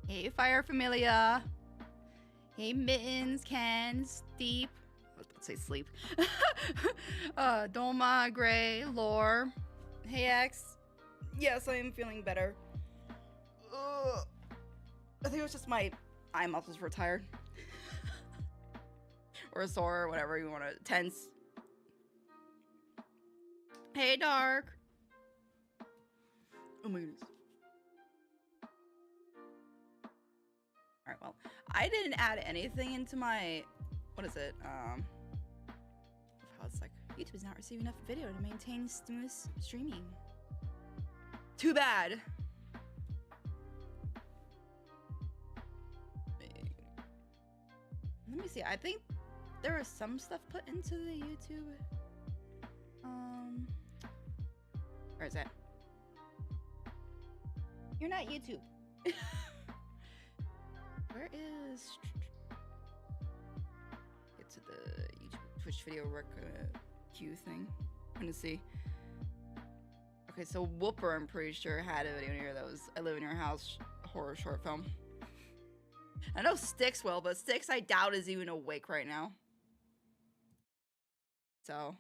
Hey, Fire Familia. Hey, Mittens, Ken, Steep. I was about to say sleep. Doma, Gray, Lore. Hey, X. Yes, I am feeling better. I think it was just my eye muscles were tired. Or sore, or whatever you want to. Tense. Hey, Dark. Oh my goodness. Alright, well, I didn't add anything into my, what is it, how it's like, YouTube is not receiving enough video to maintain smooth streaming. Too bad. Let me see, I think there was some stuff put into the YouTube, where is it? You're not YouTube. Where is... Get to the YouTube Twitch video rec queue thing. I'm gonna see. Okay, so Whooper, I'm pretty sure, had a video here that was I Live in Your House horror short film. I know Styx will, but Styx I doubt is even awake right now. So...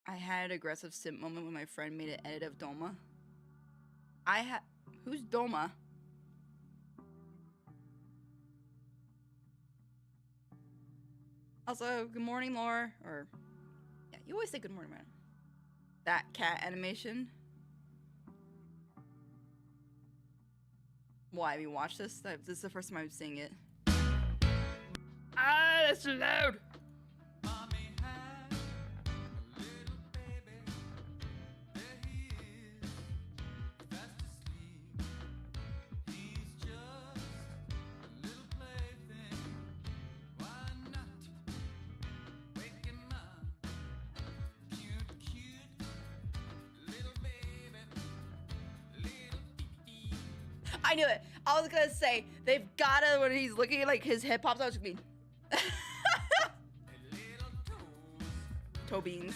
I had an aggressive simp moment when my friend made an edit of Doma. Who's Doma? Also, good morning, Laura. Or, yeah, you always say good morning, man. That cat animation. Why have you watched this? This is the first time I'm seeing it. Ah, that's too loud. I knew it. I was gonna say they've gotta when he's looking like his head pops out. Just mean toe beans.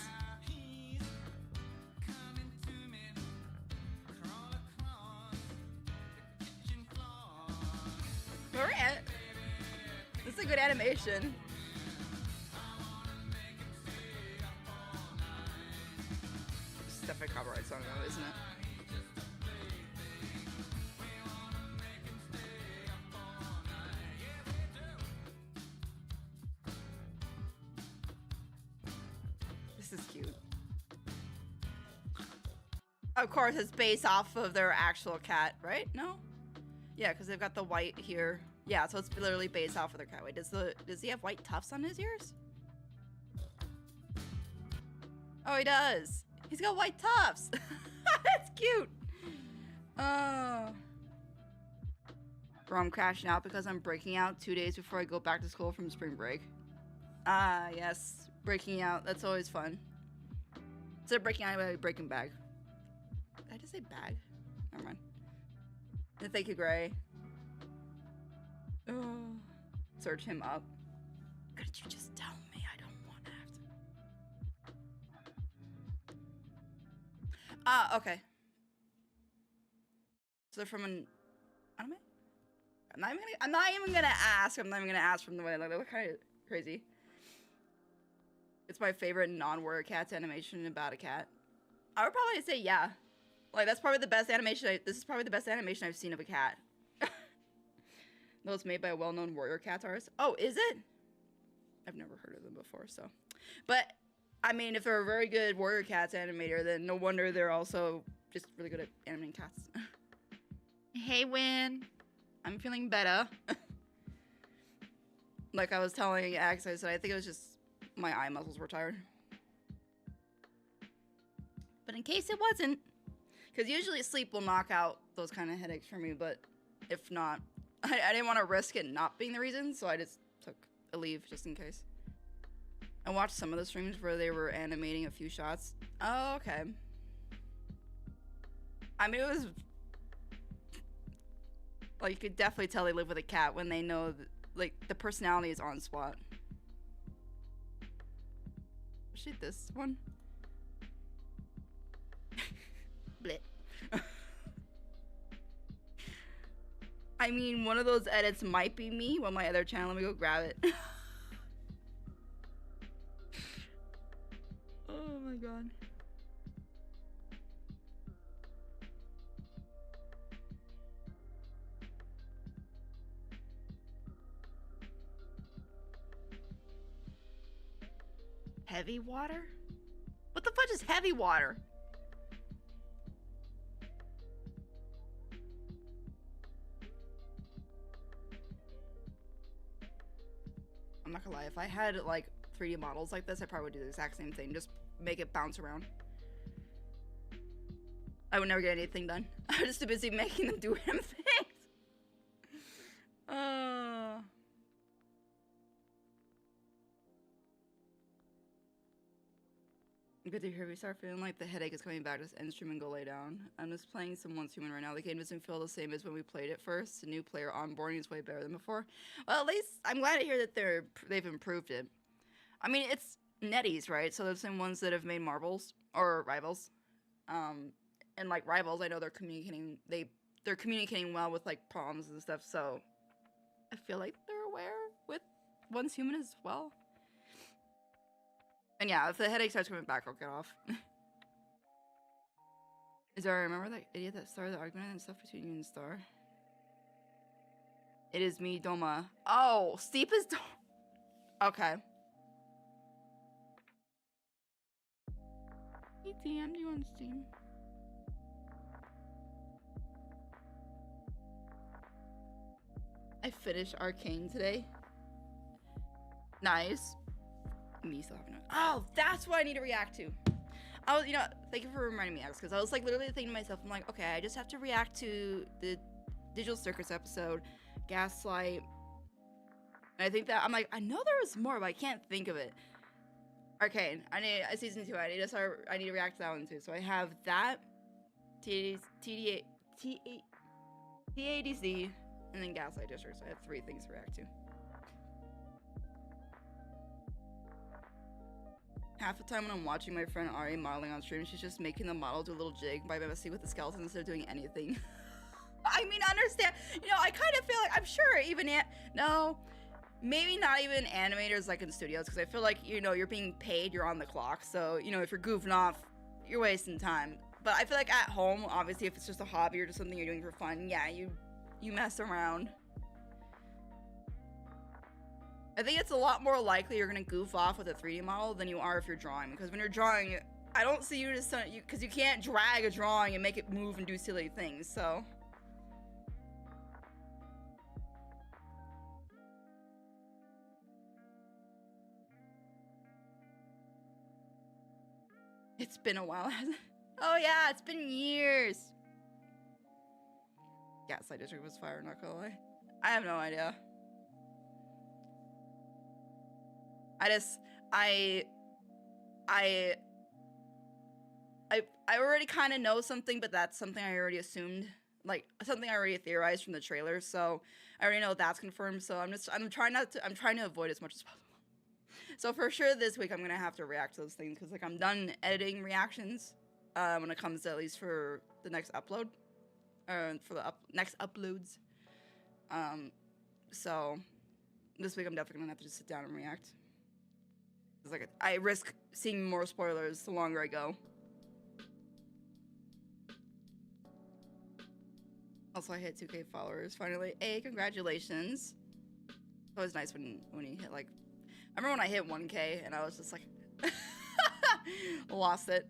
Alright, this is a good animation. It's definitely a copyright song though, isn't it? This is cute. Of course, it's based off of their actual cat, right? No? Yeah, because they've got the white here. Yeah, so it's literally based off of their cat. Wait, does he have white tufts on his ears? Oh, he does. He's got white tufts. That's cute. Oh. Bro, I'm crashing out because I'm breaking out 2 days before I go back to school from spring break. Ah, yes. Breaking out. That's always fun. Instead of breaking out, I breaking bag. Did I just say bag? Never mind. And thank you, Gray. Oh. Search him up. Couldn't you just tell me? I don't want to have to. Ah, okay. So they're from an anime? I'm not even gonna ask. I'm not even gonna ask from the way they look kind of crazy. It's my favorite non-warrior cats animation about a cat. I would probably say yeah. Like that's probably the best animation. This is probably the best animation I've seen of a cat. That was made by a well-known warrior cats artist. Oh, is it? I've never heard of them before, so. But I mean, if they're a very good warrior cats animator, then no wonder they're also just really good at animating cats. Hey, Win. I'm feeling better. Like I was telling Axe, I said I think it was just my eye muscles were tired. But in case it wasn't, because usually sleep will knock out those kind of headaches for me, but if not, I didn't want to risk it not being the reason, so I just took a leave just in case. I watched some of the streams where they were animating a few shots. Oh, okay. I mean, it was... Like, you could definitely tell they live with a cat when they know, that, like, the personality is on spot. Shit, this one. Bleh. I mean, one of those edits might be me on my other channel. Let me go grab it. Oh my god. Heavy water? What the fudge is heavy water? I'm not gonna lie, if I had like 3D models like this, I probably would do the exact same thing. Just make it bounce around. I would never get anything done. I'm just too busy making them do random things. Good to hear. We start feeling like the headache is coming back. Just end stream and go lay down. I'm just playing some Once Human right now. The game doesn't feel the same as when we played it first. The new player onboarding is way better than before. Well, at least I'm glad to hear that they've improved it. I mean, it's NetEase, right? So they're the same ones that have made Marvels or Rivals. And like Rivals, I know they're communicating. They're communicating well with like problems and stuff. So I feel like they're aware with Once Human as well. And yeah, if the headache starts coming back, I'll get off. Remember that idiot that started the argument and stuff between you and Star? It is me, Doma. Oh, Steep is Doma. Okay. He DM'd you on Steam. I finished Arcane today. Nice. Me still haven't. Oh, that's what I need to react to. Thank you for reminding me, Alex, because I was like literally thinking to myself, I'm like, okay, I just have to react to the Digital Circus episode, Gaslight. And I think that I'm like, I know there was more, but I can't think of it. Arcane. I need season 2. I need to react to that one too. So I have that, TADC, and then Gaslight District. So I have 3 things to react to. Half the time when I'm watching my friend Ari modeling on stream, she's just making the model do a little jig by messing with the skeleton instead of doing anything. I mean, understand. I kind of feel like, I'm sure even maybe not even animators like in studios, because I feel like, you're being paid, you're on the clock. So, if you're goofing off, you're wasting time. But I feel like at home, obviously, if it's just a hobby or just something you're doing for fun, yeah, you mess around. I think it's a lot more likely you're gonna goof off with a 3D model than you are if you're drawing. Because when you're drawing, I don't see you just because you can't drag a drawing and make it move and do silly things. So it's been a while. Oh yeah, it's been years. Gaslight District was fire, not gonna lie. I have no idea. I already kind of know something, but that's something I already assumed, like something I already theorized from the trailer. So I already know that's confirmed. So I'm trying to avoid as much as possible. So for sure this week I'm gonna have to react to those things because like I'm done editing reactions when it comes to at least for the next upload, for the next uploads. So this week I'm definitely gonna have to just sit down and react. It's like I risk seeing more spoilers the longer I go. Also, I hit 2K followers finally. Hey, congratulations! It's always nice when you hit like. I remember when I hit 1K and I was just like, lost it.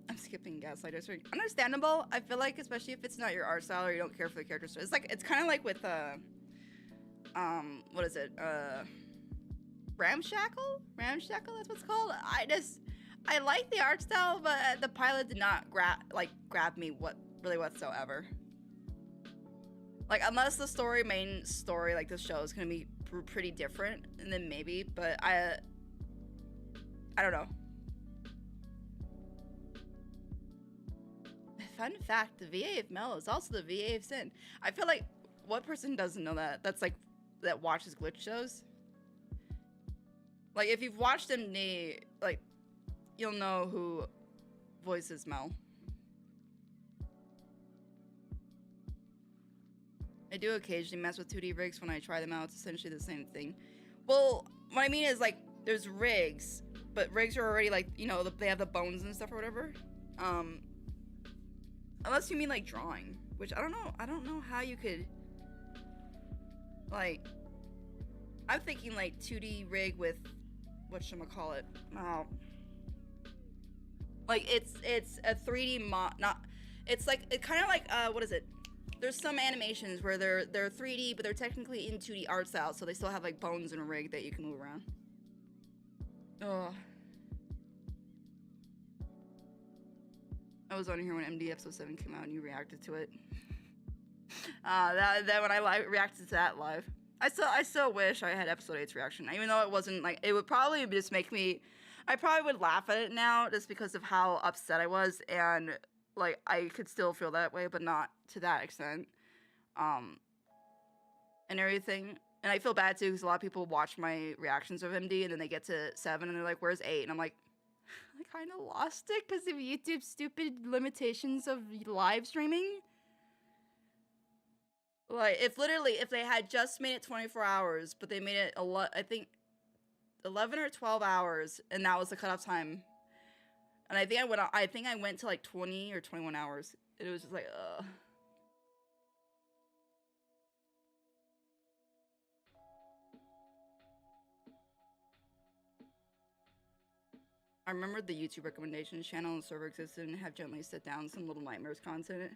I'm skipping Gaslight District. Understandable. I feel like, especially if it's not your art style or you don't care for the characters. It's kind of like with what is it? Ramshackle? Ramshackle, that's what it's called. I like the art style, but the pilot did not grab me whatsoever. Like, unless the main story, like the show is gonna be pretty different, and then maybe, but I don't know. Fun fact, the VA of Mel is also the VA of Sin. I feel like, what person doesn't know that? That watches glitch shows? Like, if you've watched them, you'll know who voices Mel. I do occasionally mess with 2D rigs when I try them out. It's essentially the same thing. Well, what I mean is, like, there's rigs, but rigs are already, like, you know, they have the bones and stuff or whatever. Unless you mean, like, drawing, which I don't know how you could, like, I'm thinking, like, 2D rig with, whatchamacallit, oh, like, it's a 3D it's like, it kind of like, what is it? There's some animations where they're 3D, but they're technically in 2D art style, so they still have, like, bones in a rig that you can move around. Ugh. I was on here when MD episode 7 came out and you reacted to it. That when I reacted to that live. I still wish I had episode 8's reaction, even though it wasn't, like, it would probably just make me, I probably would laugh at it now just because of how upset I was, and, like, I could still feel that way, but not to that extent, and everything. And I feel bad too because a lot of people watch my reactions of MD and then they get to 7 and they're like, where's 8? And I'm like, I kind of lost it because of YouTube's stupid limitations of live streaming. Like, if they had just made it 24 hours, but they made it I think 11 or 12 hours, and that was the cutoff time. And I think I went to like 20 or 21 hours. It was just like, ugh. I remember the YouTube recommendations channel and server existed and have gently set down some Little Nightmares content.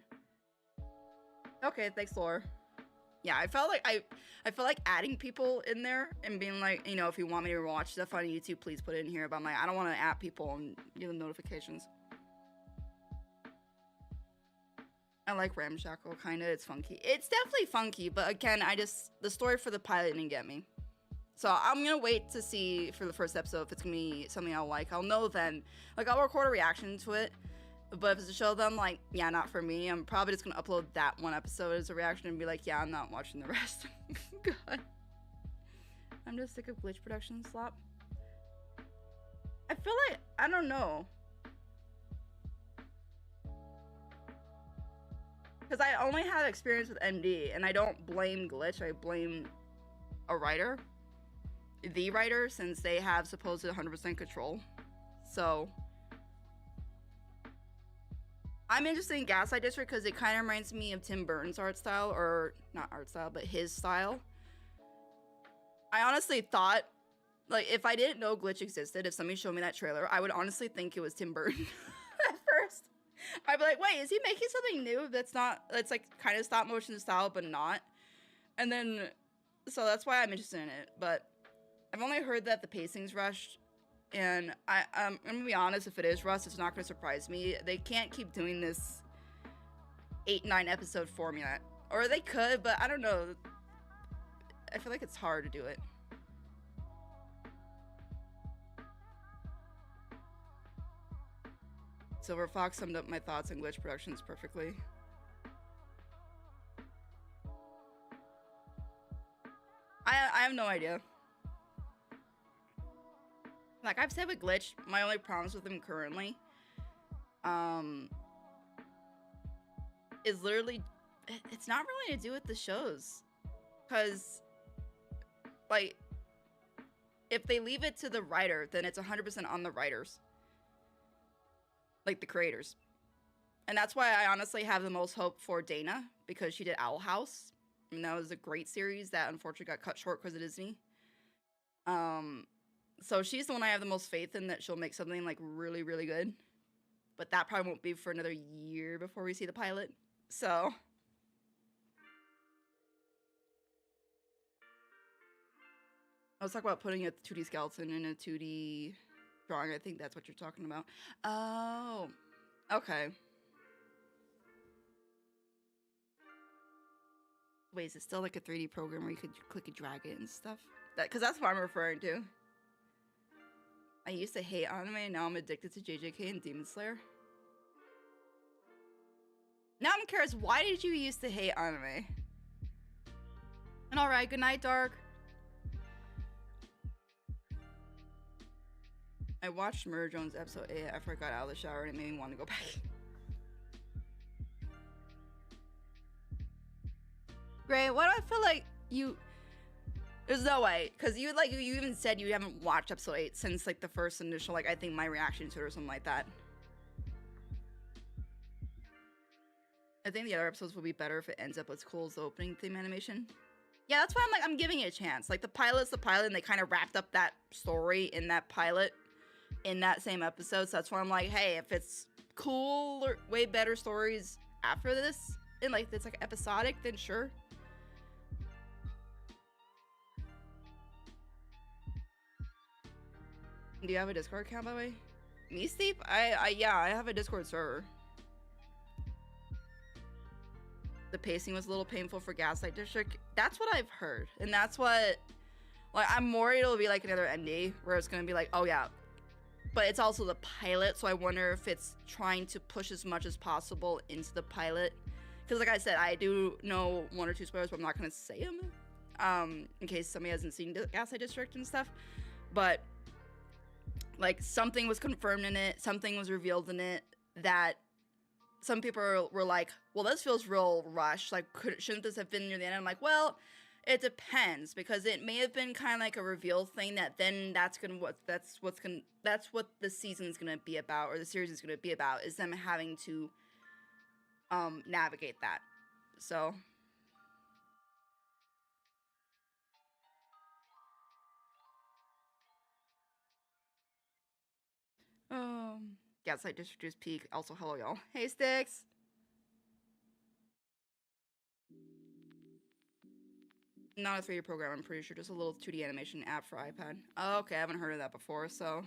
Okay, thanks, Laura. Yeah, I felt like adding people in there and being like, you know, if you want me to watch stuff on YouTube, please put it in here. But I'm like, I don't want to add people and give them notifications. I like Ramshackle, kind of. It's funky. It's definitely funky, but again, the story for the pilot didn't get me. So I'm gonna wait to see for the first episode if it's gonna be something I'll like. I'll know then. Like, I'll record a reaction to it. But if it's a show that I'm like, yeah, not for me, I'm probably just gonna upload that one episode as a reaction and be like, yeah, I'm not watching the rest. God. I'm just sick of glitch production slop. I feel like, I don't know. Because I only have experience with MD, and I don't blame glitch, I blame a writer. The writer, since they have supposed 100% control. So I'm interested in Gaslight District because it kind of reminds me of Tim Burton's art style, or not art style, but his style. I honestly thought, like, if I didn't know Glitch existed, if somebody showed me that trailer, I would honestly think it was Tim Burton at first. I'd be like, wait, is he making something new that's like kind of stop motion style, but not? And then, so that's why I'm interested in it. But I've only heard that the pacing's rushed. And I'm gonna be honest, if it is rushed, it's not gonna surprise me. They can't keep doing this 8-9 episode formula. Or they could, but I don't know. I feel like it's hard to do it. Silver Fox summed up my thoughts on glitch productions perfectly. I have no idea. Like I've said with glitch, my only problems with them currently is literally, it's not really to do with the shows, because like if they leave it to the writer, then it's 100% on the writers, like the creators. And that's why I honestly have the most hope for Dana, because she did Owl House, and that was a great series that unfortunately got cut short because of Disney. So she's the one I have the most faith in, that she'll make something like really, really good. But that probably won't be for another year before we see the pilot. So I was talking about putting a 2D skeleton in a 2D drawing. I think that's what you're talking about. Oh, okay. Wait, is it still like a 3D program where you could click and drag it and stuff? Because that's what I'm referring to. I used to hate anime, and now I'm addicted to JJK and Demon Slayer. Now I'm curious, why did you used to hate anime? And alright, good night, Dark. I watched Murder Jones episode 8 after I got out of the shower, and it made me want to go back. Gray, why do I feel like you... There's no way, because you even said you haven't watched episode 8 since like the first initial, like I think my reaction to it or something like that. I think the other episodes will be better if it ends up as cool as the opening theme animation. Yeah, that's why I'm giving it a chance. Like the pilot's the pilot, and they kind of wrapped up that story in that pilot in that same episode. So that's why I'm like, hey, if it's cool or way better stories after this, and like it's like episodic, then sure. Do you have a Discord account, by the way? Me, Steve? Yeah, I have a Discord server. The pacing was a little painful for Gaslight District. That's what I've heard. And that's what... Like, I'm worried it'll be like another ND, where it's gonna be like, oh yeah. But it's also the pilot, so I wonder if it's trying to push as much as possible into the pilot. Because like I said, I do know 1 or 2 spoilers, but I'm not gonna say them. In case somebody hasn't seen Gaslight District and stuff. But... like, something was confirmed in it, something was revealed in it, that some people were like, well, this feels real rushed, like, shouldn't this have been near the end? I'm like, well, it depends, because it may have been kind of like a reveal thing that then that's what the season's gonna be about, or the series is gonna be about, is them having to, navigate that, so... Gaslight District is peak. Also, hello, y'all. Hey, Sticks! Not a 3D program, I'm pretty sure. Just a little 2D animation app for iPad. Oh, okay, I haven't heard of that before, so...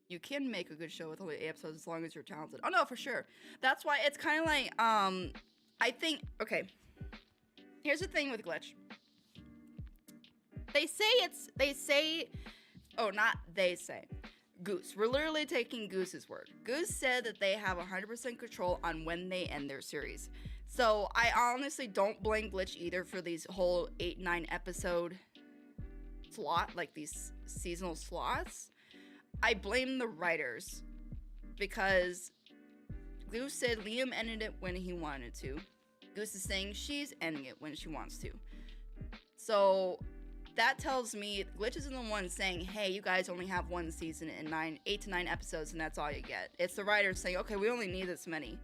You can make a good show with only 8 episodes as long as you're talented. Oh, no, for sure. That's why it's kind of like, I think... Okay. Here's the thing with Glitch. They say... Oh, not they say. Goose. We're literally taking Goose's word. Goose said that they have 100% control on when they end their series. So I honestly don't blame Glitch either for these whole 8-9 episode slot, like these seasonal slots. I blame the writers because Goose said Liam ended it when he wanted to. Goose is saying she's ending it when she wants to. So that tells me Glitch isn't the one saying, hey, you guys only have 1 season and 8 to 9 episodes and that's all you get. It's the writers saying, okay, we only need this many.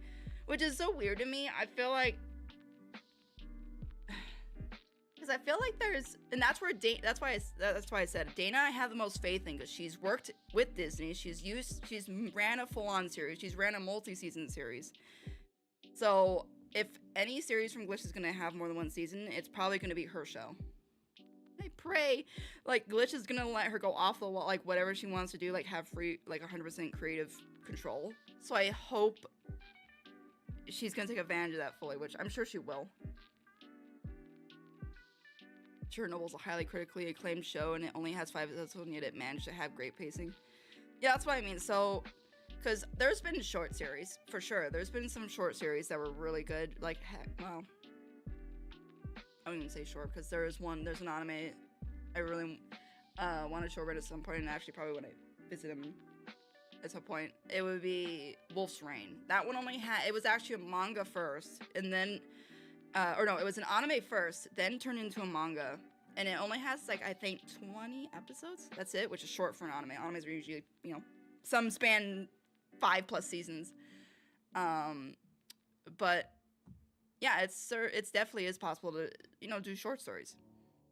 Which is so weird to me. I feel like... Because I feel like there's... And that's where that's why I said Dana I have the most faith in, because she's worked with Disney. She's ran a full-on series. She's ran a multi-season series. So if any series from Glitch is going to have more than 1 season, it's probably going to be her show. I pray, like, Glitch is gonna let her go off the wall, like, whatever she wants to do, like, have free, like, 100% creative control. So I hope she's gonna take advantage of that fully, which I'm sure she will. Chernobyl's a highly critically acclaimed show, and it only has 5 episodes, and yet it managed to have great pacing. Yeah, that's what I mean. So, because there's been short series, for sure. There's been some short series that were really good, like, heck, well... I wouldn't even say short, because there's an anime I really want to show Red at some point, and actually probably when I visit him at some point, it would be Wolf's Rain. That one only had, it was actually a manga first, and then, or no, it was an anime first, then turned into a manga, and it only has, like, I think 20 episodes? That's it, which is short for an anime. Animes are usually, you know, some span 5+ seasons. But... yeah, it's definitely is possible to, you know, do short stories.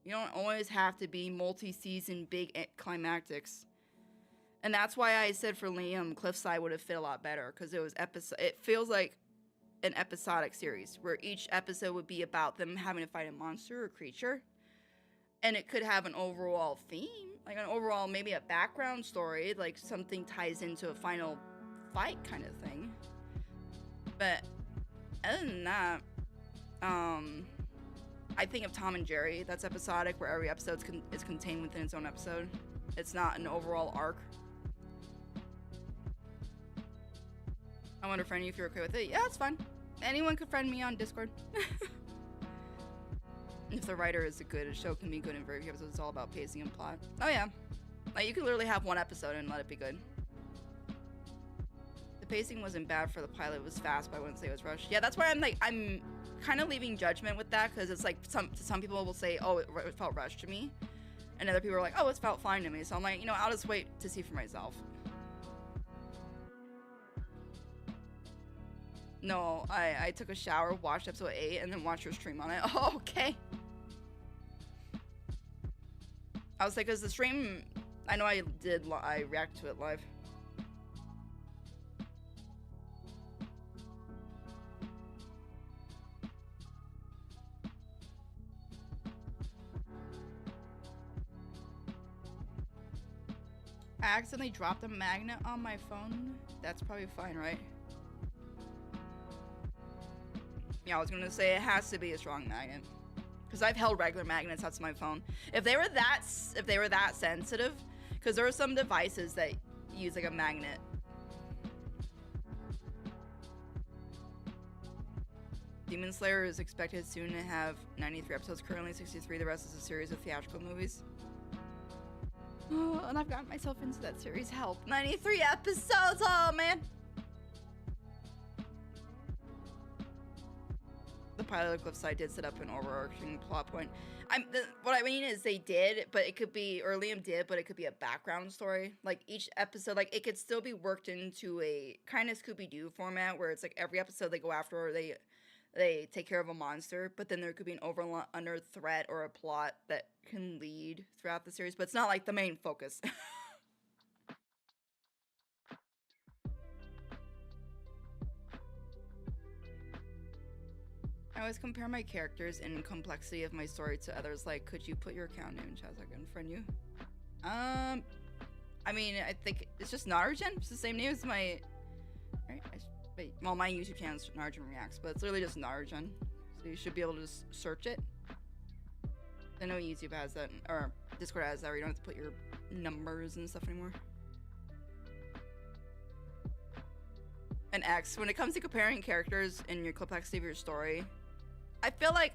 You don't always have to be multi-season big climactics. And that's why I said for Liam, Cliffside would have fit a lot better, because it feels like an episodic series, where each episode would be about them having to fight a monster or creature. And it could have an overall theme, like an overall, maybe a background story, like something ties into a final fight kind of thing. But other than that, I think of Tom and Jerry, that's episodic, where every episode is contained within its own episode. It's not an overall arc. I want to friend you if you're okay with it. Yeah, it's fine. Anyone could friend me on Discord. If the writer is good, a show can be good in very few episodes. It's all about pacing and plot. Oh yeah. Like, you can literally have 1 episode and let it be good. pacing wasn't bad for the pilot. It was fast, but I wouldn't say it was rushed. Yeah, that's why I'm kind of leaving judgment with that, because it's like some people will say, oh, it felt rushed to me, and other people are like, oh, it felt fine to me. So I'm like, you know, I'll just wait to see for myself. No, I took a shower, watched episode 8, and then watched your stream on it. Oh, okay. I was like, because the stream, I know I reacted to it live. I accidentally dropped a magnet on my phone. That's probably fine, right? Yeah, I was gonna say it has to be a strong magnet, because I've held regular magnets out to my phone. If they were that sensitive, because there are some devices that use like a magnet. Demon Slayer is expected soon to have 93 episodes. Currently 63. The rest is a series of theatrical movies. Oh, and I've gotten myself into that series. Help. 93 episodes. Oh man. The pilot of Cliffside did set up an overarching plot point. What I mean is they did, but it could be, or Liam did, but it could be a background story. Like each episode, like it could still be worked into a kind of Scooby-Doo format where it's like every episode they go after, or they take care of a monster, but then there could be an under threat or a plot that can lead throughout the series, but it's not like the main focus. I always compare my characters and complexity of my story to others. Like, could you put your account name in chat so I can friend you? I mean, I think it's just Narujen. It's the same name as my. Right? Well, my YouTube channel is Narujen Reacts, but it's literally just Narujen. So you should be able to just search it. I know YouTube has that, or Discord has that, where you don't have to put your numbers and stuff anymore. And X, when it comes to comparing characters in your complexity of your story, I feel like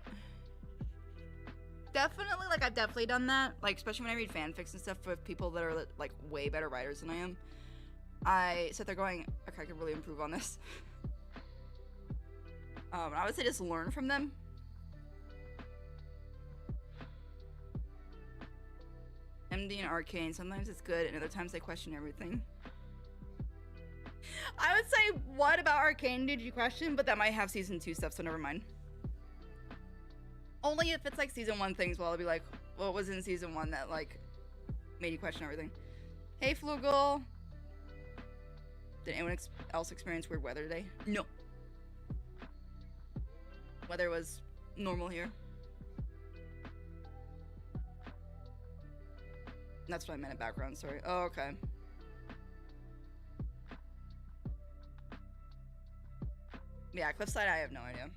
definitely, like I've definitely done that. Like especially when I read fanfics and stuff with people that are like way better writers than I am. I sit there going, okay, I could really improve on this. I would say just learn from them. MD and Arcane, sometimes it's good, and other times they question everything. I would say, what about Arcane did you question? But that might have season 2 stuff, so never mind. Only if it's like season 1 things, well, I'll be like, what was in season 1 that like made you question everything? Hey, Flugel. Did anyone else experience weird weather today? No. Weather was normal here. That's what I meant in background, sorry. Oh, okay. Yeah, Cliffside, I have no idea.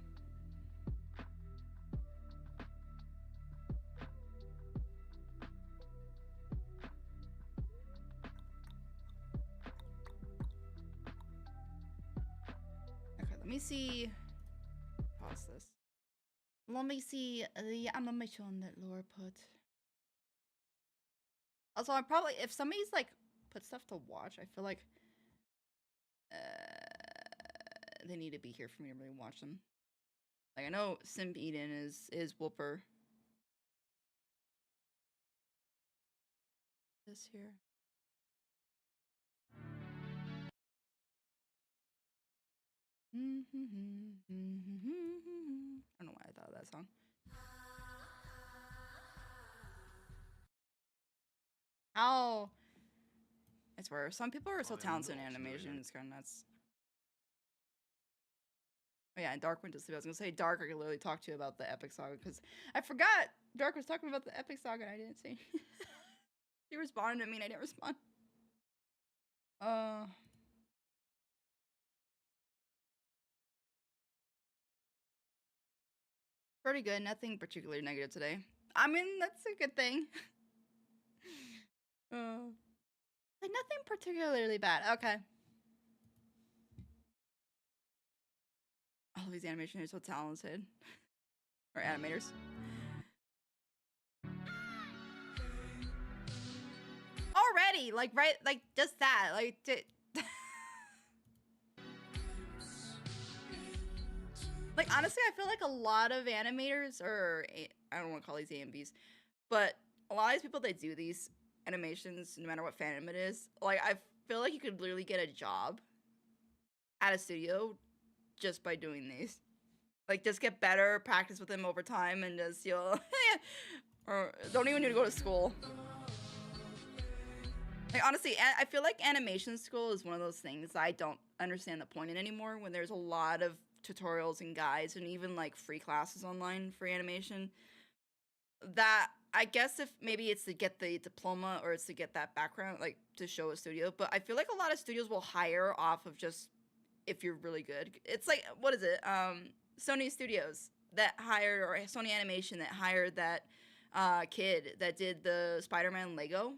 Okay, let me see. Pause this. Let me see the animation that Laura put. Also, I'm probably, if somebody's like put stuff to watch, I feel like they need to be here for me to really watch them. Like I know Simp Eden is Whooper. This here. I don't know why I thought of that song. How? I swear, some people are so talented in animation, it's kind of nuts. Oh yeah, and Dark went to sleep. I was gonna say Dark, I could literally talk to you about the Epic Saga, because I forgot Dark was talking about the Epic Saga and I didn't say. He responded to me and I didn't respond. Pretty good. Nothing particularly negative today. I mean, that's a good thing. Like nothing particularly bad. Okay. All of these animation are so talented. Or animators. Already, like right, like just that, like. like, honestly, I feel like a lot of animators, or I don't want to call these AMVs, but a lot of these people that do these animations, no matter what fandom it is, like, I feel like you could literally get a job at a studio just by doing these. Like, just get better, practice with them over time, and just, you'll, or don't even need to go to school. Like, honestly, I feel like animation school is one of those things I don't understand the point in anymore, when there's a lot of tutorials and guides and even like free classes online for animation. That, I guess, if maybe it's to get the diploma or it's to get that background, like to show a studio, but I feel like a lot of studios will hire off of just if you're really good. It's like, what is it? Sony Studios that hired, or Sony Animation that hired that kid that did the Spider-Man Lego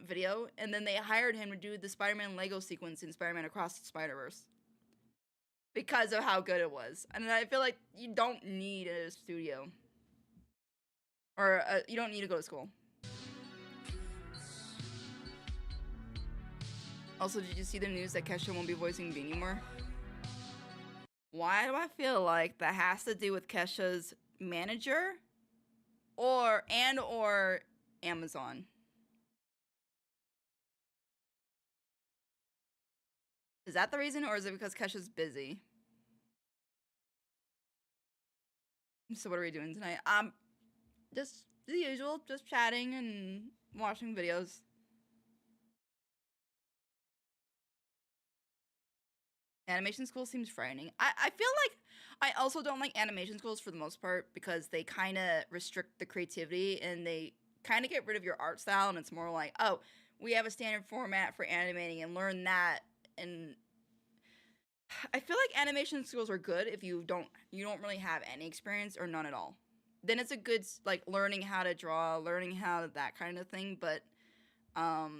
video, and then they hired him to do the Spider-Man Lego sequence in Spider-Man Across the Spider-Verse because of how good it was. And I feel like you don't need a studio, or you don't need to go to school. Also, did you see the news that Kesha won't be voicing V anymore? Why do I feel like that has to do with Kesha's manager or Amazon? Is that the reason, or is it because Kesha's busy? So what are we doing tonight? Just the usual, just chatting and watching videos. Animation school seems frightening. I feel like I also don't like animation schools for the most part because they kind of restrict the creativity and they kind of get rid of your art style, and it's more like, oh, we have a standard format for animating and learn that. And I feel like animation schools are good if you don't really have any experience or none at all. Then it's a good like learning how to draw, learning how that kind of thing. But other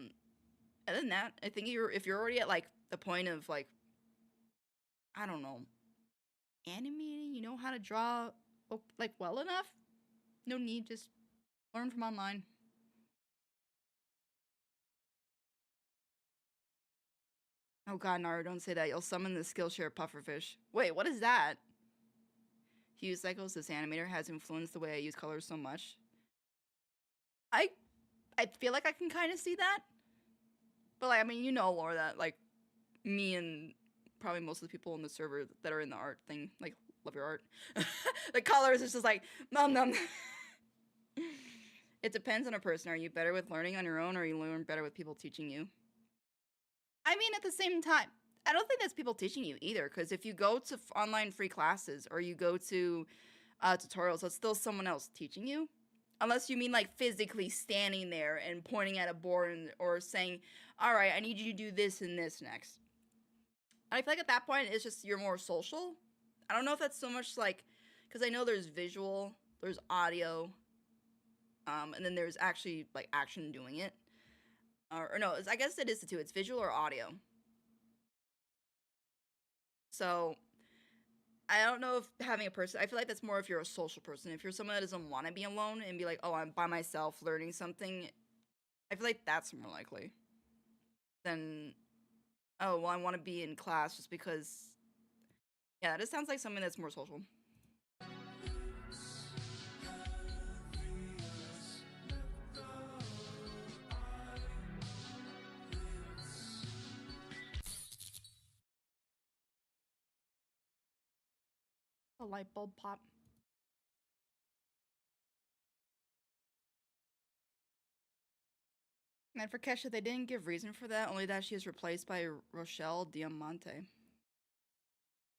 than that, I think if you're already at like the point of like, I don't know, animating, you know how to draw like well enough, no need, just learn from online. Oh god, Naru, don't say that. You'll summon the Skillshare pufferfish. Wait, what is that? Hue Cycles, this animator has influenced the way I use colors so much. I feel like I can kind of see that. But like, I mean, you know, Laura, that like me and probably most of the people in the server that are in the art thing, like, love your art. The colors is just like, num. It depends on a person. Are you better with learning on your own, or you learn better with people teaching you? I mean, at the same time, I don't think that's people teaching you either, because if you go to online free classes or you go to tutorials, that's still someone else teaching you. Unless you mean like physically standing there and pointing at a board or saying, all right, I need you to do this and this next. I feel like at that point, it's just you're more social. I don't know if that's so much like, because I know there's visual, there's audio, and then there's actually like action doing it. Or no, I guess it is the two. It's visual or audio. So I don't know if having a person, I feel like that's more if you're a social person. If you're someone that doesn't want to be alone and be like, oh, I'm by myself learning something, I feel like that's more likely than, oh, well, I want to be in class just because, yeah, this sounds like something that's more social. A light bulb pop. And for Kesha, they didn't give reason for that, only that she is replaced by Rochelle Diamante.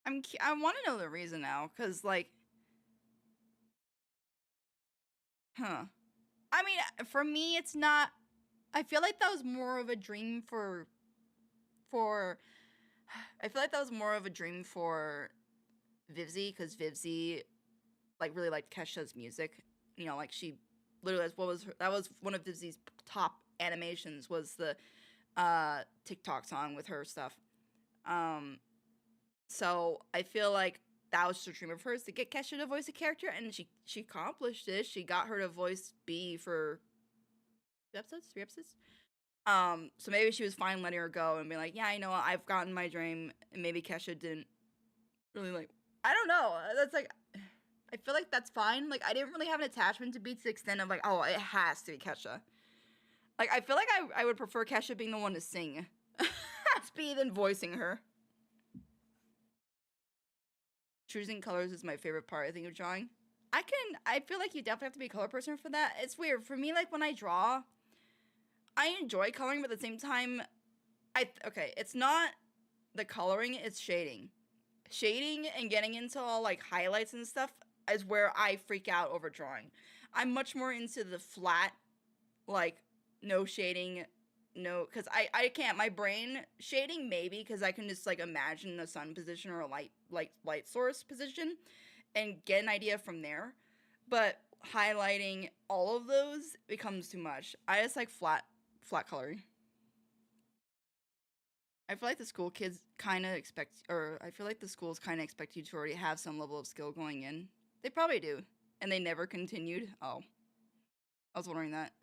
I want to know the reason now, because, like, huh. I mean, for me, it's not, I feel like that was more of a dream for, I feel like that was more of a dream for Vivzy, because Vivzy, like, really liked Kesha's music. You know, like, she literally, that was one of Vivzy's top animations, was the TikTok song with her stuff. So I feel like that was just a dream of hers, to get Kesha to voice a character, and she accomplished it. She got her to voice B for 3 episodes. So maybe she was fine letting her go and be like, yeah, you know what, I've gotten my dream, and maybe Kesha didn't really like. I don't know. That's like, I feel like that's fine. Like, I didn't really have an attachment to Beat to the extent of like, oh, it has to be Kesha. Like, I feel like I would prefer Kesha being the one to sing. Speed than voicing her. Choosing colors is my favorite part, I think, of drawing. I feel like you definitely have to be a color person for that. It's weird. For me, like, when I draw, I enjoy coloring, but at the same time, okay, it's not the coloring, it's shading. Shading and getting into all, like, highlights and stuff is where I freak out over drawing. I'm much more into the flat, like, no shading, no, because I can't. My brain shading maybe because I can just like imagine the sun position or a light source position and get an idea from there. But highlighting all of those becomes too much. I just like flat coloring. I feel like the school kids kind of expect, or I feel like the schools kind of expect you to already have some level of skill going in. They probably do, and they never continued. Oh, I was wondering that.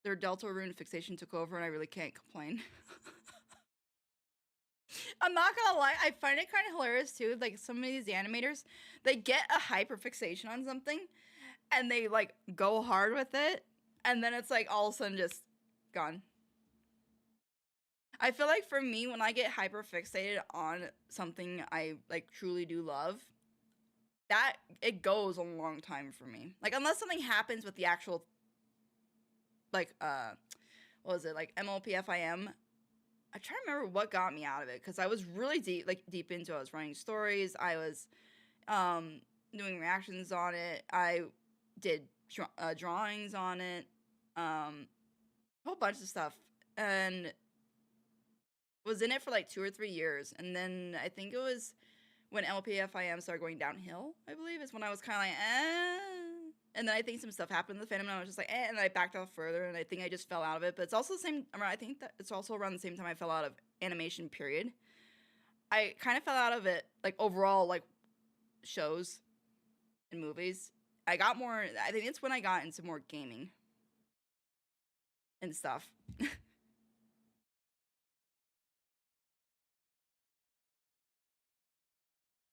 Their Delta Rune fixation took over, and I really can't complain. I'm not gonna lie, I find it kind of hilarious too. Like some of these animators, they get a hyperfixation on something, and they like go hard with it, and then it's like all of a sudden just gone. I feel like for me, when I get hyperfixated on something I like truly do love, that it goes a long time for me. Like unless something happens with the actual like what was it, like MLPFIM. I try to remember what got me out of it because I was really deep into it. I was writing stories, I was doing reactions on it, I did drawings on it, a whole bunch of stuff, and was in it for like 2 or 3 years. And then I think it was when LPFIM started going downhill, I believe, is when I was kind of like, and then I think some stuff happened in the fandom, and I was just like, and then I backed off further, and I think I just fell out of it. But it's also the same, I think that it's also around the same time I fell out of animation, period. I kind of fell out of it, like, overall, like, shows and movies. I think it's when I got into more gaming and stuff.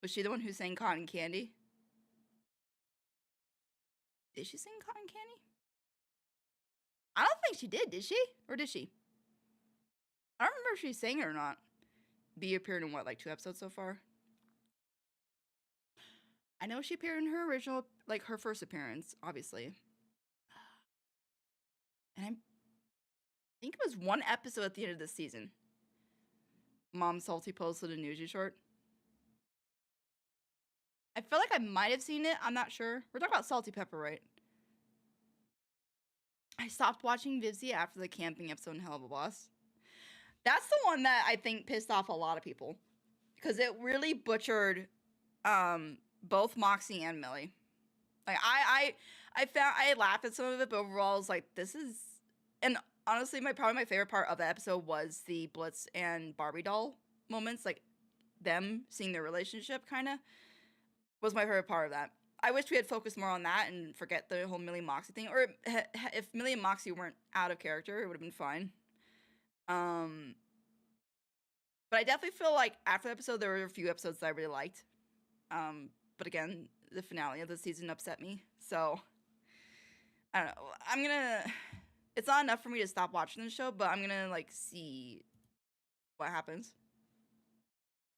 Was she the one who sang Cotton Candy? Did she sing Cotton Candy? I don't think she did she? Or did she? I don't remember if she sang it or not. B appeared in what, like 2 episodes so far? I know she appeared in her original, like her first appearance, obviously. And I think it was 1 episode at the end of this season. Mom Salty posted a Newsy short. I feel like I might have seen it. I'm not sure. We're talking about Salty Pepper, right? I stopped watching Vivzy after the camping episode in Hell of a Boss. That's the one that I think pissed off a lot of people. Because it really butchered both Moxie and Millie. Like, I laughed at some of it, but overall, I was like, this is... And honestly, probably my favorite part of the episode was the Blitz and Barbie doll moments. Like, them seeing their relationship, kind of, was my favorite part of that. I wish we had focused more on that and forget the whole Millie Moxie thing. Or if Millie and Moxie weren't out of character, it would have been fine. But I definitely feel like after the episode, there were a few episodes that I really liked. But again, the finale of the season upset me. So, I don't know. It's not enough for me to stop watching the show, but I'm gonna, like, see what happens.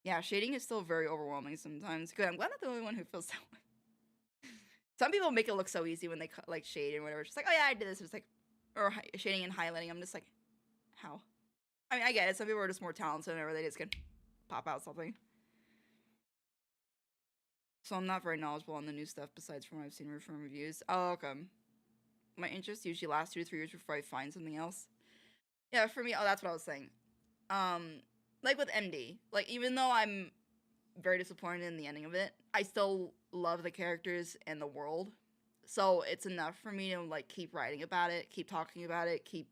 Yeah, shading is still very overwhelming sometimes. Good, I'm glad I'm not the only one who feels that way. Some people make it look so easy when they, like, shade and whatever. It's just like, oh yeah, I did this. It's like, or shading and highlighting. I'm just like, how? I mean, I get it. Some people are just more talented or they just can pop out something. So I'm not very knowledgeable on the new stuff besides from what I've seen from reviews. Oh, okay. My interest usually lasts 2 to 3 years before I find something else. Yeah, for me, oh, that's what I was saying. Like with MD, like even though I'm very disappointed in the ending of it, I still love the characters and the world. So it's enough for me to like keep writing about it, keep talking about it, keep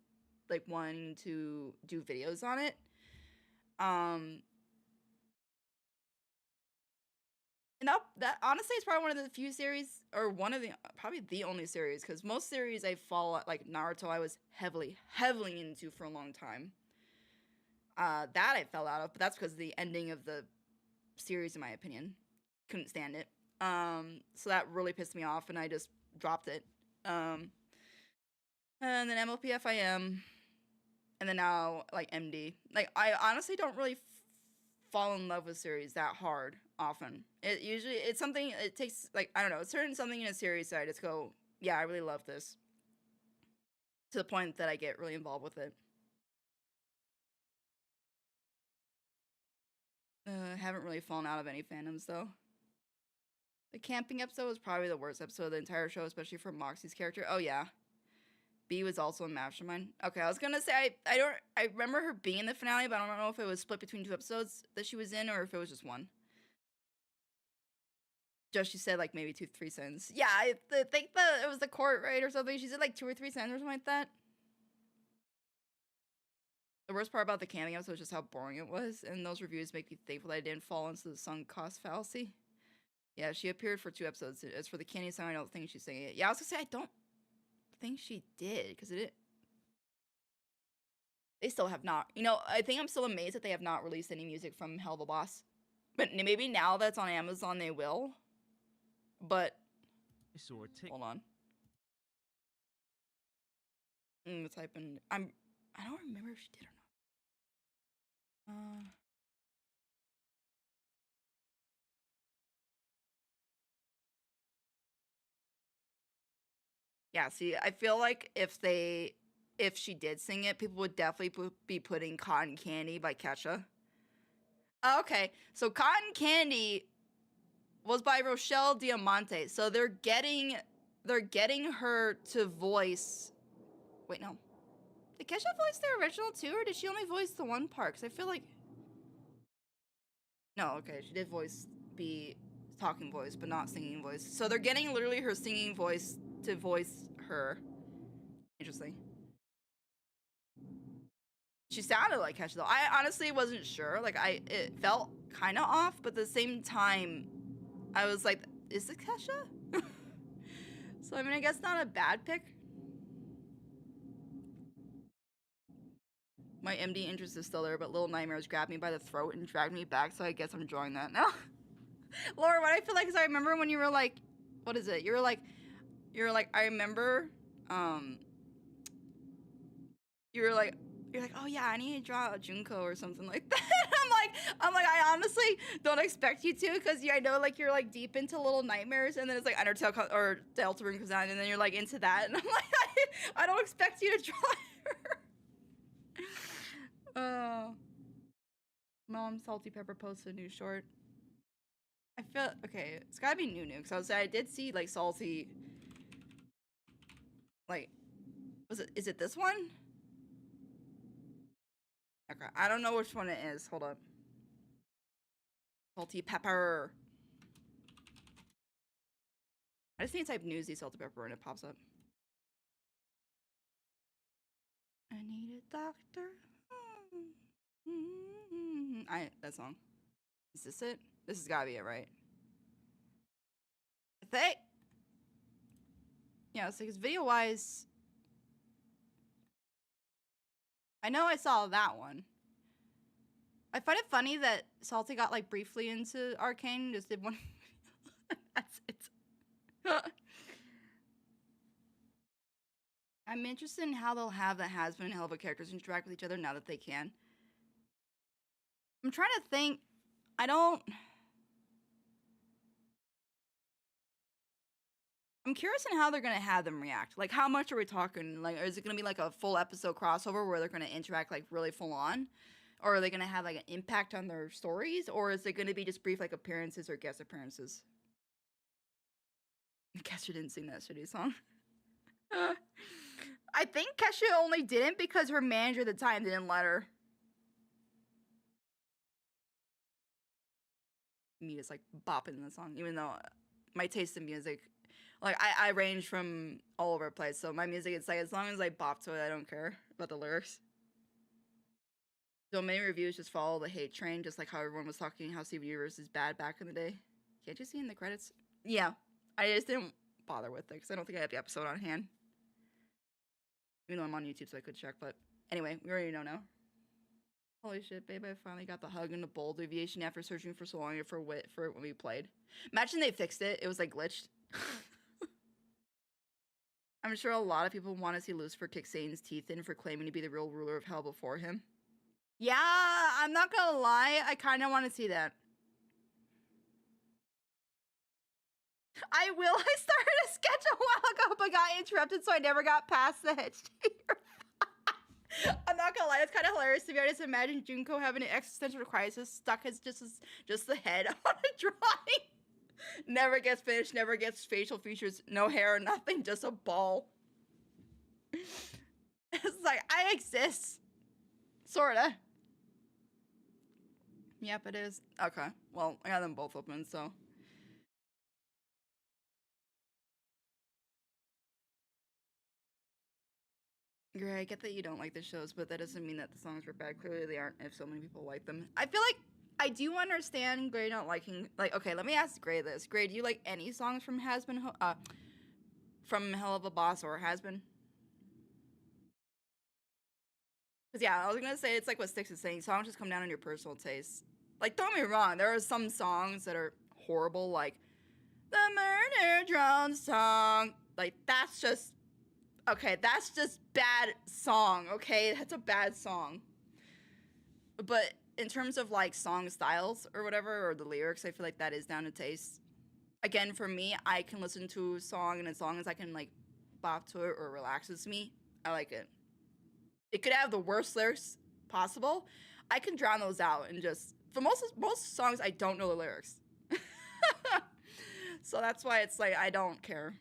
like wanting to do videos on it. And that honestly is probably one of the few series, or one of the, probably the only series, because most series I follow, like Naruto, I was heavily into for a long time. That I fell out of, but that's because the ending of the series in my opinion. Couldn't stand it. So that really pissed me off, and I just dropped it. And then MLPFIM, and then now like MD. Like I honestly don't really fall in love with series that hard often. It's something it takes like I don't know, certain something in a series that I just go, yeah, I really love this. To the point that I get really involved with it. Haven't really fallen out of any fandoms though. The camping episode was probably the worst episode of the entire show, especially for Moxie's character. Oh yeah. B was also in Mastermind. Okay, I was gonna say I remember her being in the finale, but I don't know if it was split between 2 episodes that she was in or if it was just one. Just she said like maybe 2-3 cents. Yeah, I think that it was the court, right, or something. She said like 2 or 3 cents or something like that. The worst part about the camping episode was just how boring it was, and those reviews make me thankful that I didn't fall into the sunk cost fallacy. Yeah, she appeared for 2 episodes. As for the candy song, I don't think she's singing it. Yeah, I was gonna say I don't think she did, because they still have not. You know, I think I'm still amazed that they have not released any music from Hell of a Boss. But maybe now that's on Amazon they will. But hold on. Type in. I don't remember if she did or not. Yeah, see, I feel like if she did sing it, people would definitely be putting Cotton Candy by Kesha. Oh, okay, so Cotton Candy was by Rochelle Diamante. So they're getting her to voice. Wait, no. Did Kesha voice the original too, or did she only voice the one part? Because I feel like. No, okay, she did be talking voice, but not singing voice. So they're getting literally her singing voice to voice her. Interesting. She sounded like Kesha though. I honestly wasn't sure. Like it felt kind of off, but at the same time, I was like, is it Kesha? So I mean, I guess not a bad pick. My MD interest is still there, but Little Nightmares grabbed me by the throat and dragged me back, so I guess I'm drawing that now. Laura, what I feel like is I remember when you were like, what is it? You were like, I remember, you were like, oh yeah, I need to draw a Junko or something like that. I'm like, I honestly don't expect you to, because I know like you're like deep into Little Nightmares, and then it's like Undertale or Delta Rune comes out, and then you're like into that, and I'm like, I don't expect you to draw her. Mom Salty Pepper posted a new short. I feel okay. It's gotta be new because I was I did see like Salty. Like, is it this one? Okay, I don't know which one it is. Hold up. Salty Pepper. I just need to type Newsy Salty Pepper and it pops up. I need a doctor. That song. Is this it? This has gotta be it, right? I think. Yeah, so because video wise, I know I saw that one. I find it funny that Salty got like briefly into Arcane, just did one. That's it. I'm interested in how they'll have the Has-Been and Helva characters interact with each other now that they can. I'm trying to think. I'm curious in how they're gonna have them react. Like, how much are we talking? Like, is it gonna be like a full episode crossover where they're gonna interact like really full on? Or are they gonna have like an impact on their stories? Or is it gonna be just brief like appearances or guest appearances? Kesha didn't sing that shitty song. I think Kesha only didn't because her manager at the time didn't let her. Me just like bopping in the song, even though my taste in music, like I range from all over the place. So my music, it's like as long as I bop to it, I don't care about the lyrics. So many reviews just follow the hate train, just like how everyone was talking how CVverse is bad back in the day. Can't you see in the credits? Yeah, I just didn't bother with it because I don't think I have the episode on hand. Even though I'm on YouTube, so I could check. But anyway, we already know now. Holy shit, babe, I finally got the hug and the bold deviation after searching for so long for when we played. Imagine they fixed it. It was like glitched. I'm sure a lot of people want to see Lucifer kick Satan's teeth in for claiming to be the real ruler of hell before him. Yeah, I'm not gonna lie. I kind of want to see that. I will. I started a sketch a while ago, but got interrupted, so I never got past the headshot. I'm not gonna lie, it's kind of hilarious to be honest. Imagine Junko having an existential crisis, stuck as just the head on a drawing. Never gets finished, never gets facial features, no hair or nothing, just a ball. It's like, I exist. Sorta. Yep, it is. Okay, well, I got them both open, so. Great, I get that you don't like the shows, but that doesn't mean that the songs were bad. Clearly they aren't if so many people like them. I feel like I do understand Gray not liking, like, okay, let me ask Gray this. Gray, do you like any songs from from Hell of a Boss or Has Been? Because, yeah, I was gonna say, it's like what Styx is saying, songs just come down on your personal taste. Like, don't get me wrong, there are some songs that are horrible, like, the Murder Drone song. Like, that's just, okay, that's just bad song, okay? That's a bad song. But in terms of, like, song styles or whatever, or the lyrics, I feel like that is down to taste. Again, for me, I can listen to a song, and as long as I can, like, bop to it or relaxes me, I like it. It could have the worst lyrics possible. I can drown those out and just, for most songs, I don't know the lyrics. So that's why it's like, I don't care.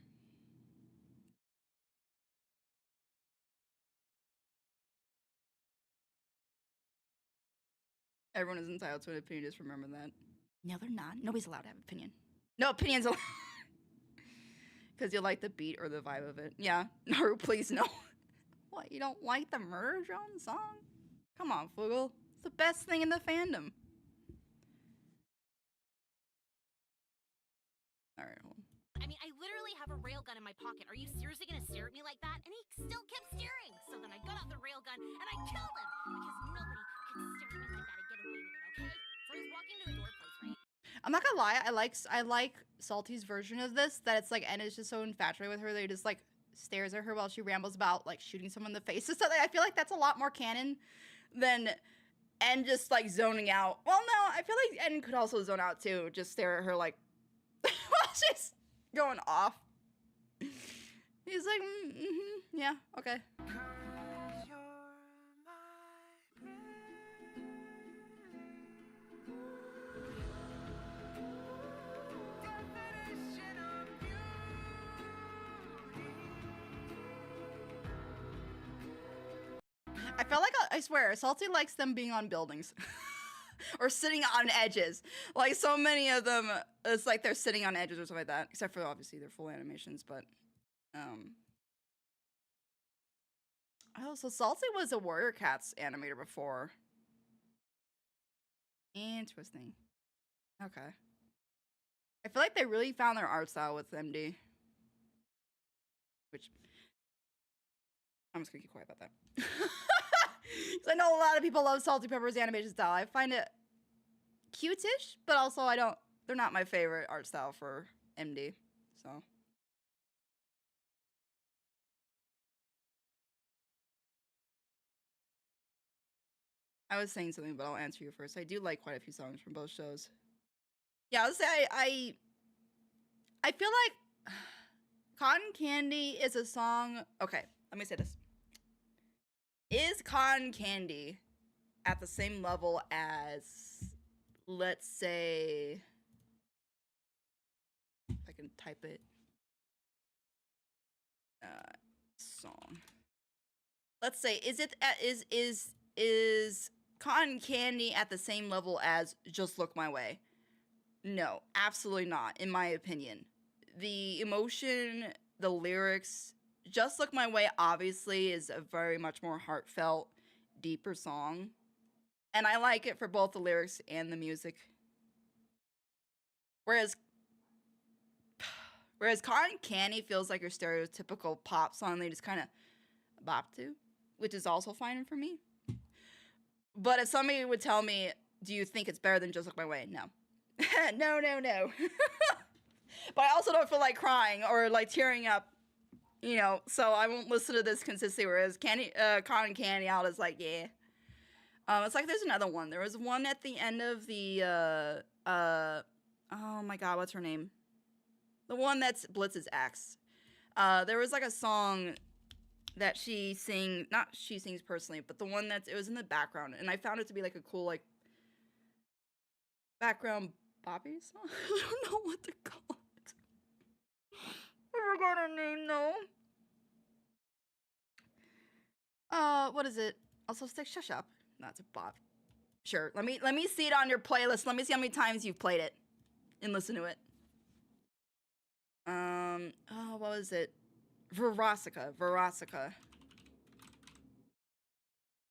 Everyone is entitled to an opinion, just remember that. No, they're not. Nobody's allowed to have an opinion. No opinions allowed. Because you like the beat or the vibe of it. Yeah. Naru, please no. What, you don't like the Murder Drone song? Come on, Fugel. It's the best thing in the fandom. Alright, hold on. I mean, I literally have a railgun in my pocket. Are you seriously gonna stare at me like that? And he still kept staring. So then I got out the railgun and I killed him. Because nobody can stare at me like that and get away with it, okay? So I was walking to the door place, right? I'm not gonna lie, I like Salty's version of this, that it's like, N is just so infatuated with her that he just like stares at her while she rambles about like shooting someone in the face or something. I feel like that's a lot more canon than N just like zoning out. Well, no, I feel like N could also zone out too, just stare at her like while she's going off. He's like, yeah, okay. I felt like, I swear, Salty likes them being on buildings. Or sitting on edges. Like, so many of them, it's like they're sitting on edges or something like that. Except for, obviously, their full animations, but... Oh, so Salty was a Warrior Cats animator before. Interesting. Okay. I feel like they really found their art style with MD. Which... I'm just gonna keep quiet about that. Because I know a lot of people love Salty Pepper's animation style. I find it cute-ish, but also they're not my favorite art style for MD, so. I was saying something, but I'll answer you first. I do like quite a few songs from both shows. Yeah, I would say I feel like Cotton Candy is a song. Okay, let me say this. Is Cotton Candy at the same level as, let's say, if I can type it, song. Let's say, is Cotton Candy at the same level as Just Look My Way? No, absolutely not, in my opinion. The emotion, the lyrics, Just Look My Way obviously is a very much more heartfelt, deeper song. And I like it for both the lyrics and the music. Whereas Cotton Candy feels like your stereotypical pop song they just kind of bop to, which is also fine for me. But if somebody would tell me, do you think it's better than Just Look My Way? No. No, no, no. But I also don't feel like crying or like tearing up, you know, so I won't listen to this consistently, whereas Cotton Candy Out is like, yeah. It's like there's another one. There was one at the end of the, oh my god, what's her name? The one that's Blitz's ex. There was like a song that not she sings personally, but the one it was in the background, and I found it to be like a cool, like, background Bobby song? I don't know what to call it. I forgot her name, though. What is it? Also, stick shush up. No, it's a Bob. Sure, let me see it on your playlist. Let me see how many times you've played it and listen to it. Oh, what was it? Verosica.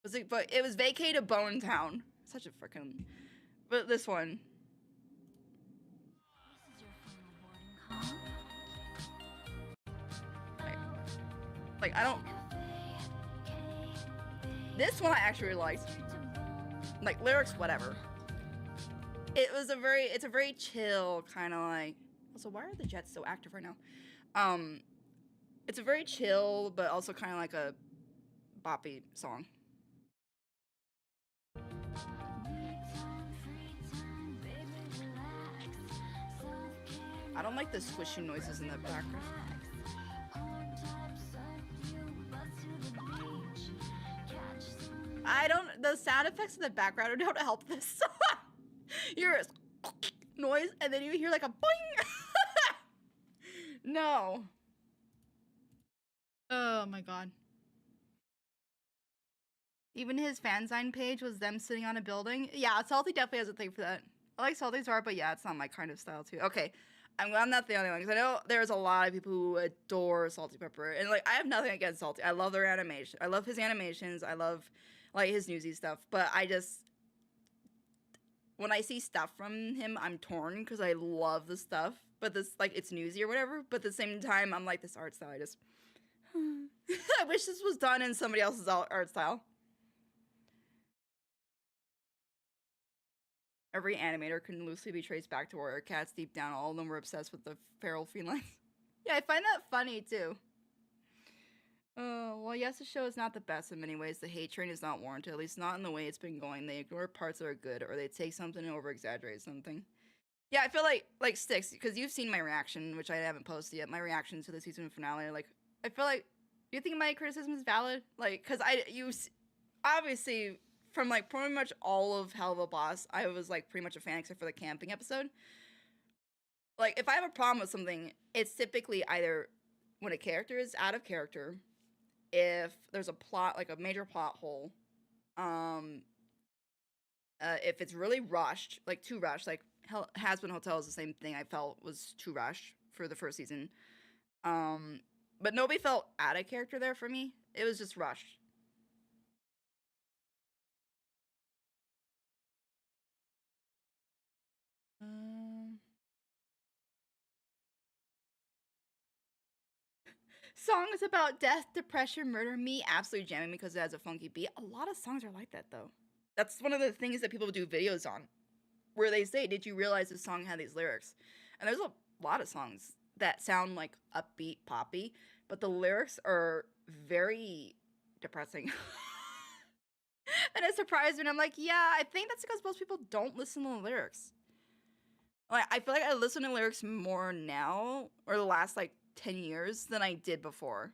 Was it? But it was Vacate to Bone Town. Such a freaking. But this one. Like I don't. This one I actually liked. Like lyrics, whatever. It's a very chill kind of like. Also, why are the Jets so active right now? It's a very chill, but also kind of like a boppy song. I don't like the squishing noises in the background. The sound effects in the background don't help this song. You hear a noise, and then you hear like a boing. No. Oh my god. Even his fansign page was them sitting on a building. Yeah, Salty definitely has a thing for that. I like Salty's art, but yeah, it's not my kind of style too. Okay, I'm not the only one, because I know there's a lot of people who adore Salty Pepper, and like I have nothing against Salty. I love their animation. I love his animations. I love like his newsy stuff. But I just, when I see stuff from him, I'm torn because I love the stuff. But this, like, it's newsy or whatever. But at the same time, I'm like, this art style, I just I wish this was done in somebody else's art style. Every animator can loosely be traced back to Warrior Cats. Deep down, all of them were obsessed with the feral felines. Yeah, I find that funny, too. Well, yes, the show is not the best in many ways. The hate train is not warranted, at least not in the way it's been going. They ignore parts that are good, or they take something and over-exaggerate something. Yeah, I feel like Sticks, because you've seen my reaction, which I haven't posted yet, my reaction to the season finale. Like, I feel like, do you think my criticism is valid? Like, because obviously, from like pretty much all of Hell of a Boss, I was like pretty much a fan except for the camping episode. Like, if I have a problem with something, it's typically either when a character is out of character, if there's a plot, like a major plot hole, if it's really rushed, like too rushed, like Has Been Hotel is the same thing I felt was too rushed for the first season. But nobody felt out of character there for me. It was just rushed. Songs about death, depression, murder, me absolutely jamming because it has a funky beat. A lot of songs are like that, though. That's one of the things that people do videos on, where they say, did you realize this song had these lyrics? And there's a lot of songs that sound like upbeat, poppy, but the lyrics are very depressing. And it surprised me, and I'm like, yeah, I think that's because most people don't listen to the lyrics. Like, I feel like I listen to lyrics more now, or the last, like, 10 years than I did before.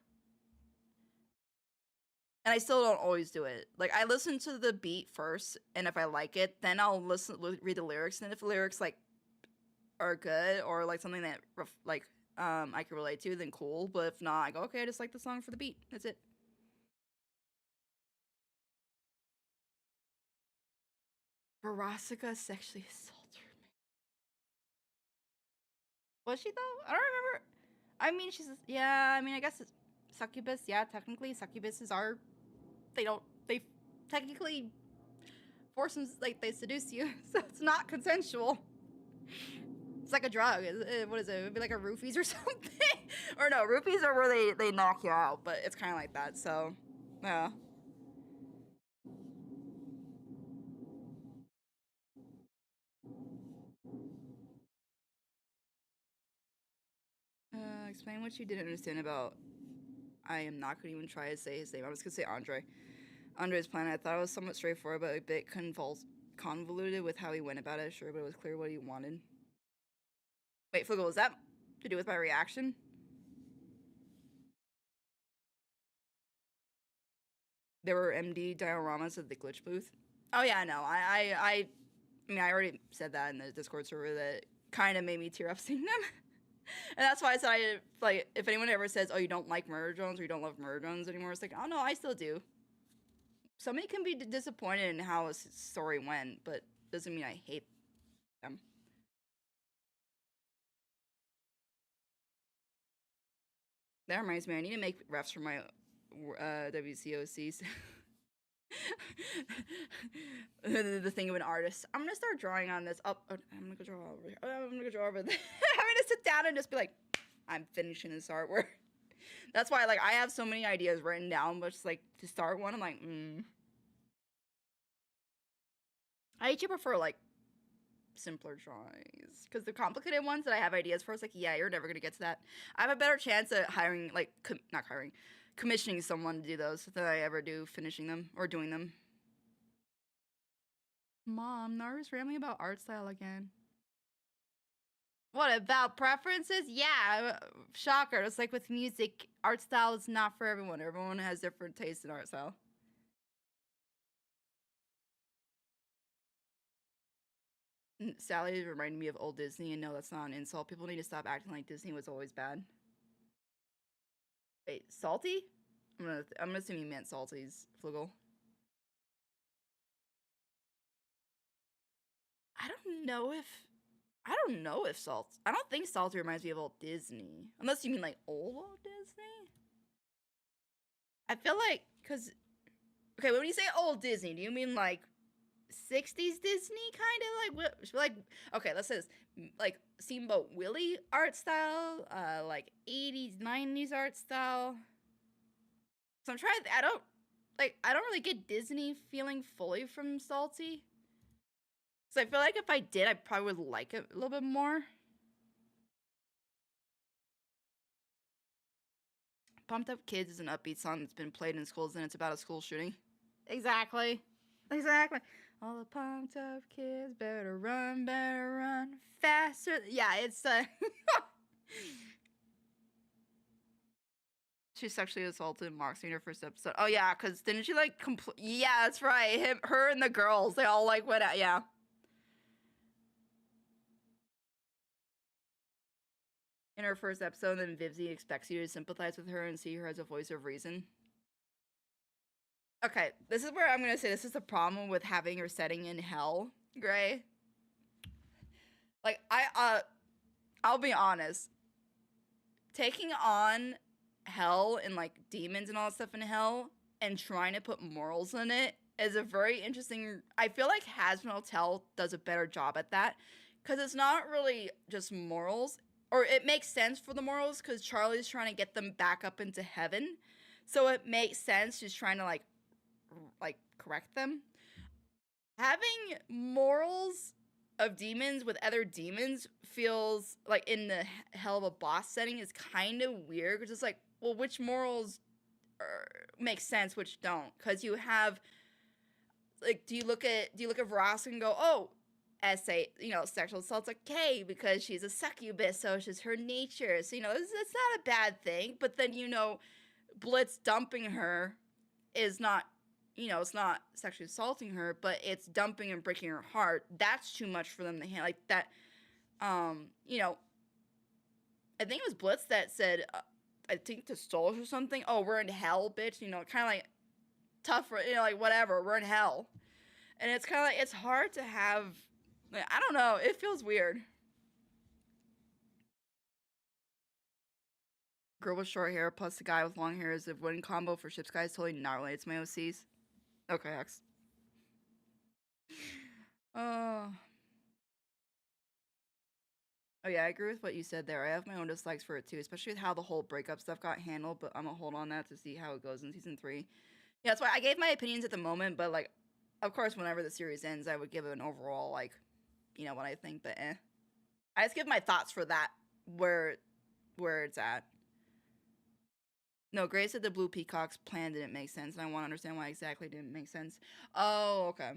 And I still don't always do it. Like, I listen to the beat first, and if I like it, then I'll read the lyrics, and if the lyrics, like, are good, or, like, something that, like, I can relate to, then cool. But if not, I go, okay, I just like the song for the beat. That's it. Verosica sexually assaulted me. Was she, though? I don't remember. I mean, yeah, I mean, I guess it's succubus. Yeah, technically, succubuses are, they technically force them, like, they seduce you. So it's not consensual. It's like a drug. What is it? It would be like a roofies or something. Or no, roofies are where they knock you out, but it's kind of like that. So, yeah. Explain what you didn't understand about. I am not going to even try to say his name. I'm just going to say Andre. Andre's plan. I thought it was somewhat straightforward, but a bit convoluted with how he went about it. Sure, but it was clear what he wanted. Wait, Flugel, is that to do with my reaction? There were MD dioramas at the glitch booth. Oh yeah, no, I mean, I already said that in the Discord server that kind of made me tear up seeing them. And that's why I said, like, if anyone ever says, oh, you don't like murder drones or you don't love murder drones anymore, it's like, oh no, I still do. Somebody can be disappointed in how a story went, but doesn't mean I hate them. That reminds me, I need to make refs for my WCOCs. the thing of an artist. I'm gonna start drawing on this. I'm gonna go draw over here. I'm gonna draw over there. I'm gonna sit down and just be like, I'm finishing this artwork. That's why, like, I have so many ideas written down, but just like to start one, I'm like, I actually prefer like simpler drawings because the complicated ones that I have ideas for, it's like, yeah, you're never gonna get to that. I have a better chance at hiring, like, not hiring, commissioning someone to do those than I ever do finishing them or doing them. Mom, Naru's rambling about art style again. What about preferences? Yeah, shocker. It's like with music, art style is not for everyone. Everyone has different tastes in art style. Sally reminded me of old Disney, and no, that's not an insult. People need to stop acting like Disney was always bad. Wait, salty? I'm gonna assume you meant salties, Flugel. I don't know if I don't think salty reminds me of old Disney. Unless you mean like old Disney? I feel like, okay, when you say old Disney, do you mean like 60s Disney kind of like okay, let's say this, like Steamboat Willie art style, like 80s 90s art style. So I'm trying, I don't really get Disney feeling fully from salty. So I feel like if I did, I probably would like it a little bit more. Pumped Up Kids is an upbeat song that's been played in schools, and it's about a school shooting. Exactly. All the pumped up kids better run faster. Yeah, it's she sexually assaulted Moxie in her first episode. Oh yeah, because didn't she like yeah, that's right. Her and the girls, they all like went out. Yeah. In her first episode, then Vivzy expects you to sympathize with her and see her as a voice of reason. Okay, this is where I'm gonna say this is the problem with having your setting in hell, Gray. Like, I'll be honest. Taking on hell and like demons and all that stuff in hell and trying to put morals in it is a very interesting. I feel like Hazbin Hotel does a better job at that because it's not really just morals, or it makes sense for the morals because Charlie's trying to get them back up into heaven, so it makes sense. She's trying to like correct them. Having morals of demons with other demons feels like in the hell of a boss setting is kind of weird because it's like, well, which morals make sense, which don't? Because you have like, do you look at Ross and go, oh, essay, sexual assault's okay because she's a succubus, so it's just her nature. So it's not a bad thing. But then Blitz dumping her is not. It's not sexually assaulting her, but it's dumping and breaking her heart. That's too much for them to handle. Like that, I think it was Blitz that said, I think to Stoles or something, oh, we're in hell, bitch. Kind of like tough, like whatever, we're in hell. And it's kind of like, it's hard to have, like, I don't know, it feels weird. Girl with short hair plus the guy with long hair is a winning combo for Ships Guys. Totally not related to my OCs. Okay, X. Oh yeah, I agree with what you said there. I have my own dislikes for it too, especially with how the whole breakup stuff got handled, but I'm gonna hold on that to see how it goes in season 3. Yeah, that's why I gave my opinions at the moment, but like, of course, whenever the series ends, I would give it an overall, like, what I think, but I just give my thoughts for that, where it's at. No, Gray said the Blue Peacock's plan didn't make sense, and I want to understand why exactly it didn't make sense. Oh, okay.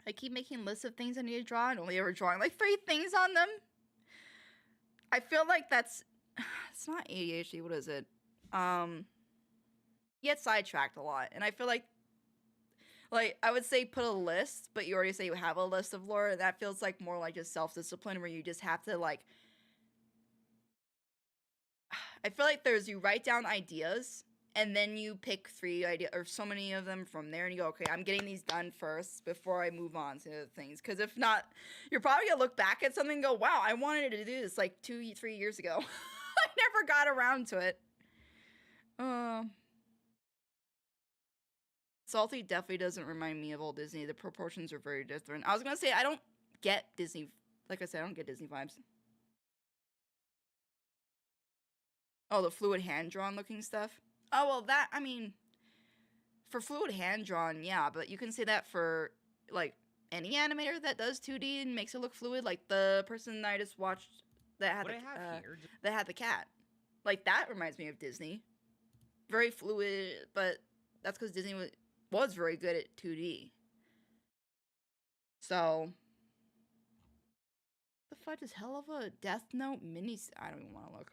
I keep making lists of things I need to draw and only ever drawing like 3 things on them. I feel like that's... It's not ADHD, what is it? You get sidetracked a lot, and I feel like I would say put a list, but you already say you have a list of lore, and that feels like more like just self-discipline where you just have to like... I feel like you write down ideas, and then you pick 3 ideas, or so many of them from there, and you go, okay, I'm getting these done first before I move on to the things. Because if not, you're probably going to look back at something and go, wow, I wanted to do this like 2-3 years ago. I never got around to it. Salty definitely doesn't remind me of old Disney. The proportions are very different. I was going to say, I don't get Disney. Like I said, I don't get Disney vibes. Oh, the fluid hand-drawn looking stuff? Oh, well, that, I mean, for fluid hand-drawn, yeah, but you can say that for, like, any animator that does 2D and makes it look fluid, like the person that I just watched that had, that had the cat. Like, that reminds me of Disney. Very fluid, but that's because Disney was very good at 2D. So, the fudge is hell of a Death Note mini... I don't even want to look.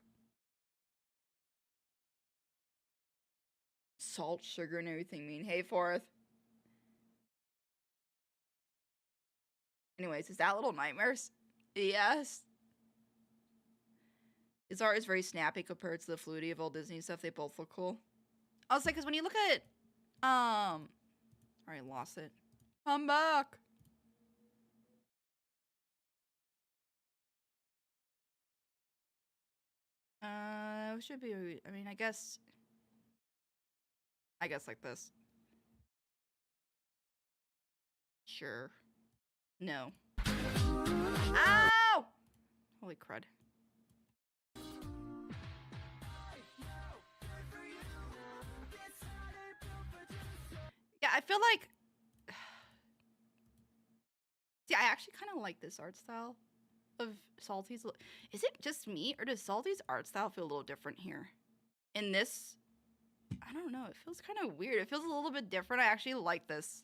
Salt, sugar, and everything mean. Hey, Forth. Anyways, is that Little Nightmares? Yes. His art is very snappy compared to the fluidity of old Disney stuff. They both look cool. Also, because when you look at... Alright, lost it. Come back! It should be... I mean, I guess like this. Sure. No. Ow! Holy crud. Yeah, I feel like... See, I actually kind of like this art style of Salty's. Is it just me, or does Salty's art style feel a little different here? In this... I don't know. It feels kind of weird. It feels a little bit different. I actually like this.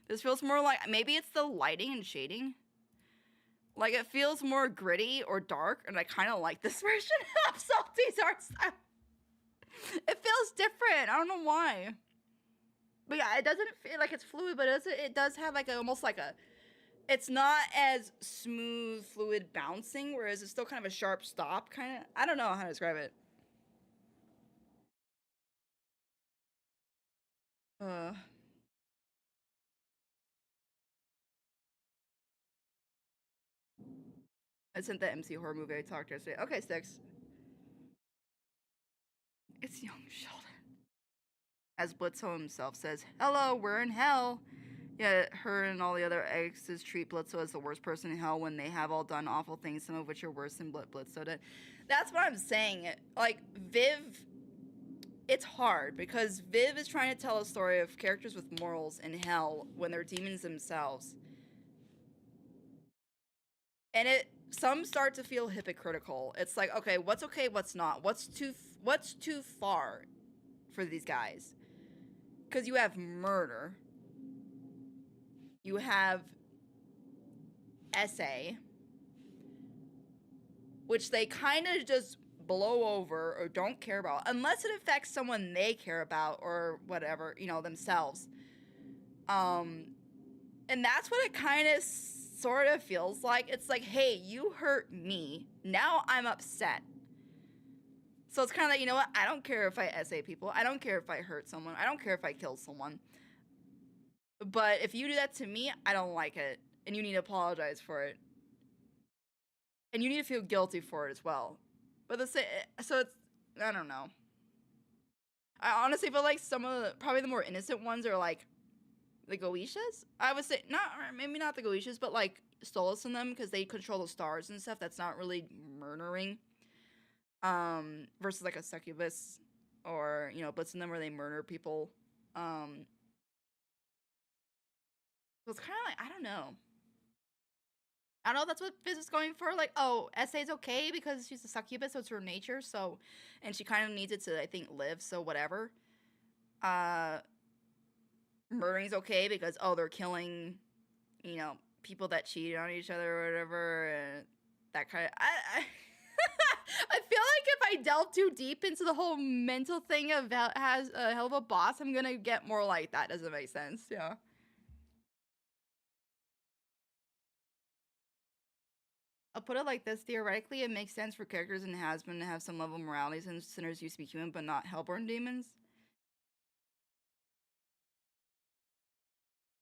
This feels more like... Maybe it's the lighting and shading. Like, it feels more gritty or dark, and I kind of like this version of Salty's art style. It feels different. I don't know why. But yeah, it doesn't feel like it's fluid, but it does have like almost like a... It's not as smooth, fluid bouncing, whereas it's still kind of a sharp stop, kind of... I don't know how to describe it. I sent the MC horror movie I talked yesterday. Okay, Sticks. It's young Sheldon. As Blitzo himself says, hello, we're in hell. Yeah, her and all the other exes treat Blitzo as the worst person in hell when they have all done awful things, some of which are worse than Blitzo did. That's what I'm saying. Like, Viv, it's hard because Viv is trying to tell a story of characters with morals in hell when they're demons themselves. And some start to feel hypocritical. It's like, okay, what's not? What's too far for these guys? Because you have murder. You have essay, which they kind of just blow over or don't care about, unless it affects someone they care about or whatever, you know, themselves. And that's what it kind of sort of feels like. It's like, hey, you hurt me. Now I'm upset. So it's kind of like, you know what? I don't care if I essay people. I don't care if I hurt someone. I don't care if I kill someone. But if you do that to me, I don't like it. And you need to apologize for it. And you need to feel guilty for it as well. But so it's, I don't know. I honestly feel like some of probably the more innocent ones are like the Goishas. I would say, maybe not the Goishas, but like Stolas in them, because they control the stars and stuff. That's not really murdering. Versus like a succubus or, you know, Blitz in them where they murder people. So it's kind of like, I don't know. I don't know, that's what Fizz is going for. Like, oh, Essay's okay because she's a succubus, so it's her nature, so, and she kind of needs it to, I think, live, so whatever. Murdering's okay because, oh, they're killing, you know, people that cheat on each other or whatever, and that kind of, I feel like if I delve too deep into the whole mental thing of has a hell of a boss, I'm gonna get more like that. Doesn't make sense, yeah. I'll put it like this: theoretically, it makes sense for characters in Has-Been to have some level of morality since sinners used to be human, but not hellborn demons.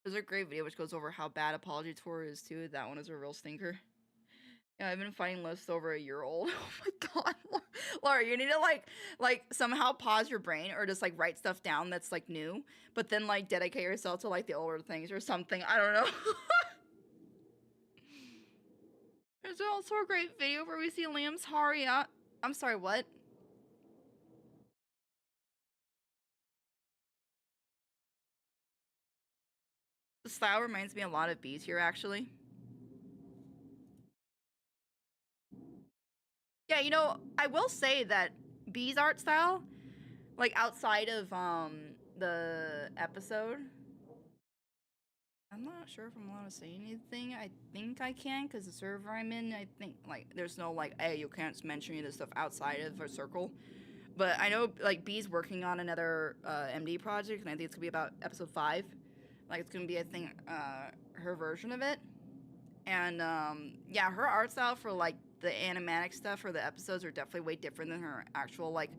There's a great video which goes over how bad Apology Tour is too. That one is a real stinker. Yeah, I've been fighting lists over a year old. Oh my god, Laura, you need to like somehow pause your brain or just like write stuff down that's like new, but then like dedicate yourself to like the older things or something. I don't know. There's also a great video where we see Liam's Haria. I'm sorry, what? The style reminds me a lot of Bees here, actually. Yeah, you know, I will say that Bee's art style, like outside of the episode, I'm not sure if I'm allowed to say anything. I think I can because the server I'm in, I think like there's no like, hey, you can't mention any of this stuff outside of a circle. But I know like Bee's working on another MD project, and I think it's gonna be about episode 5. Like it's gonna be, I think, her version of it. And yeah, her art style for like the animatic stuff for the episodes are definitely way different than her actual like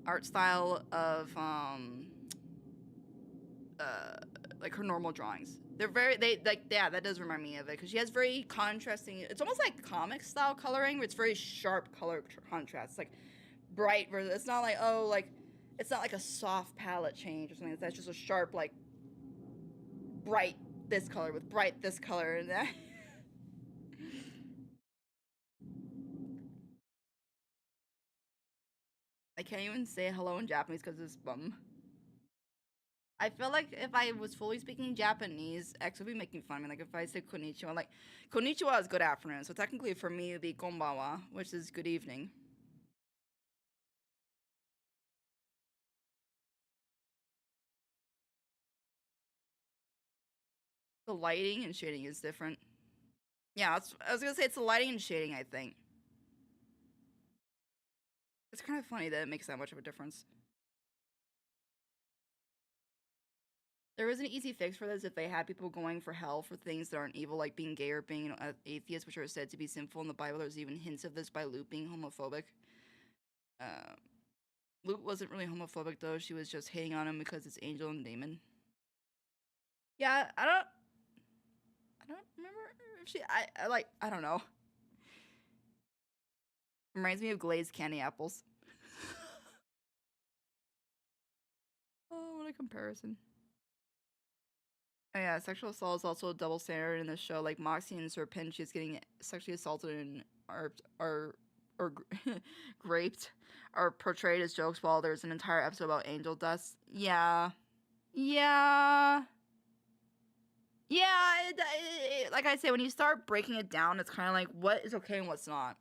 art style of like her normal drawings. They're very they like yeah, that does remind me of it because she has very contrasting. It's almost like comic style coloring, where it's very sharp color contrast, like bright versus. It's not like, oh, like it's not like a soft palette change or something like that. It's just a sharp like bright this color with bright this color and that. I can't even say hello in Japanese because it's bum. I feel like if I was fully speaking Japanese, X would be making fun of me. Like if I said konnichiwa, like konnichiwa is good afternoon. So technically for me it would be konbanwa, which is good evening. The lighting and shading is different. Yeah, I was gonna say it's the lighting and shading, I think. It's kind of funny that it makes that much of a difference. There is an easy fix for this if they had people going for hell for things that aren't evil, like being gay or being an atheist, which are said to be sinful in the Bible. There's even hints of this by Luke being homophobic. Uh, Luke wasn't really homophobic though. She was just hating on him because it's Angel and Damon. Yeah, I don't remember if she. I like. I don't know. Reminds me of glazed candy apples. Oh, what a comparison. Oh yeah, sexual assault is also a double standard in this show. Like Moxie and Serpent, she's getting sexually assaulted and or raped are portrayed as jokes, while there's an entire episode about angel dust. Yeah, yeah, yeah. Like I say, when you start breaking it down, it's kind of like what is okay and what's not.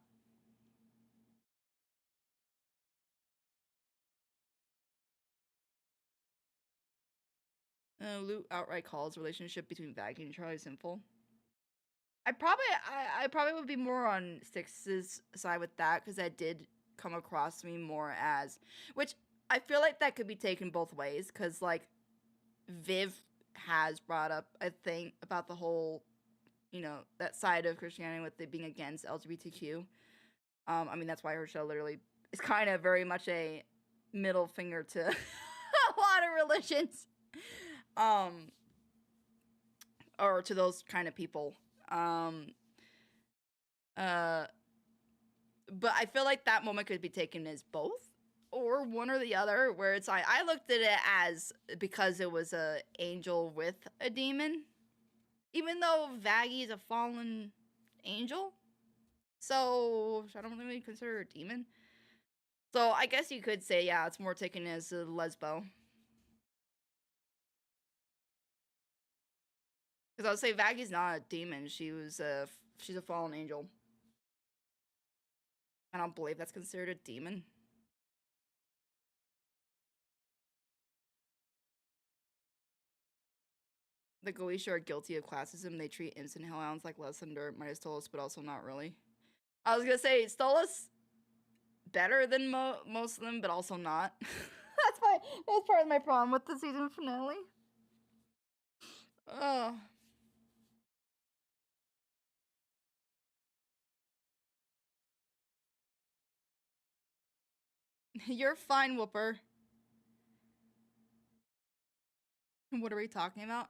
Luke outright calls relationship between Vaggie and Charlie sinful. I probably would be more on Six's side with that because that did come across to me more as, which I feel like that could be taken both ways because like Viv has brought up a thing about the whole, you know, that side of Christianity with it being against LGBTQ. I mean that's why her show literally is kind of very much a middle finger to a lot of religions, um, or to those kind of people. Um, uh, but I feel like that moment could be taken as both or one or the other. Where it's like I looked at it as because it was a angel with a demon, even though Vaggie is a fallen angel, so I don't really consider her a demon. So I guess you could say yeah, it's more taken as a lesbo. Because I would say Vaggy's not a demon. She's a fallen angel. I don't believe that's considered a demon. The Goetia are guilty of classism. They treat imps and hellhounds like less than dirt, minus Stolas, but also not really. I was gonna say Stolas better than most of them, but also not. That's part of my problem with the season finale. Oh. You're fine, Whooper. What are we talking about?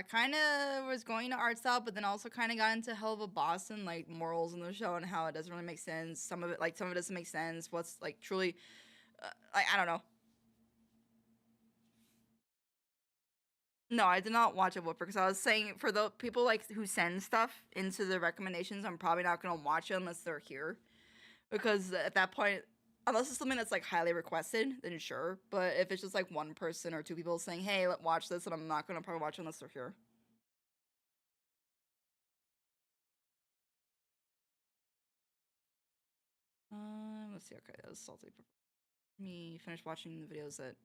Kind of was going to art style, but then also kind of got into hell of a Boston, like morals in the show and how it doesn't really make sense. Some of it doesn't make sense. What's like truly, I don't know. No, I did not watch a Whooper because I was saying for the people like who send stuff into the recommendations, I'm probably not gonna watch it unless they're here, because at that point, unless it's something that's like highly requested, then sure. But if it's just like one person or two people saying, "Hey, let's watch this," and I'm not gonna probably watch it unless they're here. Let's see. Okay, that was salty. Let me finish watching the videos that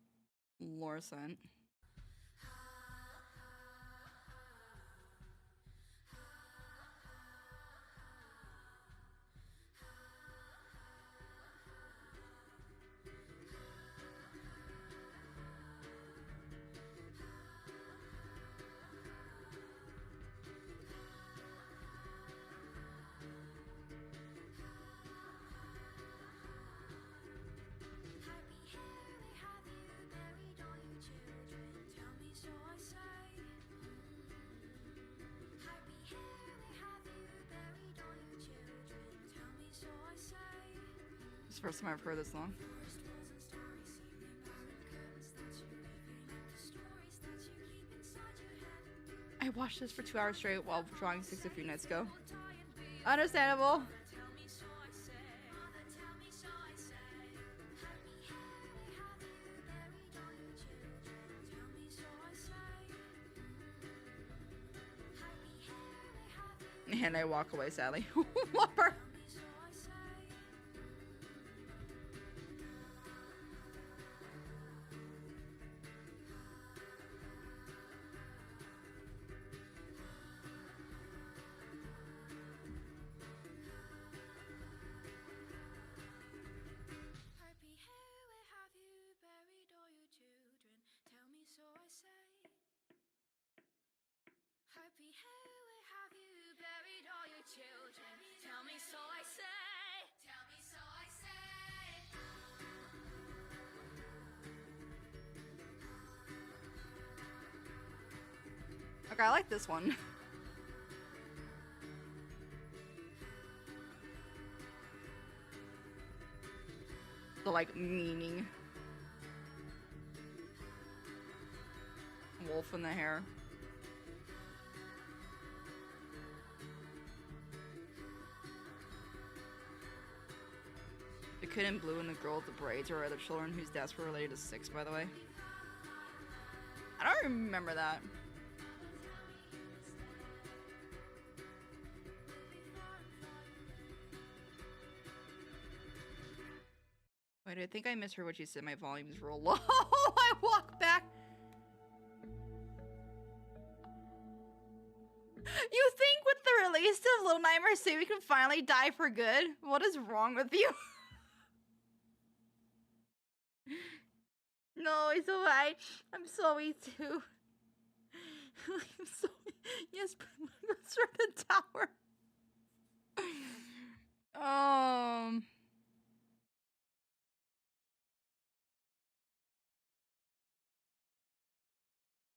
Laura sent. It's the first time I've heard this song. I watched this for 2 hours straight while drawing 6 a few nights ago. Understandable. And I walk away sadly. Whopper. Okay, I like this one. The like meaning. Wolf in the hair. The kid in blue and the girl with the braids are other children whose deaths were related to 6, by the way. I don't remember that. Wait, I think I misheard what you said. My volume's real low. I walk back. You think with the release of Little Nightmares 2 we can finally die for good? What is wrong with you? No, it's alright. I'm sorry too. I'm sorry. Yes, but let's rip the tower.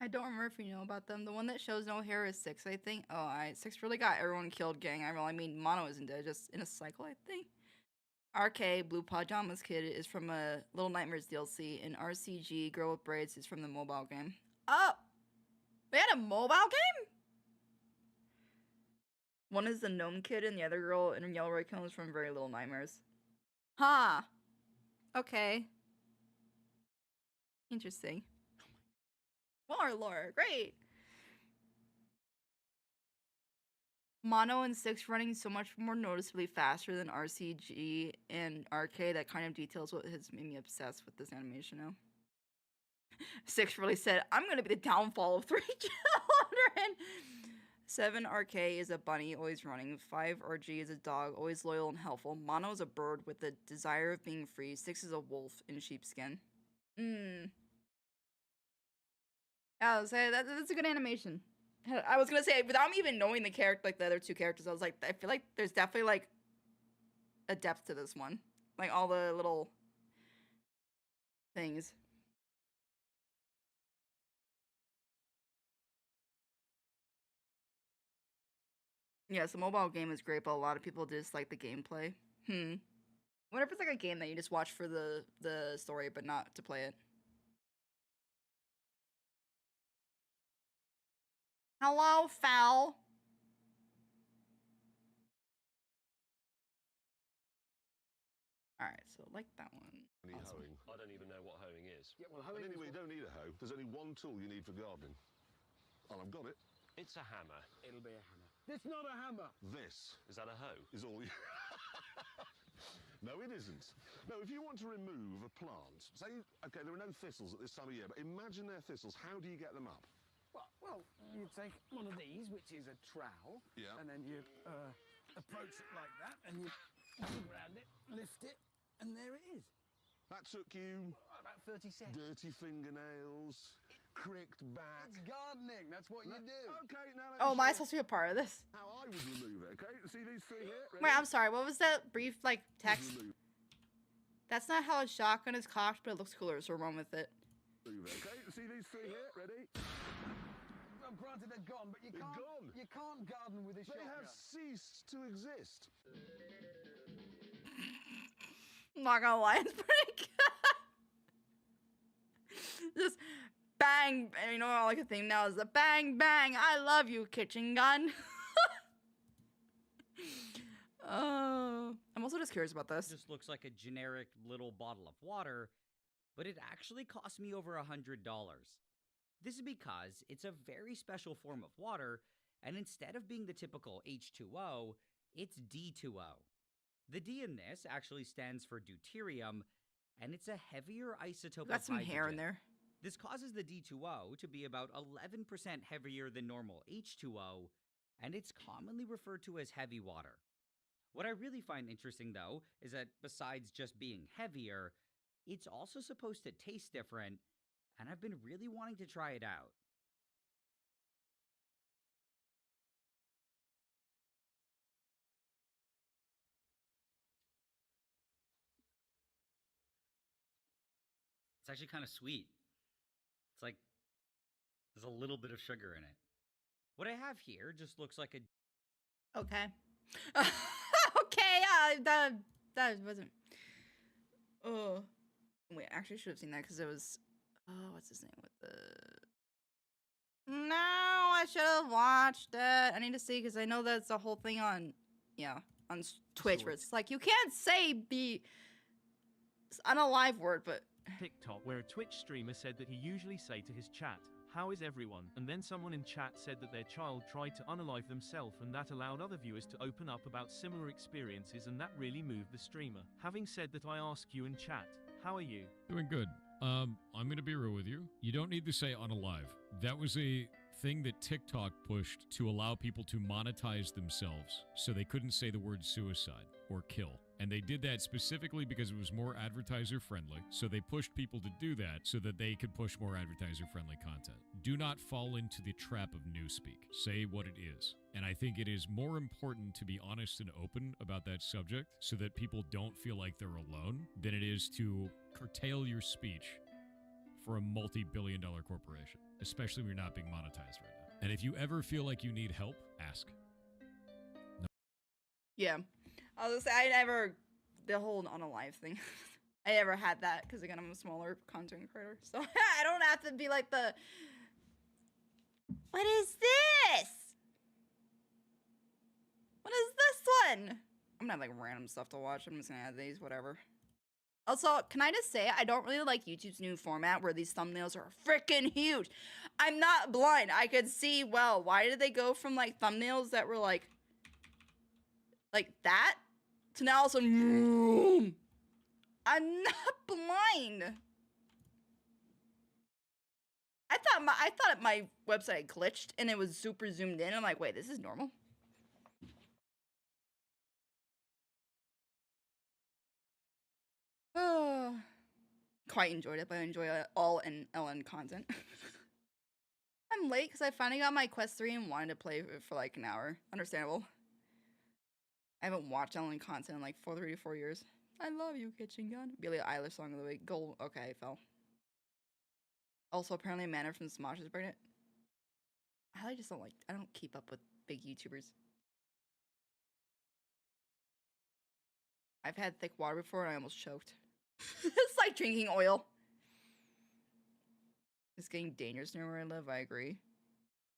I don't remember if you know about them. The one that shows no hair is 6, I think. Oh, 6 really got everyone killed, gang. I mean, Mono isn't dead, just in a cycle, I think. RK, Blue Pajamas Kid, is from a Little Nightmares DLC, and RCG, Girl with Braids, is from the mobile game. Oh! They had a mobile game? One is the Gnome Kid, and the other girl in Yellow Raycon is from Very Little Nightmares. Huh. Okay. Interesting. More lore, great. Mono and 6 running so much more noticeably faster than RCG and arcade. That kind of details what has made me obsessed with this animation now. 6 really said, I'm gonna be the downfall of 3 children. 7 RK is a bunny, always running. 5 RG is a dog, always loyal and helpful. Mono is a bird with the desire of being free. 6 is a wolf in sheepskin. Yeah, I was saying that's a good animation. I was gonna say, without me even knowing the character, like the other 2 characters, I was like, I feel like there's definitely like a depth to this one. Like all the little things. Yes, the mobile game is great, but a lot of people just like the gameplay. What if it's like a game that you just watch for the story, but not to play it? Hello, Fowl. Alright, so like that one. Awesome. Hoeing. I don't even know what hoeing is. Yeah, well, hoeing anyway, you don't need a hoe. There's only one tool you need for gardening. And I've got it. It's a hammer. It'll be a hammer. It's not a hammer. This Is that a hoe? is all you... No, it isn't. No, if you want to remove a plant, say, okay, there are no thistles at this time of year, but imagine they're thistles. How do you get them up? Well, you take one of these, which is a trowel, Yeah. and then you approach it like that, and you move around it, lift it, and there it is. That took you About 30 seconds. dirty fingernails, cricked back. It's gardening. That's what you do. Okay, now let Oh, am me I show supposed to be a part of this? you how I would remove it, okay? See these 3 here? Ready? Wait, I'm sorry. What was that brief, like, text? Remove That's not how a shotgun is cocked, but it looks cooler, so run with it. it, okay? See these 3 here? Ready? Well, granted, they're gone, but you They're can't. gone. You can't garden with a They shotgun. have ceased to exist. I'm not gonna lie, it's pretty good. Just bang, and you know what, like a thing now is the bang bang. I love you, kitchen gun. Oh, I'm also just curious about this. Just looks like a generic little bottle of water, but it actually cost me over $100. This is because it's a very special form of water, and instead of being the typical H2O, it's D2O. The D in this actually stands for deuterium, and it's a heavier isotope Got of some hair in hydrogen. there. This causes the D2O to be about 11% heavier than normal H2O, and it's commonly referred to as heavy water. What I really find interesting, though, is that besides just being heavier, it's also supposed to taste different, and I've been really wanting to try it out. It's actually kind of sweet. It's like there's a little bit of sugar in it. What I have here just looks like a Okay. Okay, that wasn't. Oh, wait, actually, I should have seen that because it was. Oh, what's his name with the? No, I should have watched it. I need to see because I know that's the whole thing on, yeah, on Twitch where it's like you can't say the unalive word, but TikTok, where a Twitch streamer said that he usually say to his chat, "How is everyone?" And then someone in chat said that their child tried to unalive themselves, and that allowed other viewers to open up about similar experiences, and that really moved the streamer. Having said that, I ask you in chat, how are you? Doing good. I'm gonna be real with you. You don't need to say unalive. That was a thing that TikTok pushed to allow people to monetize themselves, so they couldn't say the word suicide or kill. And they did that specifically because it was more advertiser friendly. So they pushed people to do that so that they could push more advertiser friendly content. Do not fall into the trap of newspeak. Say what it is. And I think it is more important to be honest and open about that subject so that people don't feel like they're alone than it is to curtail your speech for a multi-billion-dollar corporation, especially when you're not being monetized right now. And if you ever feel like you need help, ask. yeah. I was gonna say, I never, the whole unalive thing. I never had that because again, I'm a smaller content creator, so I don't have to be like the. What is this? What is this one? I'm gonna have like random stuff to watch. I'm just gonna add these, whatever. Also, can I just say, I don't really like YouTube's new format where these thumbnails are freaking huge. I'm not blind. I could see, well, why did they go from like thumbnails that were like Like that to now also I'm not blind. I thought my website glitched and it was super zoomed in. I'm like, wait, this is normal. Oh, quite enjoyed it, but I enjoy all LN content. I'm late because I finally got my Quest 3 and wanted to play for like an hour. Understandable. I haven't watched LN content in like 3 to 4 years. I love you, Kitchen Gun. Billie Eilish song of the week. Gold. Okay, fell. Also, apparently, Manor from Smosh is pregnant. I just don't like. I don't keep up with big YouTubers. I've had thick water before and I almost choked. It's like drinking oil. It's getting dangerous near where I live. I agree.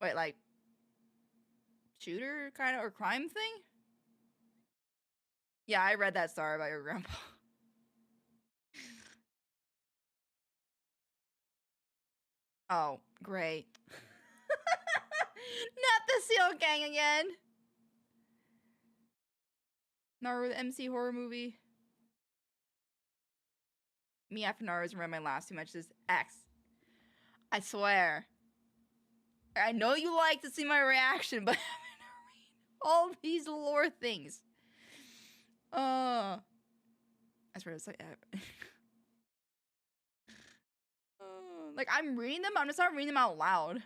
Wait, like shooter kind of or crime thing? Yeah, I read that story about your grandpa. Oh, great. Not the Seal Gang again. Naruto MC horror movie. Me after Naruto's read my last 2 matches. X. I swear. I know you like to see my reaction, but I'm gonna read all these lore things. I swear it's like like I'm reading them, I'm just not reading them out loud.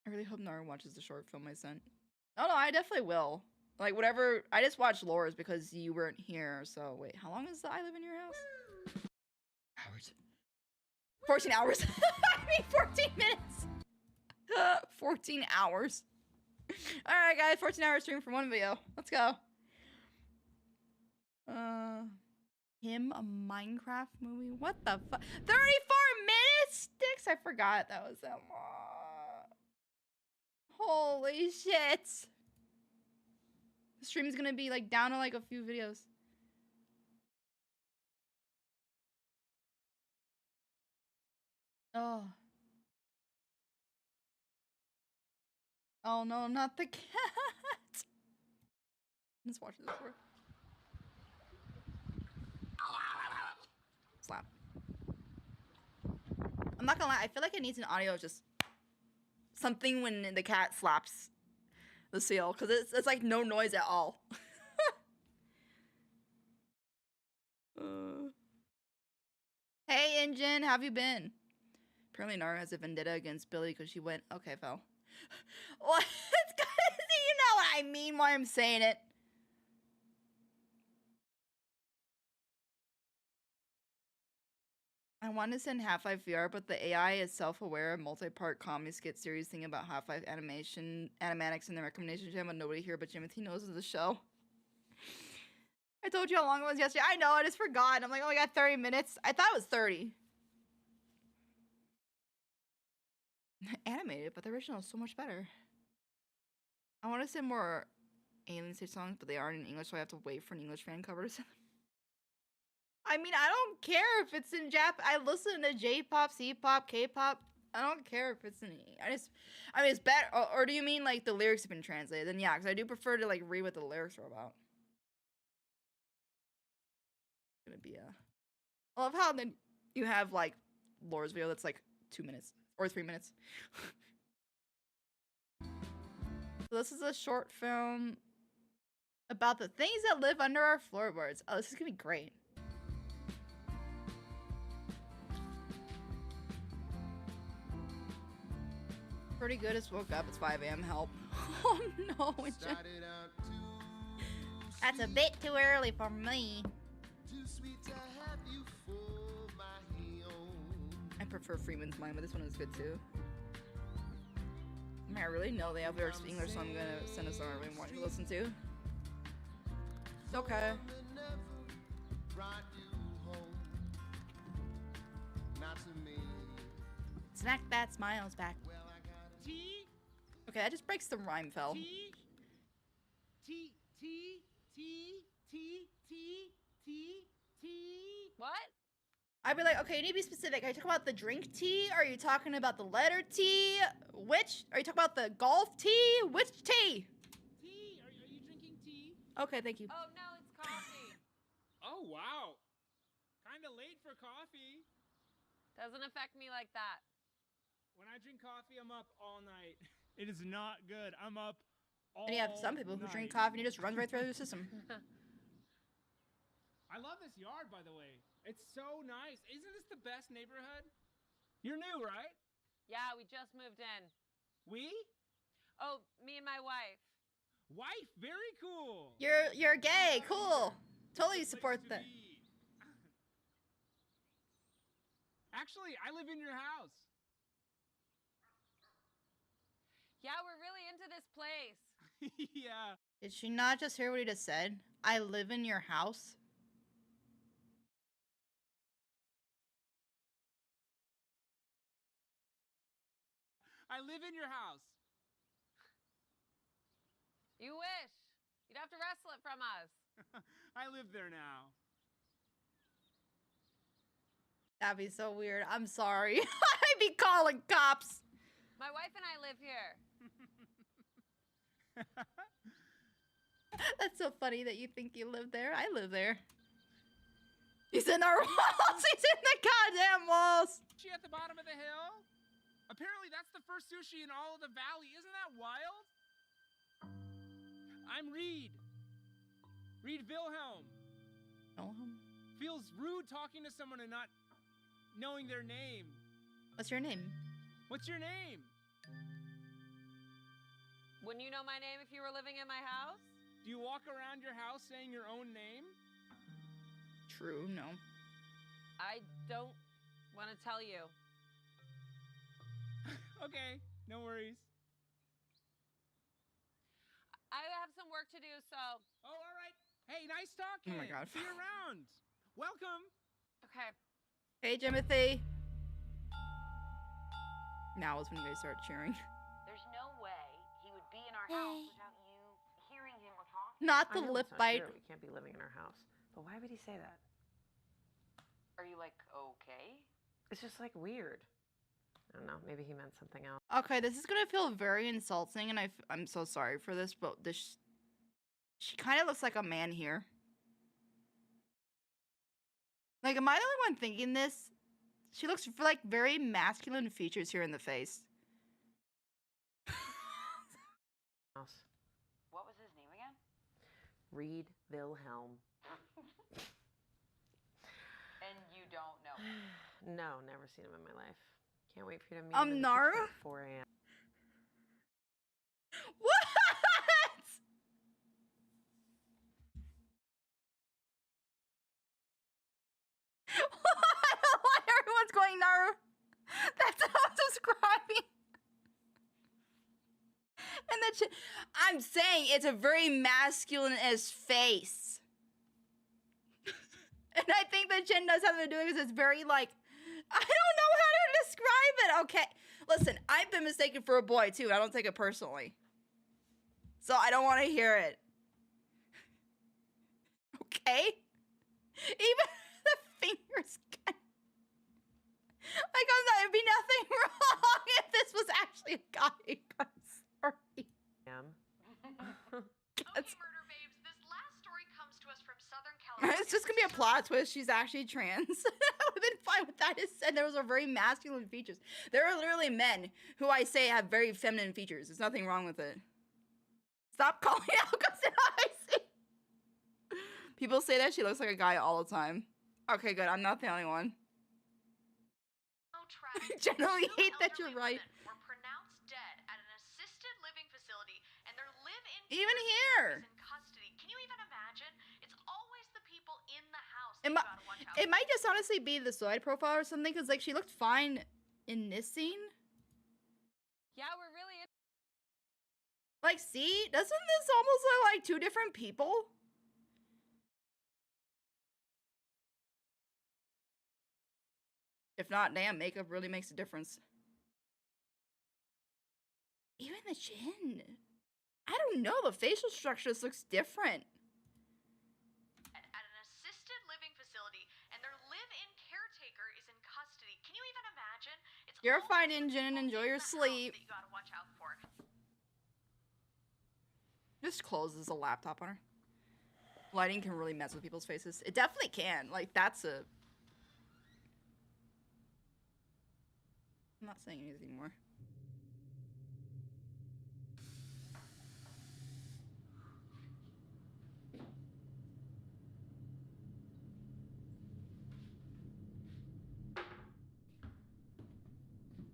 I really hope Nara watches the short film I sent. Oh no, I definitely will. Like whatever, I just watched Lore's because you weren't here, so wait, how long is the I Live in Your House? Hours. 14 hours. I mean 14 minutes. 14 hours. Alright guys, 14 hour stream for one video. Let's go. Him, a Minecraft movie? What the fuck? 34 minutes? Sticks? I forgot that was that long. Holy shit. The stream's gonna be like down to like a few videos. Oh. Oh no, not the cat. Let's watch this for. Slap. I'm not gonna lie, I feel like it needs an audio of just something when the cat slaps the seal, because it's like no noise at all. Hey Engine, how have you been? Apparently Nara has a vendetta against Billy because she went, okay, fell. Well, it's cause you know what I mean while I'm saying it. I want to send Half-Life VR, but the AI is self-aware, multi-part comedy skit series thing about Half-Life animatics in the recommendation jam, but nobody here but Jimothy knows of the show. I told you how long it was yesterday. I know, I just forgot. I'm like, oh, I got 30 minutes. I thought it was 30. Animated, but the original is so much better. I want to send more Alien Stage songs, but they aren't in English, so I have to wait for an English fan cover to send them. I mean, I don't care if it's in Jap. I listen to J-pop, C-pop, K-pop. I don't care if it's in. I mean, it's better. Or do you mean like the lyrics have been translated? Then yeah, because I do prefer to like read what the lyrics are about. It's gonna be I love how then you have like Laura's video that's like 2 minutes or 3 minutes. So this is a short film about the things that live under our floorboards. Oh, this is gonna be great. Pretty good. Just woke up. It's 5 a.m. Help. Oh no. That's a bit too early for me. I prefer Freeman's Mind, but this one is good too. I mean, I really know they have lyrics in English, so I'm gonna send a song I really want you to listen to. It's okay. Snack that smiles back. Okay, that just breaks the rhyme, fell. What? I I'd be like, okay, you need to be specific. Are you talking about the drink tea? Are you talking about the letter T? Which? Are you talking about the golf tea? Which tea? Tea? Are you drinking tea? Okay, thank you. Oh, no, it's coffee. Oh, wow. Kinda late for coffee. Doesn't affect me like that. When I drink coffee, I'm up all night. It is not good. I'm up all And you have some people who drink night. coffee and it just runs right through their system. I love this yard, by the way. It's so nice. Isn't this the best neighborhood? You're new, right? Yeah, we just moved in. We? Oh, me and my wife. Wife, very cool. You're gay, cool. Totally Good place support to that. be. Actually, I live in your house. Yeah, we're really into this place. Yeah. Did she not just hear what he just said? I live in your house. I live in your house. You wish. You'd have to wrestle it from us. I live there now. That'd be so weird. I'm sorry. I'd be calling cops. My wife and I live here. That's so funny that you think you live there. I live there. He's in our walls. He's in the goddamn walls. She at the bottom of the hill? Apparently that's the first sushi in all of the valley. Isn't that wild? I'm Reed. Reed Wilhelm. Feels rude talking to someone and not knowing their name. What's your name? What's your name? Wouldn't you know my name if you were living in my house? Do you walk around your house saying your own name? True, no. I don't want to tell you. Okay, no worries. I have some work to do, so... Oh, all right. Hey, nice talking. Oh my God. See you around. Welcome. Okay. Hey, Timothy. Now is when you guys start cheering. There's no way he would be in our house without you hearing him or talking. Not I the know lip it's not bite. true. We can't be living in our house. But why would he say that? Are you like okay? It's just like weird. I don't know. Maybe he meant something else. Okay, this is gonna feel very insulting, and I'm so sorry for this, but this she kind of looks like a man here. Like, am I the only one thinking this? She looks like very masculine features here in the face. House. What was his name again? Reed Wilhelm. And you don't know. No, never seen him in my life. Can't wait for you to meet him. in the Nara? kitchen at 4 a.m. What? Why everyone's going Naru? That's how I'm describing. And I'm saying it's a very masculine-esque face. And I think the chin does have to do it because it's very like, I don't know how to describe it. Okay, listen, I've been mistaken for a boy too. I don't take it personally. So I don't want to hear it. Okay? Even the fingers kind like, it'd be nothing wrong if this was actually a guy. I'm sorry. Okay, murder babes, this last story comes to us from Southern California. It's just gonna be a plot twist. She's actually trans. I would have been fine with that. It said there was a very masculine features. There are literally men who I say have very feminine features. There's nothing wrong with it. Stop calling out because I see. People say that she looks like a guy all the time. Okay, good. I'm not the only one. Generally hate that you're right. Were pronounced dead at an assisted living facility, and their live-in Even caretaker here. is in custody. Can you even imagine? It's always the people in the house It, that you gotta watch out it might just honestly be the side profile or something, because like she looked fine in this scene. Yeah, we're really... Like, see, doesn't this almost look like two different people? If not, damn, makeup really makes a difference. Even the chin. I don't know, the facial structure just looks different. at an assisted living facility, and their live-in caretaker You're fine, Injun. Enjoy your sleep. That you gotta watch out for. Just closes the laptop on her. Lighting can really mess with people's faces. It definitely can. Like, that's a... I'm not saying anything more.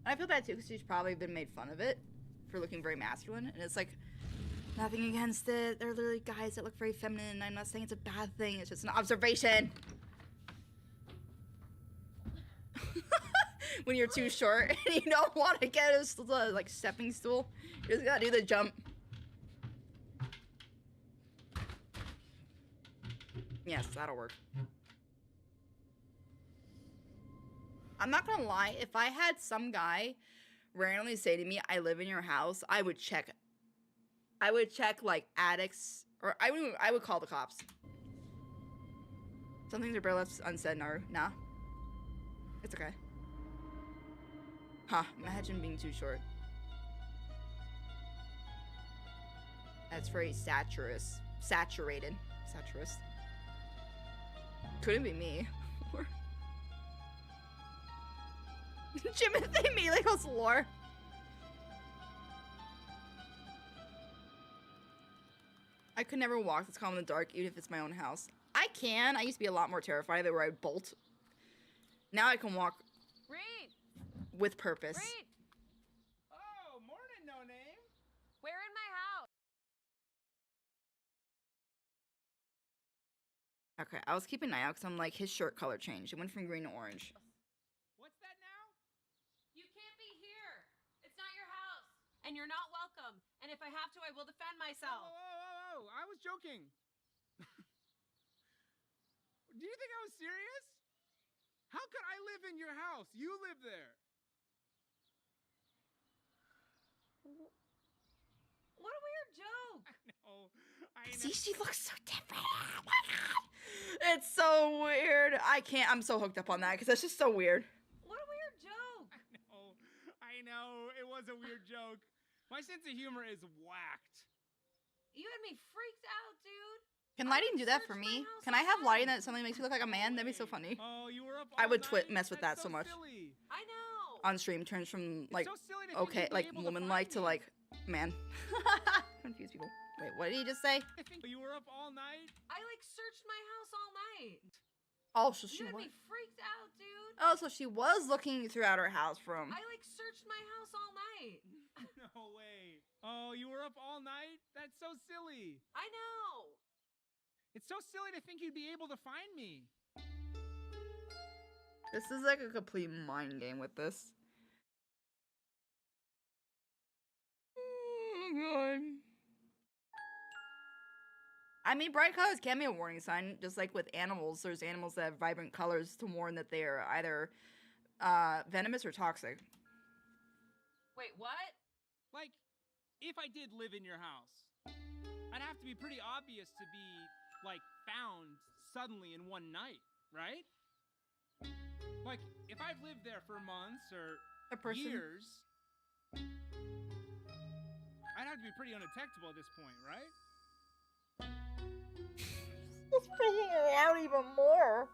I feel bad too because she's probably been made fun of it for looking very masculine, and it's like nothing against it. They're literally guys that look very feminine. I'm not saying it's a bad thing. It's just an observation. When you're too short and you don't want to get a like stepping stool, you just gotta do the jump. Yes, that'll work. I'm not gonna lie, if I had some guy randomly say to me, I live in your house, I would check like addicts, or I would call the cops. Some things are better left unsaid, Naru. Nah. It's okay. Huh, imagine being too short. That's very saturated. Saturous. Couldn't be me. Jimothy immediately goes lore. I could never walk this calm in the dark, even if it's my own house. I can. I used to be a lot more terrified of it, where I'd bolt. Now I can walk Reed! with purpose. Reed! Oh, morning, no name. Where in my house? Okay, I was keeping an eye out because I'm like, his shirt color changed. It went from green to orange. What's that now? You can't be here. It's not your house. And you're not welcome. And if I have to, I will defend myself. Oh, I was joking. Do you think I was serious? How could I live in your house? You live there. What a weird joke. I know. See, she looks so different. Oh my god. It's so weird. I'm so hooked up on that because that's just so weird. What a weird joke. I know. It was a weird joke. My sense of humor is whacked. You had me freaked out, dude. Can lighting do that for me? Can I have lighting that suddenly makes me look like a man? That'd be so funny. Oh, you were up I all would night? mess with that That's so much. Silly. I know. On stream turns from like so silly to think okay, you'd be like able to woman-like find to me. like man. Confuse people. Wait, what did he just say? I think you were up all night. I like searched my house all night. Oh, so she You had was. me freaked out, dude. Oh, so she was looking throughout her house from. I like searched my house all night. No way. Oh, you were up all night? That's so silly. I know. It's so silly to think you'd be able to find me. This is like a complete mind game with this. Oh god. I mean, bright colors can be a warning sign, just like with animals. There's animals that have vibrant colors to warn that they are either venomous or toxic. Wait, what? Like, if I did live in your house, I'd have to be pretty obvious to be, like, found suddenly in one night, right? Like, if I've lived there for months or A person. years, I'd have to be pretty undetectable at this point, right? It's freaking her out even more.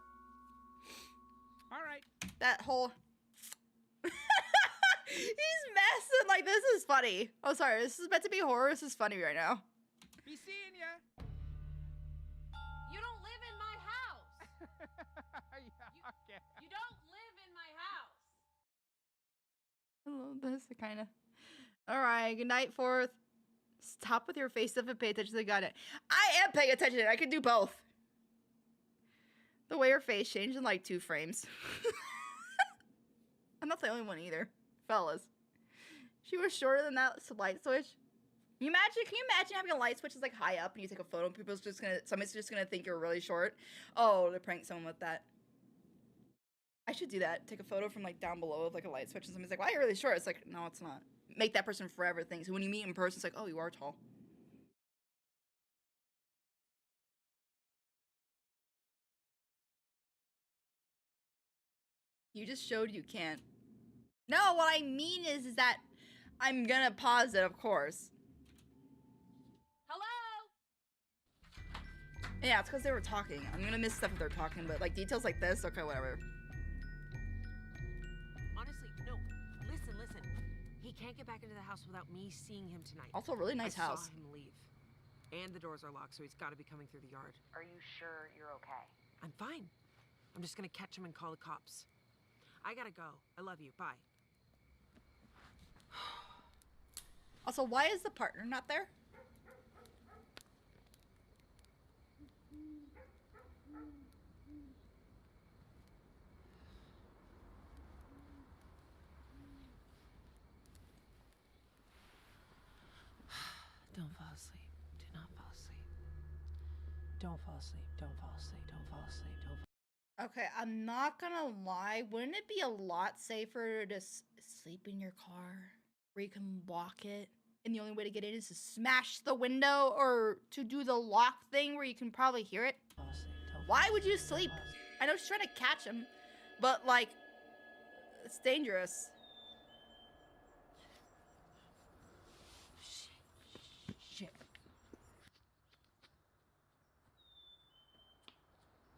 All right. That whole. He's messing. Like, this is funny. Oh, sorry. This is meant to be horror. This is funny right now. Be seeing ya. You don't live in my house. Yeah, okay. You don't live in my house. I love this, kind of. All right, good night, Fourth. Stop with your face stuff and pay attention to the gun. I am paying attention. I can do both. The way her face changed in like 2 frames. I'm not the only one either, fellas. She was shorter than that light switch. Can you imagine having a light switch that's like high up and you take a photo and somebody's just gonna think you're really short? Oh, to prank someone with that. I should do that. Take a photo from like down below of like a light switch and somebody's like, "Wow, you're really short." It's like, no, it's not. Make that person forever think. So when you meet in person, it's like, oh, you are tall. You just showed you can't. No, what I mean is that I'm gonna pause it, of course. Hello? Yeah, it's because they were talking. I'm gonna miss stuff if they're talking, but like details like this, okay, whatever. Honestly, no. Listen. He can't get back into the house without me seeing him tonight. Also, really nice I house. saw him leave. And the doors are locked, so he's got to be coming through the yard. Are you sure you're okay? I'm fine. I'm just gonna catch him and call the cops. I gotta go. I love you. Bye. Also, why is the partner not there? Don't fall asleep. Do not fall asleep. Don't fall asleep. Don't fall asleep. Don't fall asleep. Don't fall Okay, I'm not gonna lie. Wouldn't it be a lot safer to sleep in your car where you can lock it? And the only way to get in is to smash the window or to do the lock thing where you can probably hear it? asleep. Don't Why would you sleep? I know she's trying to catch him, but like, it's dangerous. Shit.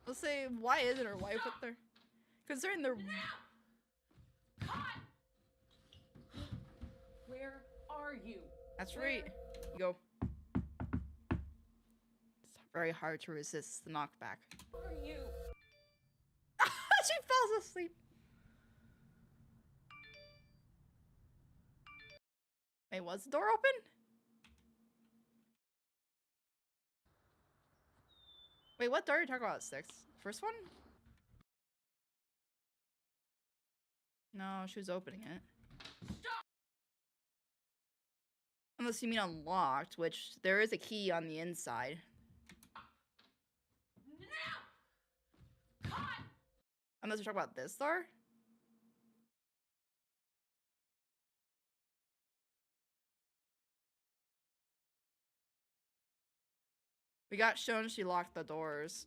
Let's say, why isn't her wife up there? Considering they're... Where are you? That's right. Go. It's very hard to resist the knockback. Where are you? She falls asleep. Wait, was the door open? Wait, what door are you talking about, Six? First one? No, she was opening it. Unless you mean unlocked, which there is a key on the inside. Unless we're talking about this door? We got shown she locked the doors.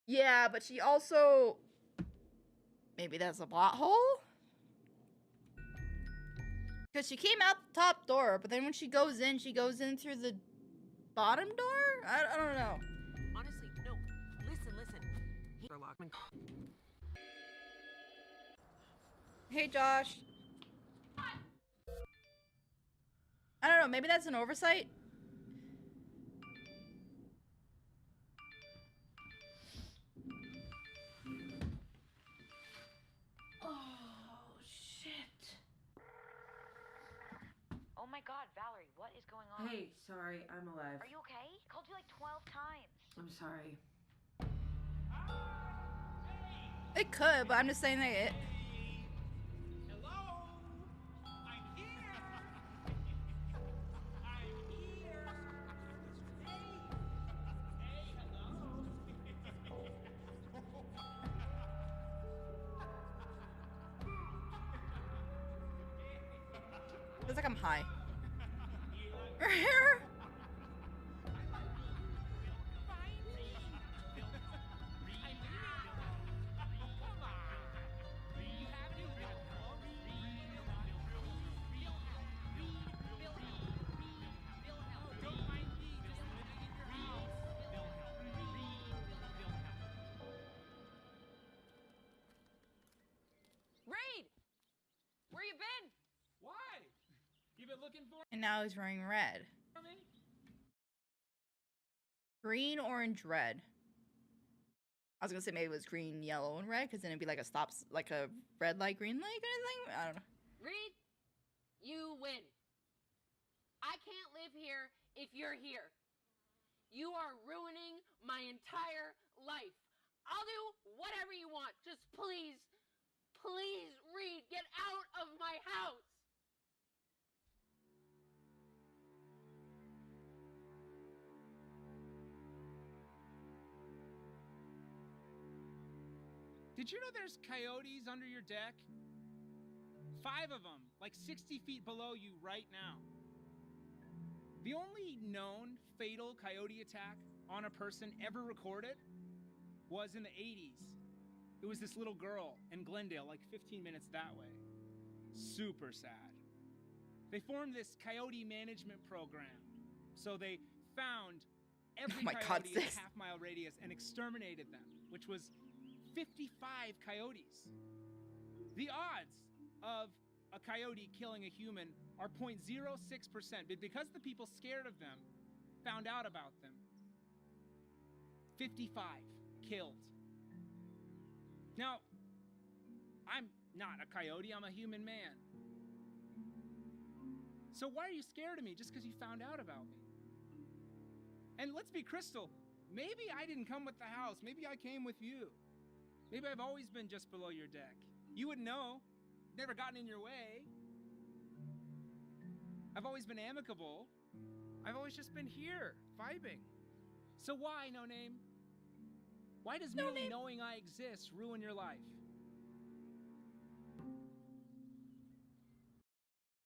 Yeah, but she also... Maybe that's a plot hole? Because she came out the top door, but then when she goes in through the bottom door? I don't know. Honestly, no. Listen. We're locked. Hey, Josh. I don't know, maybe that's an oversight? Oh, shit. Oh my god, Valerie, what is going on? Hey, sorry, I'm alive. Are you okay? I called you like 12 times. I'm sorry. It could, but I'm just saying that it... Hello? I'm here. I'm here. Hey, hello. Feels like I'm high. Her hair? Reed! Where you been? Why? You been looking for And now he's wearing red. me? Green, orange, red. I was gonna say maybe it was green, yellow, and red, because then it'd be like a like a red light, green light kind of thing. I don't know. Reed, you win. I can't live here if you're here. You are ruining my entire life. I'll do whatever you want. Just please, Reed, get out of my house. Did you know there's coyotes under your deck? 5 of them, like 60 feet below you right now. The only known fatal coyote attack on a person ever recorded was in the 80s. It was this little girl in Glendale, like 15 minutes that way. Super sad. They formed this coyote management program. So they found every coyote in a half-mile radius and exterminated them, which was 55 coyotes. The odds of a coyote killing a human are 0.06%, but because the people scared of them found out about them, 55 killed. Now, I'm not a coyote, I'm a human man. So why are you scared of me just because you found out about me? And let's be crystal, maybe I didn't come with the house, maybe I came with you. Maybe I've always been just below your deck. You would know, never gotten in your way. I've always been amicable. I've always just been here, vibing. So why, No Name? Why does merely knowing I exist ruin your life?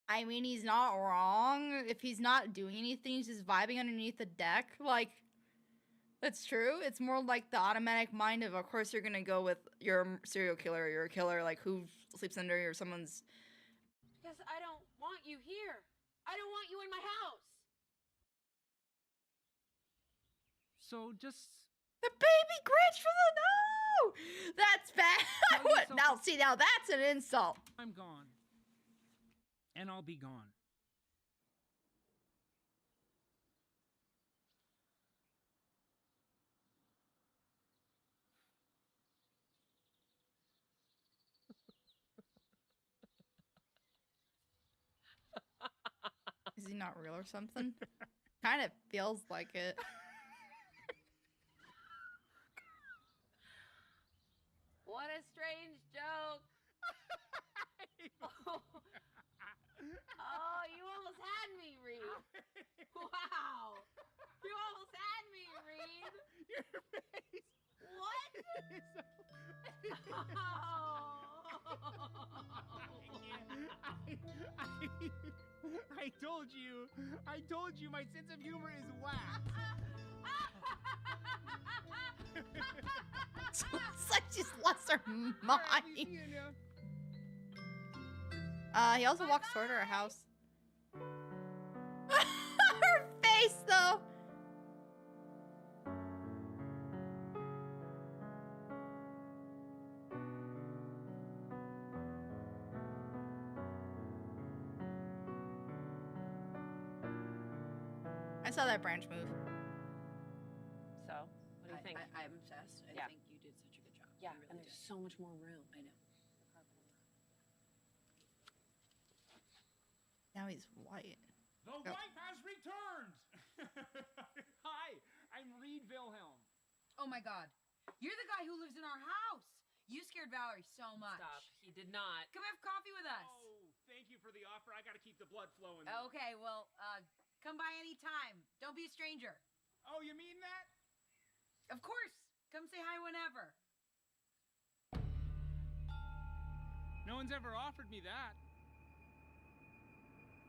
I mean, he's not wrong. If he's not doing anything, he's just vibing underneath the deck. Like, that's true. It's more like the automatic mind of course, you're gonna go with your serial killer or your killer, like, who sleeps under or someone's... Because I don't want you here. I don't want you in my house. So just... The baby Grinch for the... No! That's bad. What? Now, see, now that's an insult. I'm gone. And I'll be gone. Is he not real or something? Kind of feels like it. What a strange joke. Oh, you almost had me, Reed. Wow. You almost had me, Reed. Your face. What? I told you my sense of humor is whack. It's like she's lost her mind. He also walks toward her house. Her face, though. I saw that branch move. So, what do you think? I'm obsessed. I think you did such a good job. Yeah, you really and there's so much more room. I know. Now he's white. The wife has returned! Hi, I'm Reed Wilhelm. Oh my god. You're the guy who lives in our house. You scared Valerie so much. Stop. He did not. Come have coffee with us. Oh, thank you for the offer. I gotta keep the blood flowing. Okay, well, come by any time. Don't be a stranger. Oh, you mean that? Of course. Come say hi whenever. No one's ever offered me that.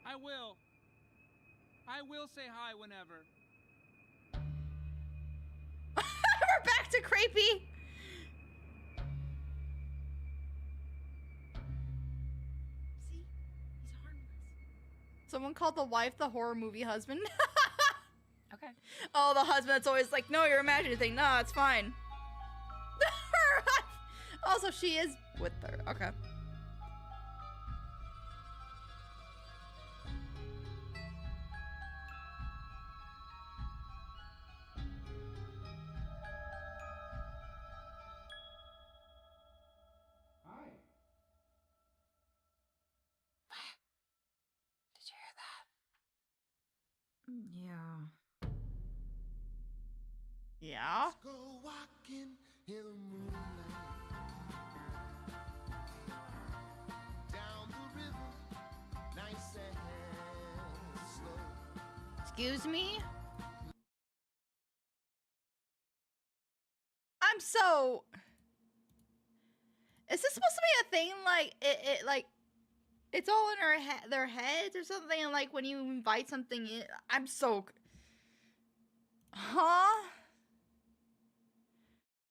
I will. I will say hi whenever. We're back to creepy. See? He's harmless. Someone called the wife the horror movie husband. Okay. Oh, the husband that's always like, no, you're imagining thing. No, it's fine. Also, she is with her. Okay. Hi. Did you hear that? Yeah. Yeah? Go walking in the moonlight. Down the river, nice and slow. Excuse me? I'm so... Is this supposed to be a thing? Like, it like... It's all in their heads or something, and like when you invite something in... I'm so... Huh?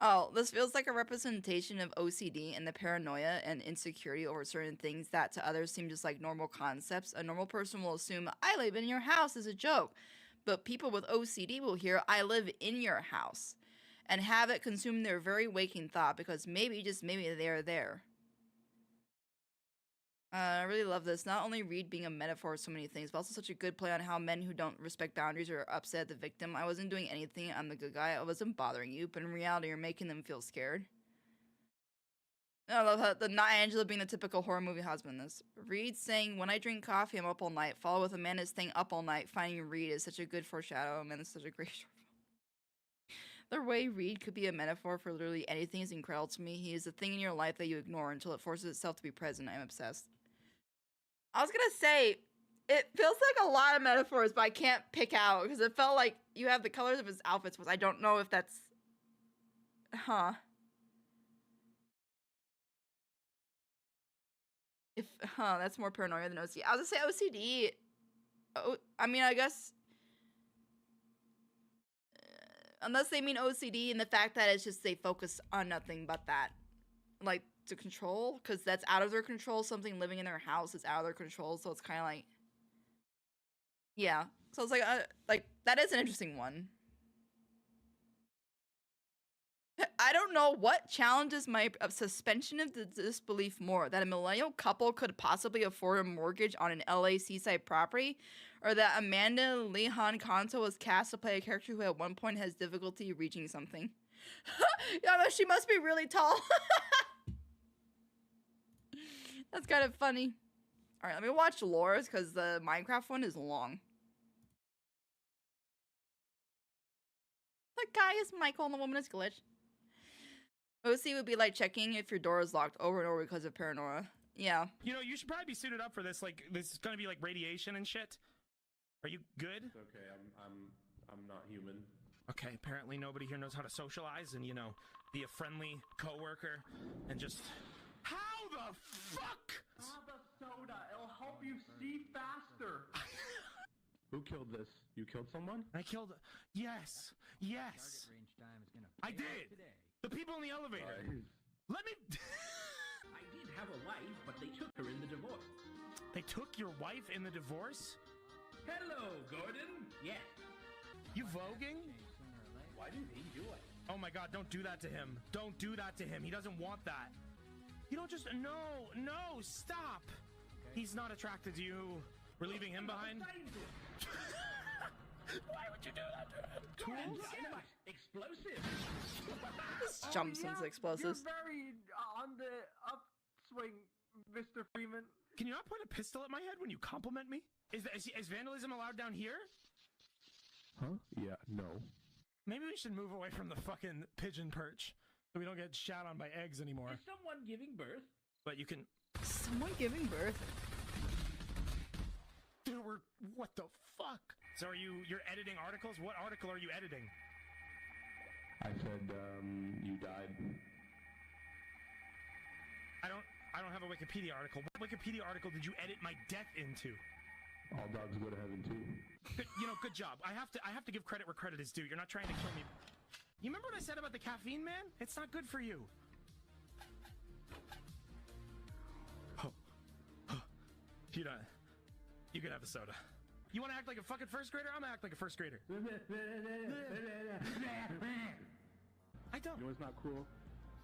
Oh, this feels like a representation of OCD and the paranoia and insecurity over certain things that to others seem just like normal concepts. A normal person will assume, I live in your house as a joke. But people with OCD will hear, I live in your house. And have it consume their very waking thought because maybe, just maybe, they're there. I really love this. Not only Reed being a metaphor of so many things, but also such a good play on how men who don't respect boundaries are upset at the victim. I wasn't doing anything. I'm the good guy. I wasn't bothering you. But in reality, you're making them feel scared. I love how not Angela being the typical horror movie husband. This Reed saying, when I drink coffee, I'm up all night. Follow with Amanda staying up all night. Finding Reed is such a good foreshadow. Man, it's such a great short film. The way Reed could be a metaphor for literally anything is incredible to me. He is the thing in your life that you ignore until it forces itself to be present. I'm obsessed. I was gonna say, it feels like a lot of metaphors, but I can't pick out because it felt like you have the colors of his outfits, but I don't know if that's... Huh. That's more paranoia than OCD. I was gonna say OCD. Oh, I mean, I guess... unless they mean OCD and the fact that it's just they focus on nothing but that. Like, to control, because that's out of their control. Something living in their house is out of their control, so it's kind of like... Yeah. So it's like, that is an interesting one. I don't know what challenges my suspension of the disbelief more, that a millennial couple could possibly afford a mortgage on an LA seaside property, or that Amanda Lehan Kanto was cast to play a character who at one point has difficulty reaching something. Yeah, but she must be really tall. That's kind of funny. Alright, let me watch Laura's, because the Minecraft one is long. The guy is Michael and the woman is Glitch. OC would be like checking if your door is locked over and over because of paranoia. Yeah. You know, you should probably be suited up for this. Like, this is gonna be like radiation and shit. Are you good? It's okay. I'm not human. Okay, apparently nobody here knows how to socialize and, you know, be a friendly coworker and just... How the fuck? Have a soda. It'll help you see faster. Who killed this? You killed someone? I killed... Yes. Yes. I did. The people in the elevator. Let me... I did have a wife, but they took her in the divorce. They took your wife in the divorce? Hello, Gordon. Yes. You voguing? Why did he do it? Oh my god, don't do that to him. Don't do that to him. He doesn't want that. You don't just... No, stop. Okay. He's not attracted to you. We're leaving him behind? Why would you do that to him? Tools? Explosive. This jumps into explosives. You're very on the upswing, Mr. Freeman. Can you not point a pistol at my head when you compliment me? Is vandalism allowed down here? Huh? Yeah, no. Maybe we should move away from the fucking pigeon perch so we don't get shat on by eggs anymore. Is someone giving birth? But you can... Someone giving birth? Dude, what the fuck? So you're editing articles? What article are you editing? I said, you died. I don't have a Wikipedia article. What Wikipedia article did you edit my death into? All dogs go to heaven too. Good job. I have to give credit where credit is due. You're not trying to kill me. You remember what I said about the caffeine, man? It's not good for you. You can have a soda. You want to act like a fucking first grader? I'm gonna act like a first grader. I don't. You know what's not cool?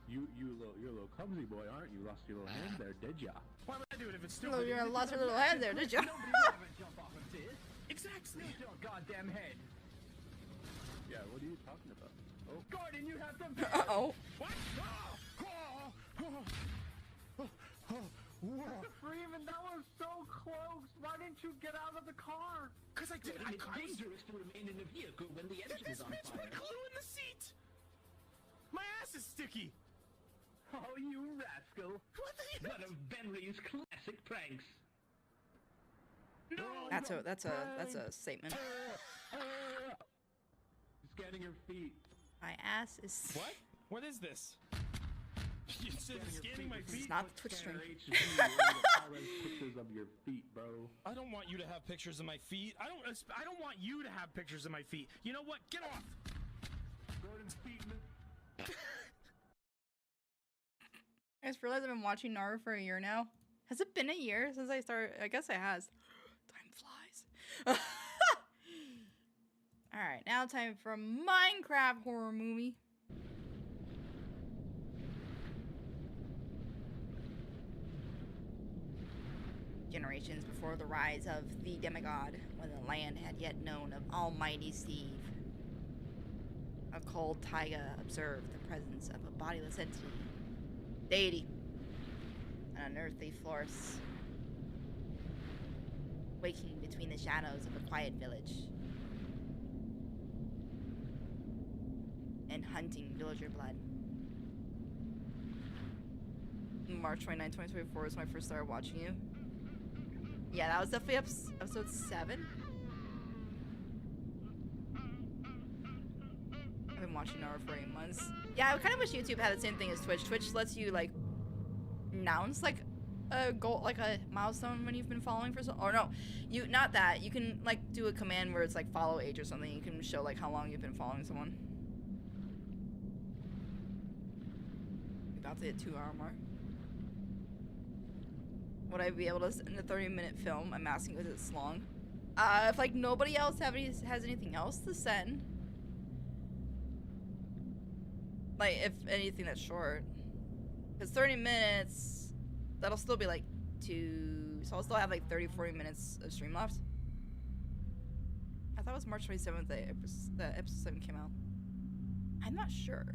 You're a little clumsy boy, aren't you? Lost your little hand there, did ya? Why would I do it if it's stupid? No, you lost your little hand there, did you? Exactly. Your goddamn head. Yeah, what are you talking about? Oh, Gordon, you have to... Uh-oh. What? Mr. Freeman, that was so close. Why didn't you get out of the car? Because I did. It's dangerous to remain in a vehicle when the engine is on This bitch fire. put glue in the seat. My ass is sticky. Oh, you rascal. What the... One of Benry's classic pranks. No. That's a statement. Scanning your feet. My ass is... What? What is this? You said scanning my feet? It's not the Twitch stream. Pictures of your feet, bro. I don't want you to have pictures of my feet. I don't want you to have pictures of my feet. You know what? Get off. Gordon's feet. I just realized I've been watching Naruto for a year now. Has it been a year since I started? I guess it has. Time flies. Alright, now time for a Minecraft horror movie. Generations before the rise of the demigod, when the land had yet known of Almighty Steve, a cold taiga observed the presence of a bodiless entity, deity, an unearthly force, waking between the shadows of a quiet village, and hunting villager blood. March 29, 2024 was when I first started watching you. Yeah, that was definitely episode 7. I've been watching Naruto for 8 months. Yeah, I kind of wish YouTube had the same thing as Twitch. Twitch lets you, like, announce, like, a goal, like a milestone when you've been following for so, or no, not that. You can, like, do a command where it's, like, follow age or something. You can show, like, how long you've been following someone. About to hit 2-hour mark. Would I be able to send a 30-minute film? I'm asking because it's long. If like nobody else has anything else to send, like if anything that's short, because 30 minutes, that'll still be like 2. So I'll still have like 30-40 minutes of stream left. I thought it was March 27th that episode 7 came out. I'm not sure.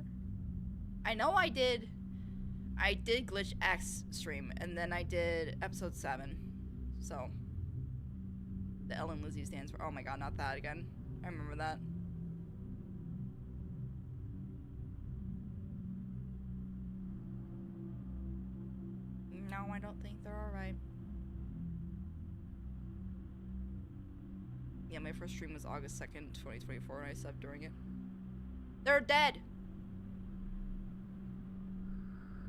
I know I did Glitch X stream, and then I did episode 7. So, the Ellen Lizzie stands for, oh my god, not that again. I remember that. No, I don't think they're alright. Yeah, my first stream was August 2nd, 2024, and I subbed during it. They're dead!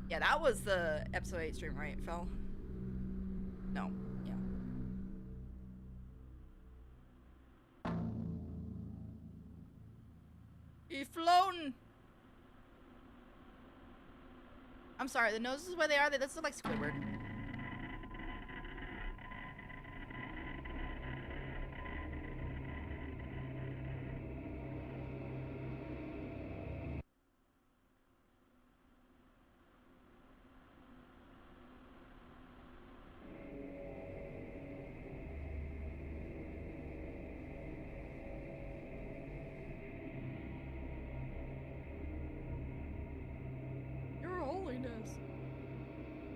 Yeah, that was the episode 8 stream, right, Phil? No. Yeah. He flown! I'm sorry, the noses where they are, this is like Squidward.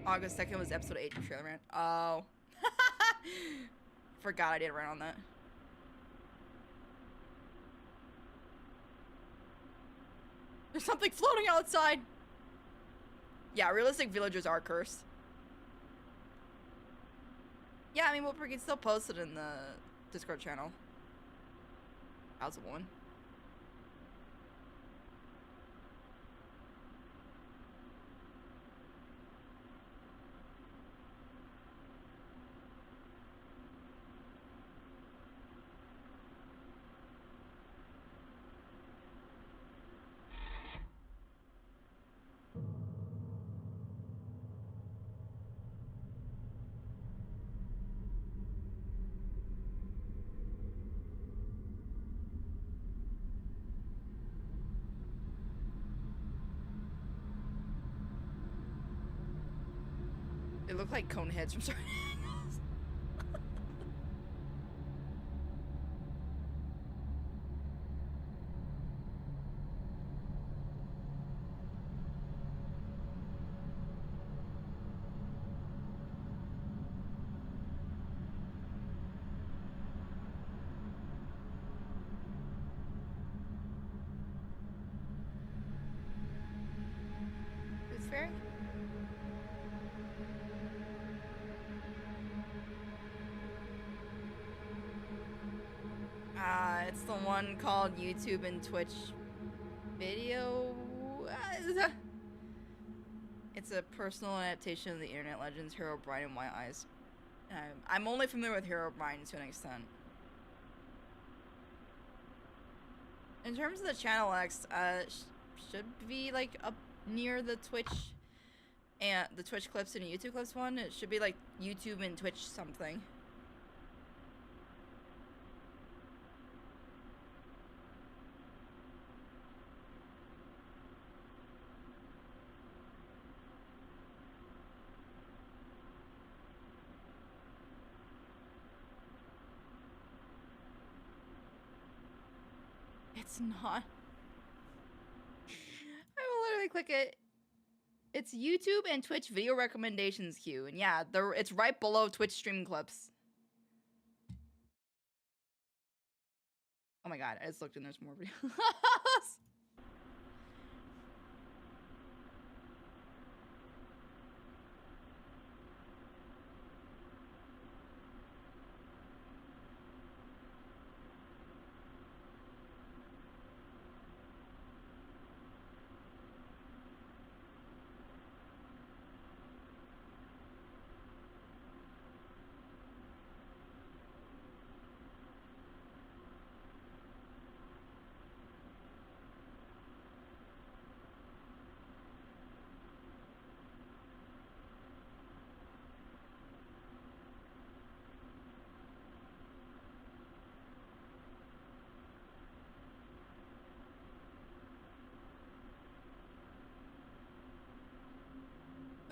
August 2nd was episode 8 of Trailer Rant. Oh. Forgot I did rant on that. There's something floating outside! Yeah, realistic villagers are cursed. Yeah, I mean, we can still post it in the Discord channel. How's a woman? It looked like cone heads from certain angles. It's fair. It's the one called YouTube and Twitch video. It's a personal adaptation of the internet legends Hero Brian and White Eyes. I'm only familiar with Hero Brian to an extent. In terms of the Channel X, should be like up near the Twitch and the Twitch clips and YouTube clips one. It should be like YouTube and Twitch something. It's not. I will literally click it. It's YouTube and Twitch video recommendations queue. And yeah, it's right below Twitch stream clips. Oh my god, I just looked and there's more videos.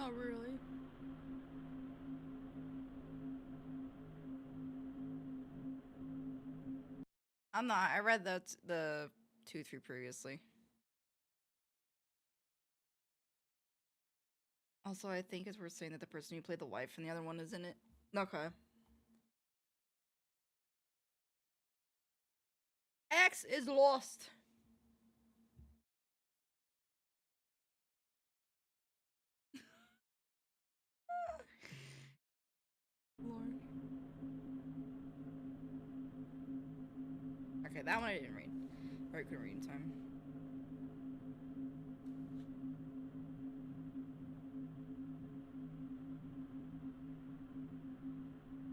Oh, really? I'm not. I read the 2-3 previously. Also, I think it's worth saying that the person who played the wife and the other one is in it. Okay. X is lost. Lord. Okay, that one I didn't read. Or I couldn't read in time.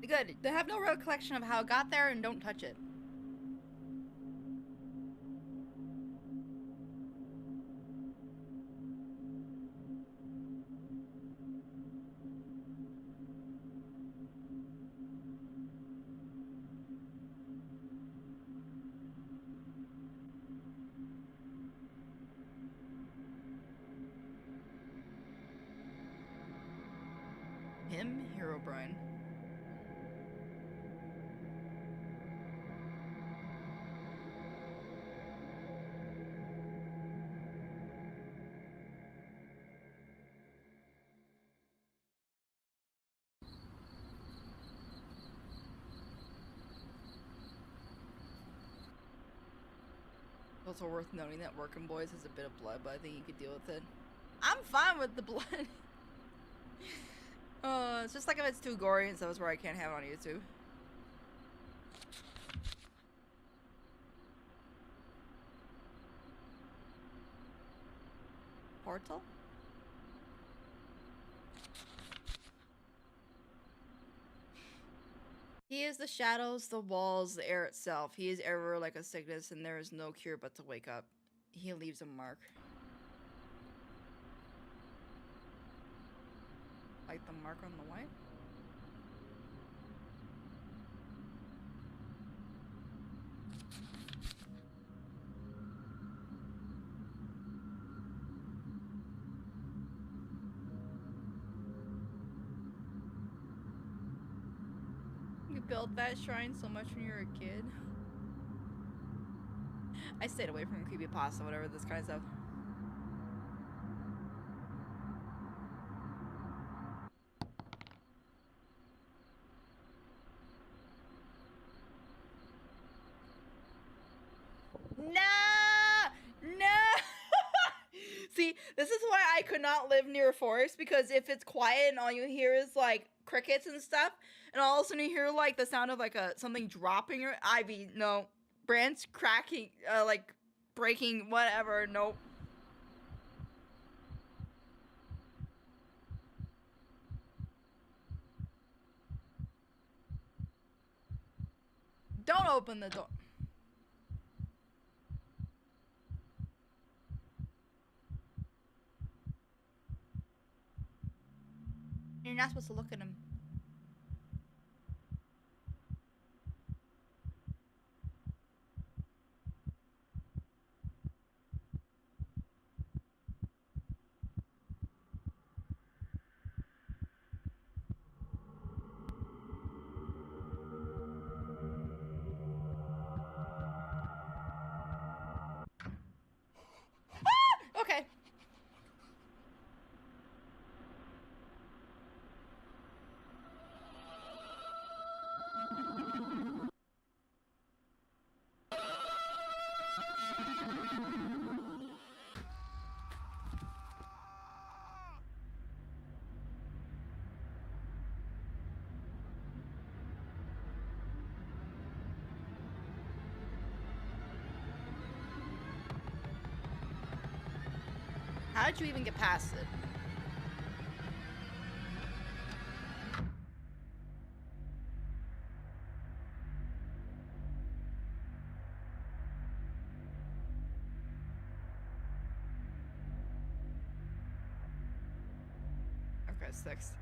Good. They have no real collection of how it got there and don't touch it. Him, Hero Brian. Also worth noting that Working Boys has a bit of blood, but I think you could deal with it. I'm fine with the blood. It's just like if it's too gory and stuff, it's where I can't have it on YouTube. Portal? He is the shadows, the walls, the air itself. He is ever like a sickness, and there is no cure but to wake up. He leaves a mark. Like the mark on the white? You built that shrine so much when you were a kid. I stayed away from creepypasta, whatever, this kind of stuff. No! See, this is why I could not live near a forest, because if it's quiet and all you hear is like crickets and stuff, and all of a sudden you hear like the sound of like something dropping or ivy, no. Branch cracking, like breaking, whatever, nope. Don't open the door. You're not supposed to look at him. Okay. How did you even get past it? Okay, 6.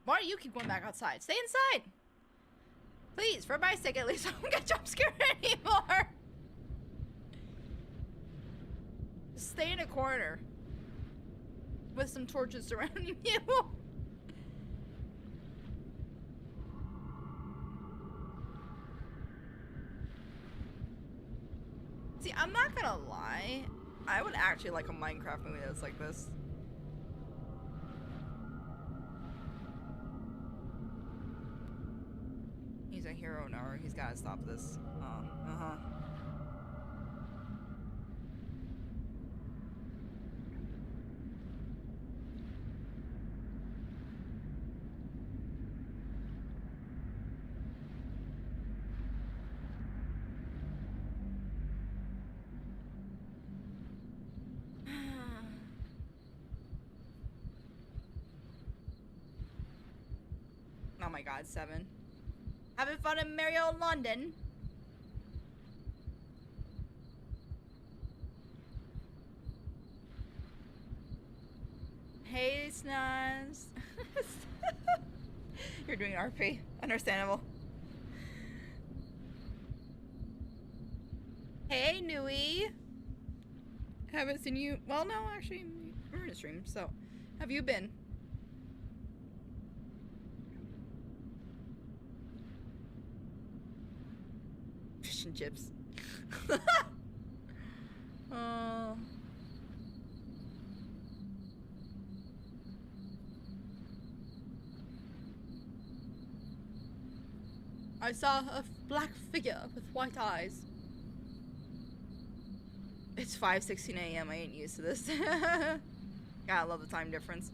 Why do you keep going back outside? Stay inside! Please, for my sake at least, I don't get jump scared anymore! Just stay in a corner. With some torches surrounding you. See, I'm not gonna lie. I would actually like a Minecraft movie that's like this. He's a hero now. He's gotta stop this. Uh-huh. Oh my god, 7. Having fun in merry old London. Hey, Snaz. You're doing RP. Understandable. Hey, Nui. Haven't seen you. Well, no, actually, we're in a stream, so. Have you been? Fish and chips. I saw a black figure with white eyes. It's 5:16 a.m. I ain't used to this. Gotta love the time difference.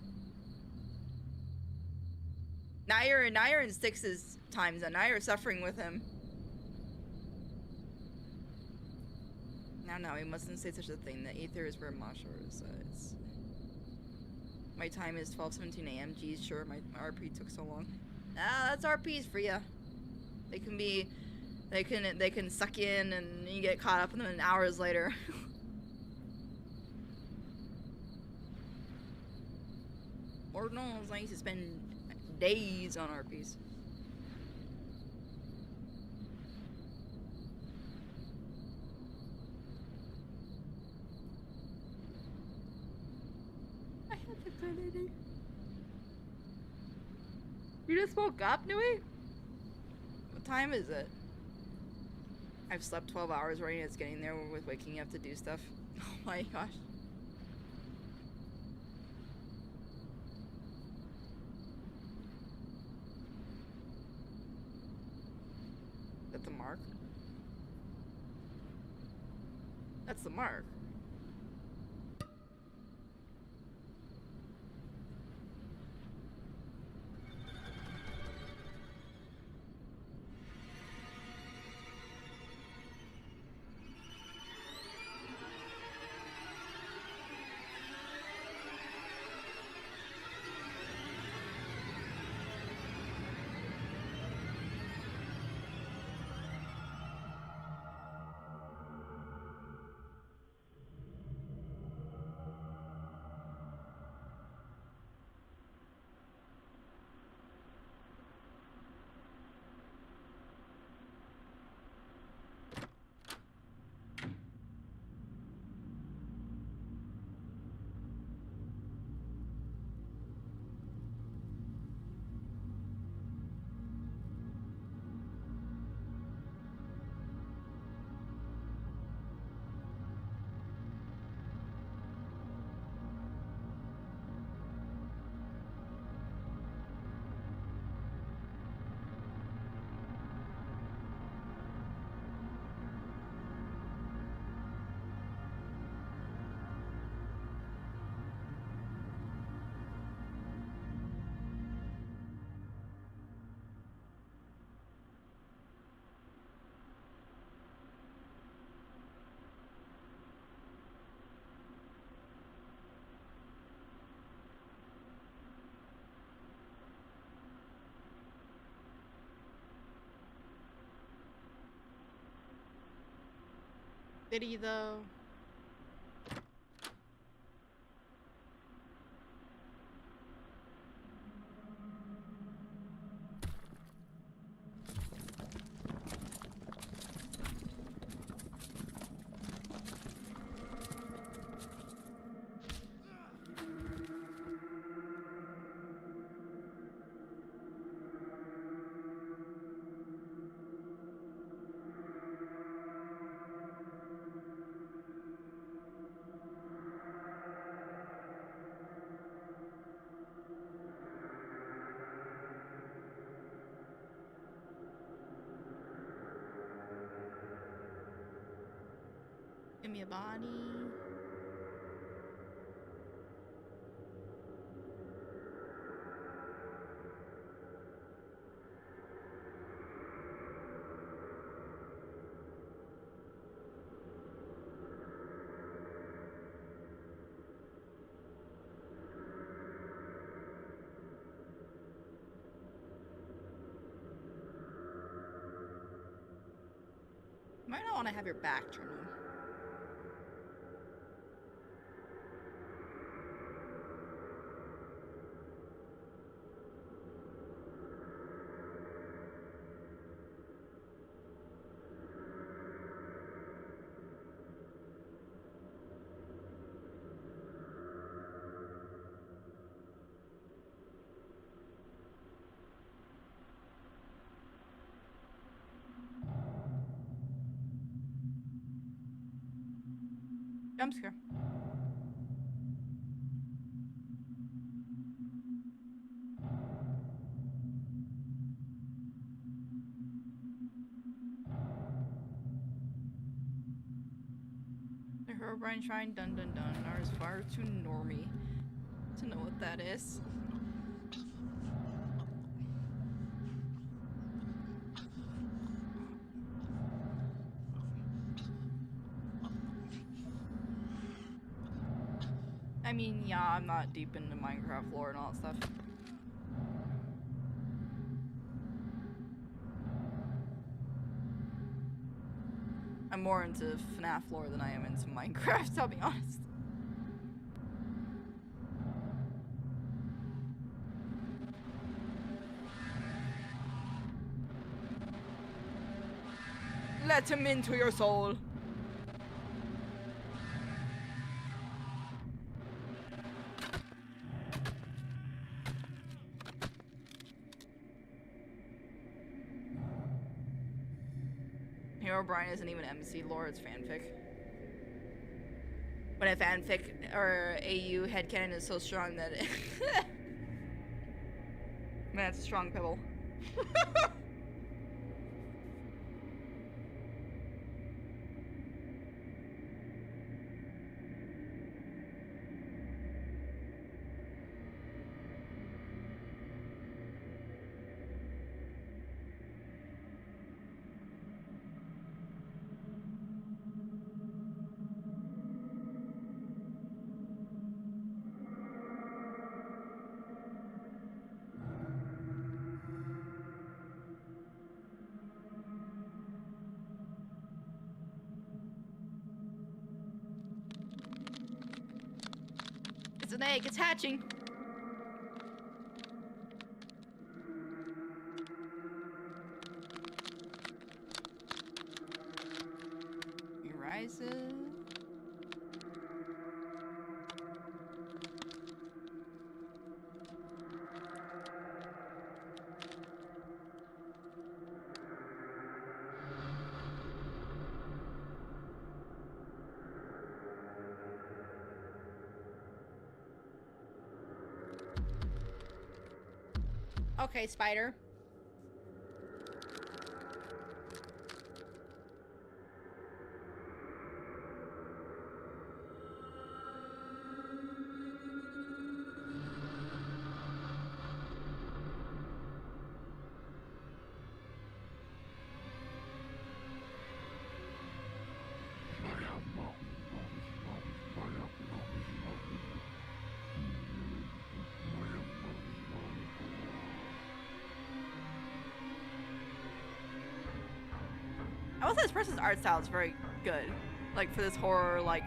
Now you're in 6's time zone. Now you're suffering with him. No, we mustn't say such a thing. The ether is where Masha resides. My time is 12:17 a.m. Geez, sure, my RP took so long. Ah, that's RPs for you. They can be, they can suck you in and you get caught up in them hours later. Lord knows, I used to spend days on RPs. I had the good. You just woke up, Nui? What time is it? I've slept 12 hours already and it's getting there with waking up to do stuff. Oh my gosh. Is that the mark? That's the mark. Did he though? Give me a body. You might not want to have your back turned. Jump scare. The Herobrine Shrine dun dun dun are as far too normie to know what that is. I mean, yeah, I'm not deep into Minecraft lore and all that stuff. I'm more into FNAF lore than I am into Minecraft, I'll be honest. Let him into your soul. Hero Brian isn't even MC lore, it's fanfic. When a fanfic or AU headcanon is so strong that it man, it's a strong pebble. It's an egg, it's hatching. He rises. Okay, spider. I will say this person's art style is very good. Like for this horror, like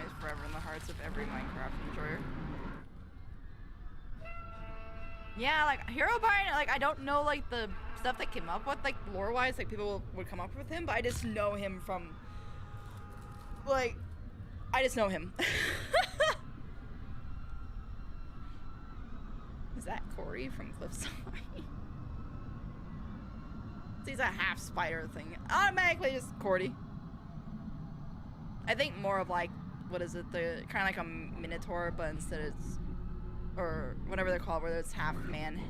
is forever in the hearts of every Minecraft enjoyer. Yeah, like Hero Brian, like I don't know like the stuff that came up with, like lore-wise, like people would come up with him, but I just know him from, like, I just know him. Is that Corey from Cliffside? He's a half spider thing. Automatically just Cordy. I think more of like, what is it, the kind of like a minotaur, but instead it's, or whatever they're called, whether it's half man,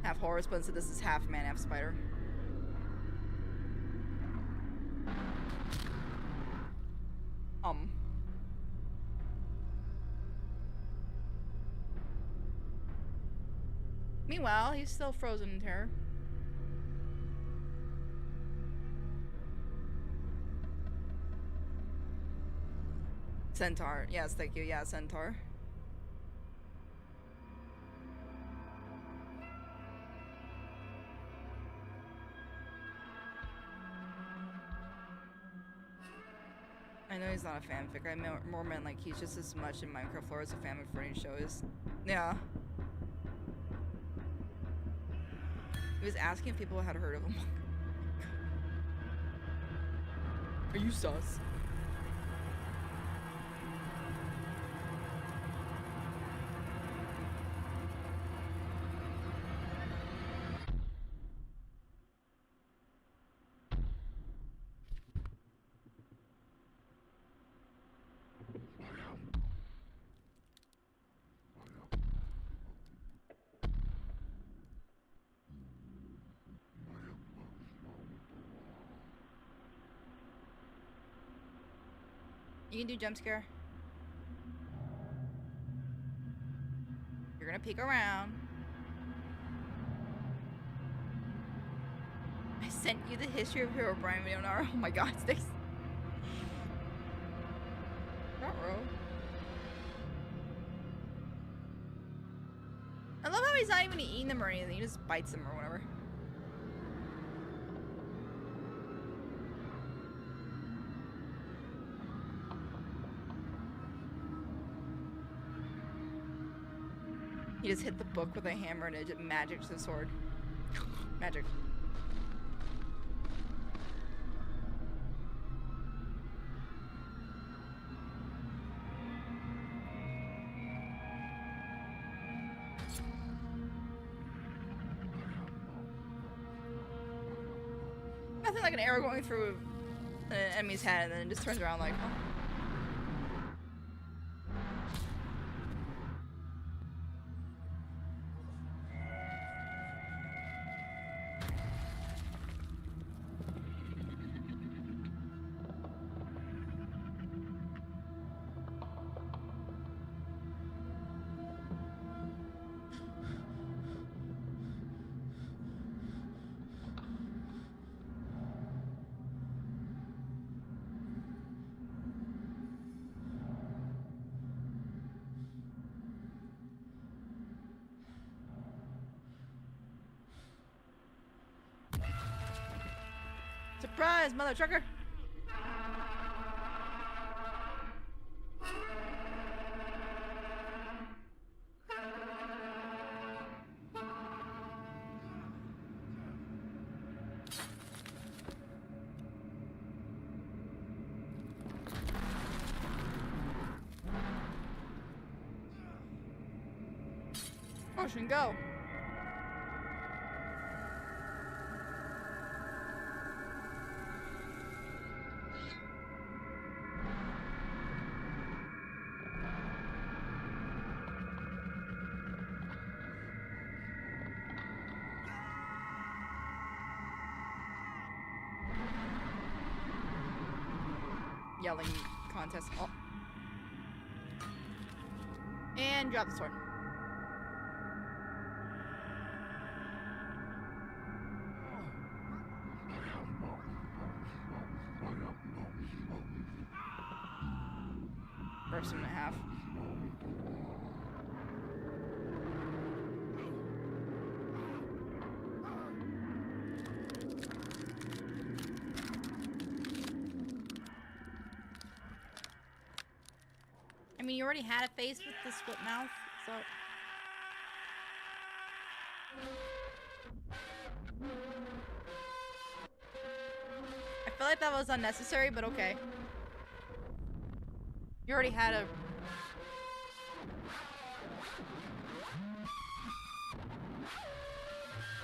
half horse, but instead this is half man, half spider. Meanwhile, he's still frozen in terror. Centaur. Yes, thank you. Yeah, Centaur. I know he's not a fanfic. I more meant like he's just as much in Minecraft lore as a fanfic for any show is. Yeah. He was asking if people had heard of him. Are you sus? You can do jump scare. You're gonna peek around. I sent you the history of Hero Brian video now. Oh my god, Sticks. I love how he's not even eating them or anything. He just bites them or whatever. He just hit the book with a hammer and it magics the sword. Magic. Nothing like an arrow going through an enemy's head and then it just turns around like, oh. Surprise, mother trucker! Motion, go! Yelling contest. Oh. And drop the sword. Burst him in half. I mean, you already had a face with the split mouth, so... I feel like that was unnecessary, but okay. You already had a...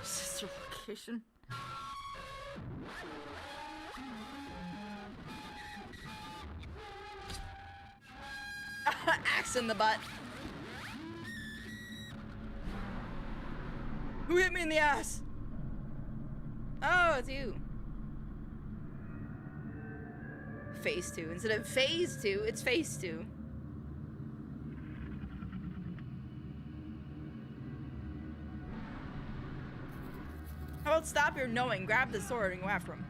Sister location. Axe in the butt. Who hit me in the ass? Oh, it's you. Phase 2. Instead of phase 2, it's phase 2. How about stop your knowing, grab the sword and go after him?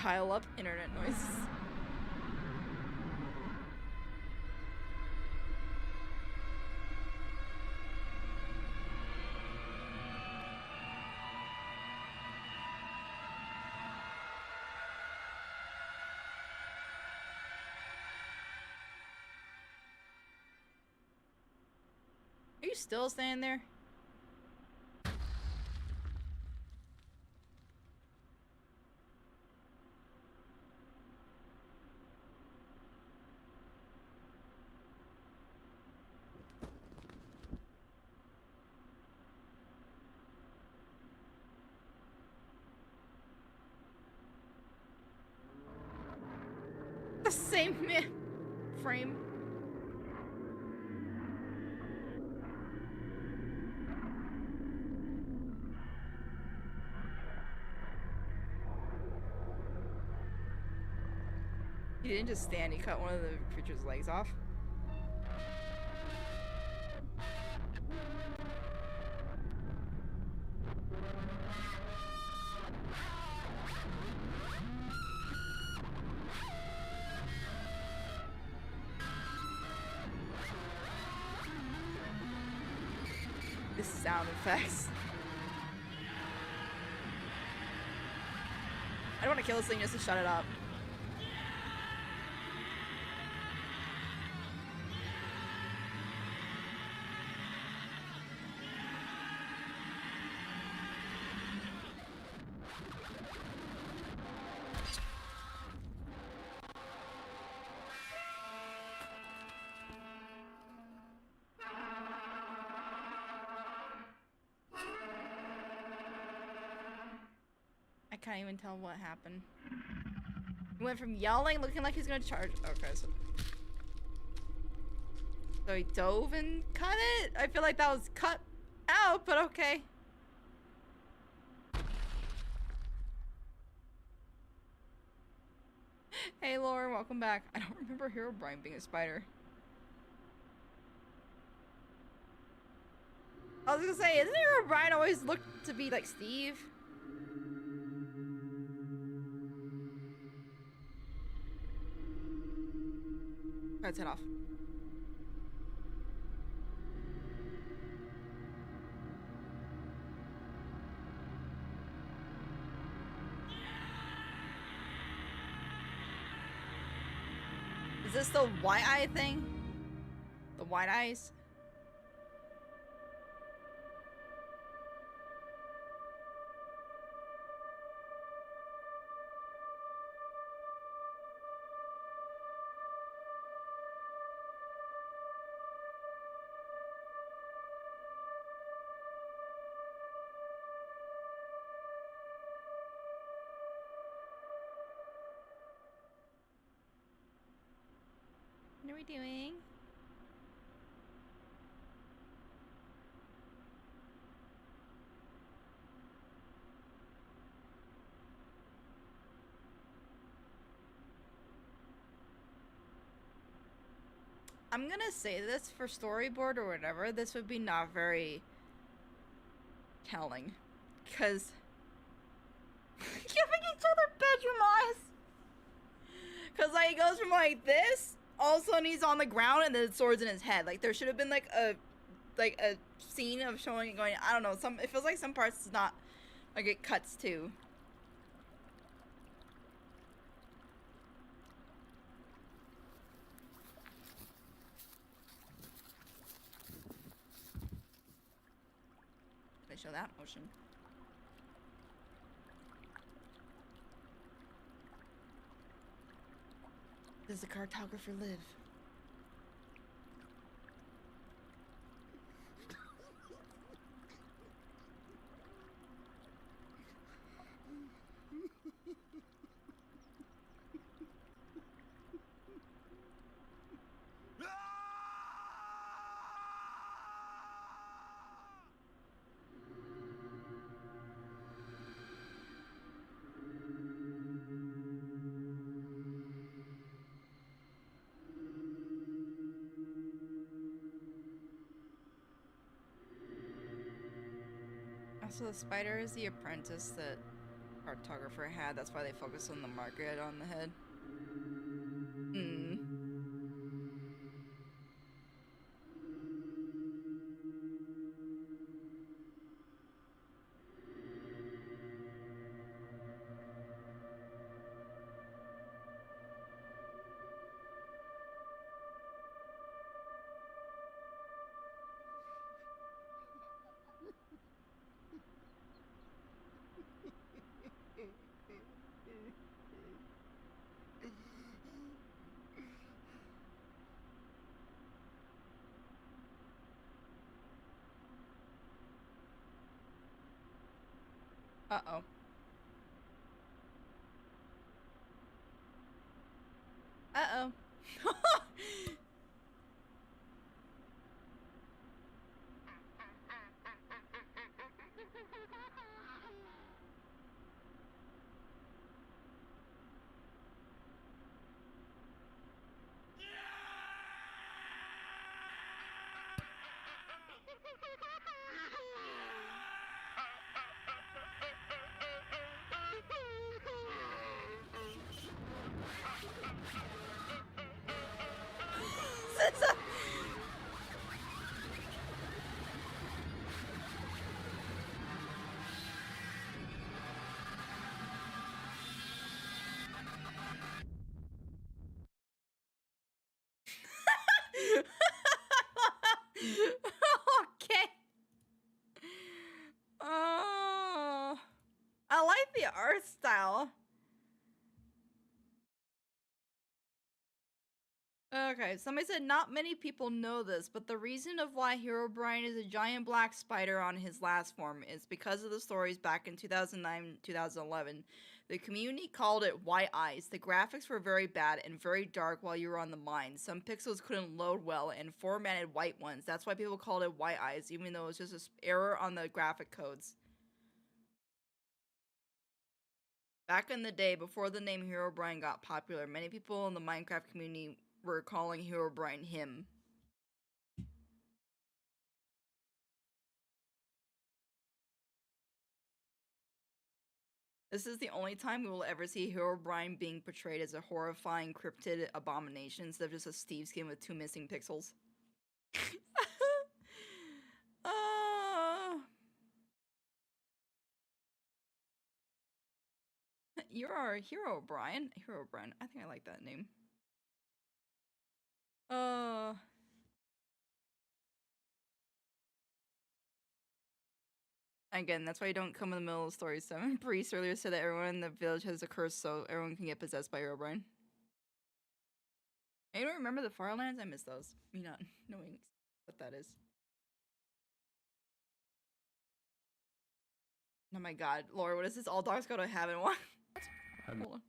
Dial up internet noises. Are you still standing there? The same frame. He didn't just stand, he cut one of the creature's legs off. The sound effects. I don't want to kill this thing just to shut it up. I can't even tell what happened. He went from yelling, looking like he's gonna charge. Okay, so he dove and cut it? I feel like that was cut out, but okay. Hey Lauren, welcome back. I don't remember Herobrine being a spider. I was gonna say, isn't Herobrine always looked to be like Steve? Let's head off. Is this the white eye thing? The white eyes? What are we doing? I'm gonna say this for storyboard or whatever, this would be not very telling. Because giving each other bedroom eyes. Because like it goes from like this, all of a sudden he's on the ground and then the sword's in his head. Like there should have been like a scene of showing it going, I don't know, it feels like some parts is not like it cuts to. They show that motion. Does the cartographer live? Also, the spider is the apprentice that cartographer had. That's why they focus on the market on the head. Hmm. Uh-oh. Uh-oh. The art style. Okay, somebody said not many people know this, but the reason of why Herobrine is a giant black spider on his last form is because of the stories back in 2009, 2011. The community called it white eyes. The graphics were very bad and very dark while you were on the mine. Some pixels couldn't load well and formatted white ones. That's why people called it white eyes, even though it was just an error on the graphic codes. Back in the day, before the name Herobrine got popular, many people in the Minecraft community were calling Herobrine him. This is the only time we will ever see Herobrine being portrayed as a horrifying cryptid abomination instead of just a Steve skin with 2 missing pixels. You're our hero, Brian. Herobrine. I think I like that name. Again, that's why you don't come in the middle of the story. Seven Priest earlier said that everyone in the village has a curse, so everyone can get possessed by Herobrine. Anyone remember the Farlands? I miss those. Me not knowing what that is. Oh my god, Laura, what is this? All dogs go to heaven. What? Hold on.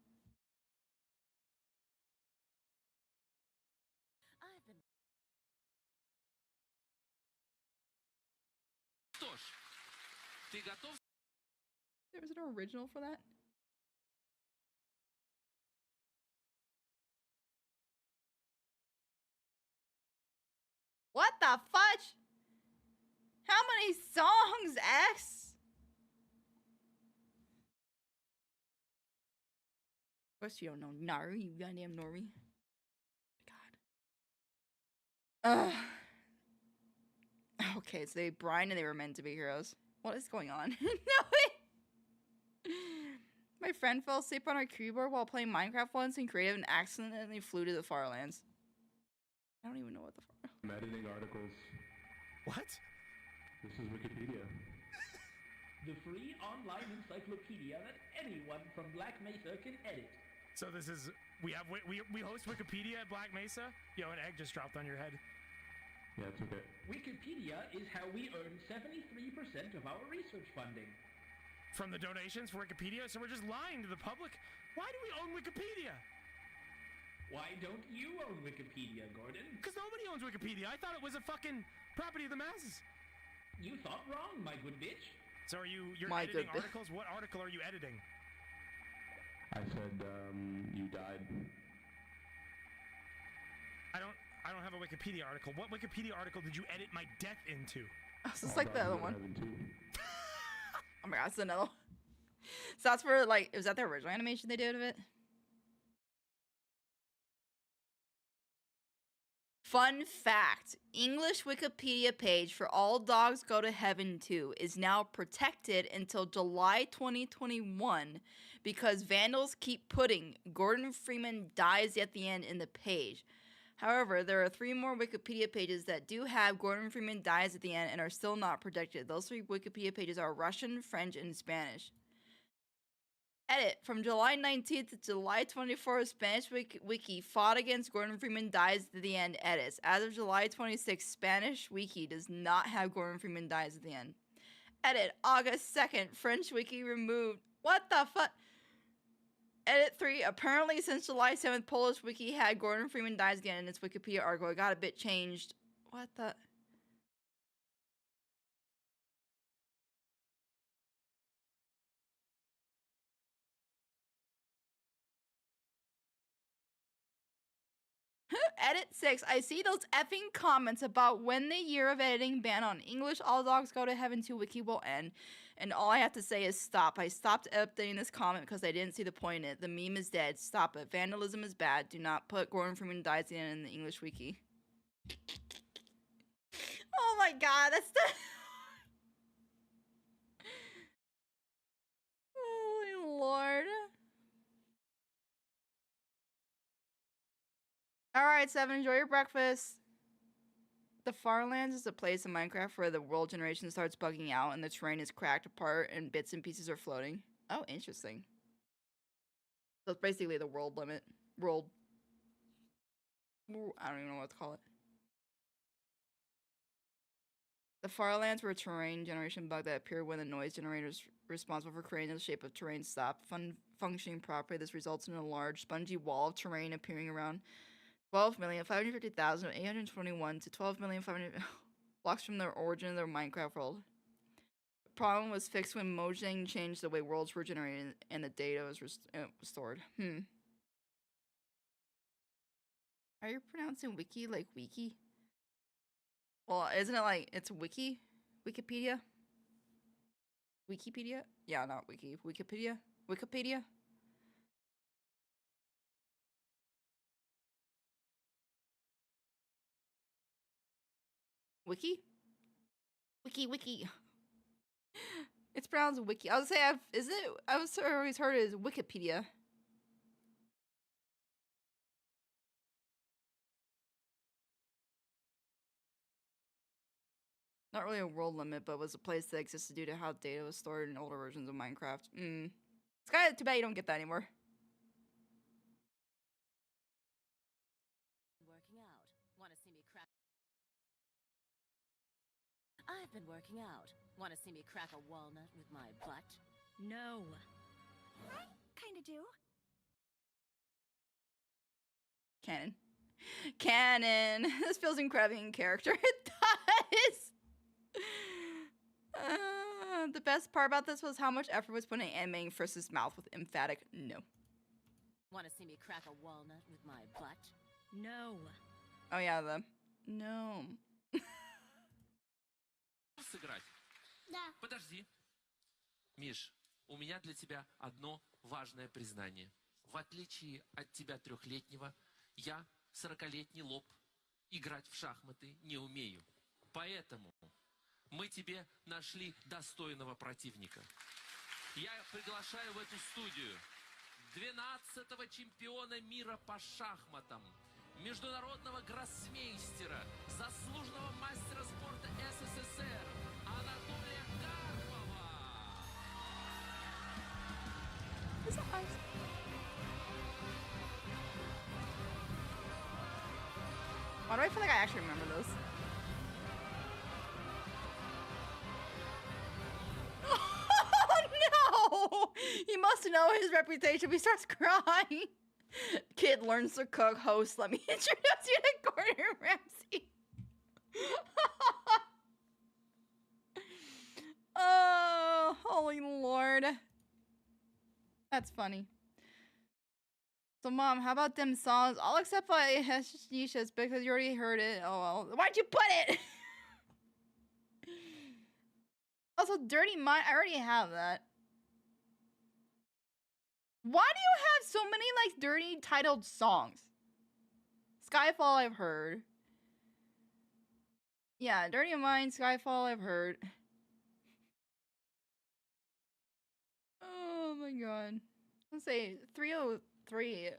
There was an original for that? What the fudge? How many songs, X? Of course you don't know Nari, you goddamn Nori. God. Okay, so they Brian and they were meant to be heroes. What is going on? No way! My friend fell asleep on our keyboard while playing Minecraft once in creative and accidentally flew to the Farlands. I don't even know what the fuck. I'm editing articles. What? This is Wikipedia. The free online encyclopedia that anyone from Black Mesa can edit. So this is we host Wikipedia at Black Mesa. Yo, an egg just dropped on your head. Yeah, it's okay. Wikipedia is how we earn 73% of our research funding. From the donations for Wikipedia? So we're just lying to the public? Why do we own Wikipedia? Why don't you own Wikipedia, Gordon? Because nobody owns Wikipedia. I thought it was a fucking property of the masses. You thought wrong, my good bitch. So you're My editing good articles? What article are you editing? I said, you died. I don't have a Wikipedia article. What Wikipedia article did you edit my death into? This is like the other one. Oh my god, it's another one. So that's for like, was that the original animation they did of it? Fun fact, English Wikipedia page for All Dogs Go to Heaven 2 is now protected until July 2021 because vandals keep putting Gordon Freeman dies at the end in the page. However, there are 3 more Wikipedia pages that do have Gordon Freeman dies at the end and are still not protected. Those 3 Wikipedia pages are Russian, French, and Spanish. Edit. From July 19th to July 24th, Spanish Wiki fought against Gordon Freeman dies at the end. Edits. As of July 26th, Spanish Wiki does not have Gordon Freeman dies at the end. Edit. August 2nd, French Wiki removed. What the fuck? Edit 3. Apparently, since July 7th, Polish Wiki had Gordon Freeman dies again in its Wikipedia article. It got a bit changed. What the? Edit 6. I see those effing comments about when the year of editing ban on English All Dogs Go to Heaven 2 wiki will end. And all I have to say is stop. I stopped updating this comment because I didn't see the point in it. The meme is dead. Stop it. Vandalism is bad. Do not put Gordon Freeman dies in the English wiki. Oh my god, that's the... Holy Lord. Alright, 7, enjoy your breakfast. The Farlands is a place in Minecraft where the world generation starts bugging out and the terrain is cracked apart and bits and pieces are floating. Oh, interesting. So it's basically the world limit. World. I don't even know what to call it. The Farlands were a terrain generation bug that appeared when the noise generators responsible for creating the shape of terrain stopped functioning properly. This results in a large spongy wall of terrain appearing around 12,550,821 to 12,500 blocks from the origin of the Minecraft world. The problem was fixed when Mojang changed the way worlds were generated and the data was stored. Are you pronouncing wiki like wiki? Well, isn't it like it's wiki? Wikipedia? Wikipedia? Yeah, not wiki. Wikipedia? Wikipedia? Wiki? Wiki. It's pronounced wiki. I would say I was always heard it as Wikipedia. Not really a world limit, but was a place that existed due to how data was stored in older versions of Minecraft. It's kind of too bad you don't get that anymore. Working out. Want to see me crack? I've been working out. Want to see me crack a walnut with my butt? No. I kind of do. Canon. This feels incredibly in character. It does. The best part about this was how much effort was put in animating Frisk's mouth with emphatic no. Want to see me crack a walnut with my butt? No. Oh yeah, the no. Сыграть? Да. Подожди. Миш, у меня для тебя одно важное признание. В отличие от тебя 3-летнего, я 40-летний лоб. Играть в шахматы не умею. Поэтому мы тебе нашли достойного противника. Я приглашаю в эту студию 12-го чемпиона мира по шахматам, международного гроссмейстера, заслуженного мастера спорта СССР Анатолия Карпова. Why do I feel like I actually remember this? Oh no! He must know his reputation if he starts crying. Kid learns to cook, host, let me introduce you to Gordon Ramsay. Oh, holy lord. That's funny. So mom, how about them songs? I'll accept by Heshisha's because you already heard it. Oh well. Why'd you put it? Also, Dirty Mind, I already have that. Why do you have so many, like, dirty titled songs? Skyfall, I've heard. Yeah, Dirty Mind, Skyfall, I've heard. Oh my god. Let's say 303.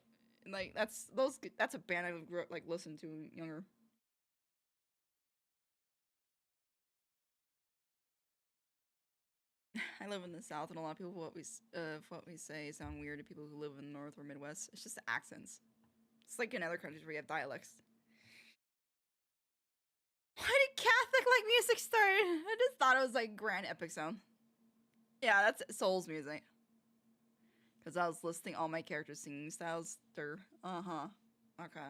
Like, that's a band I like listened to younger. I live in the South, and a lot of people what we say sound weird to people who live in the North or Midwest. It's just the accents. It's like in other countries where you have dialects. Why did Catholic-like music start? I just thought it was like Grand Epic Sound. Yeah, that's Soul's music. Because I was listing all my characters' singing styles. Uh-huh. Okay.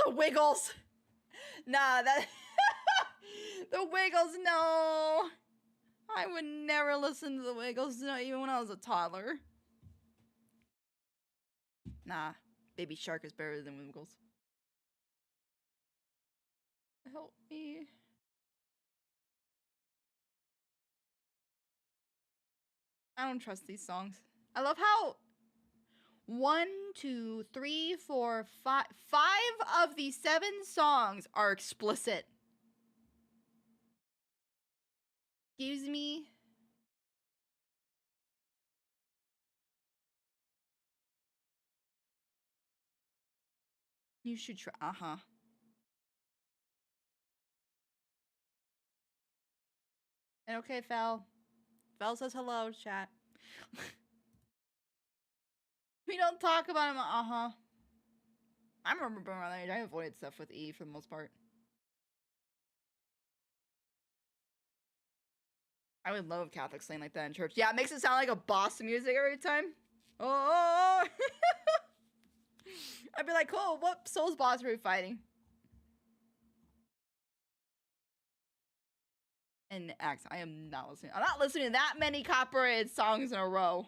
The Wiggles! Nah, that... The Wiggles, no! I would never listen to the Wiggles, not even when I was a toddler. Nah, Baby Shark is better than Wiggles. Help me. I don't trust these songs. I love how 1, 2, 3, 4, 5 of the 7 songs are explicit. Excuse me. You should try. Uh-huh. And okay, Fel. Vel says hello, chat. We don't talk about him. Uh-huh. I remember being around that age. I avoided stuff with E for the most part. I would love Catholics saying like that in church. Yeah, it makes it sound like a boss music every time. Oh. I'd be like, cool, what Souls boss are we fighting? And X, I am not listening. I'm not listening to that many copyrighted songs in a row.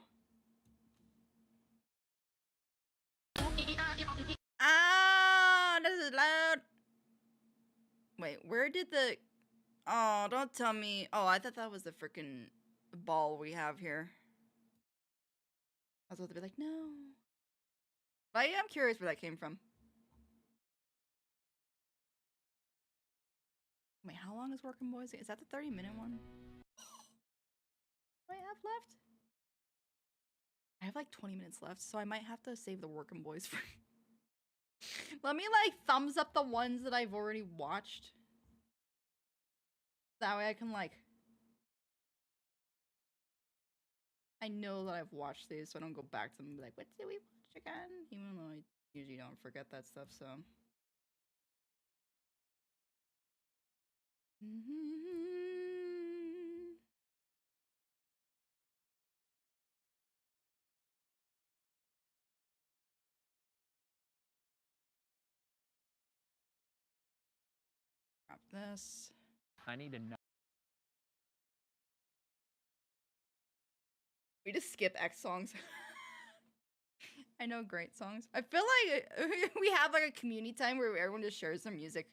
Ah, this is loud. Wait, where did the... Oh, don't tell me. Oh, I thought that was the freaking ball we have here. I was about to be like, no. But I am curious where that came from. Wait, how long is Working Boys? Is that the 30-minute one? What do I have left? I have like 20 minutes left, so I might have to save the Working Boys for... Let me like thumbs up the ones that I've already watched. That way I can like... I know that I've watched these, so I don't go back to them and be like, what did we watch again? Even though I usually don't forget that stuff, so... Drop this. I need to know. We just skip X songs. I know great songs. I feel like we have like a community time where everyone just shares their music.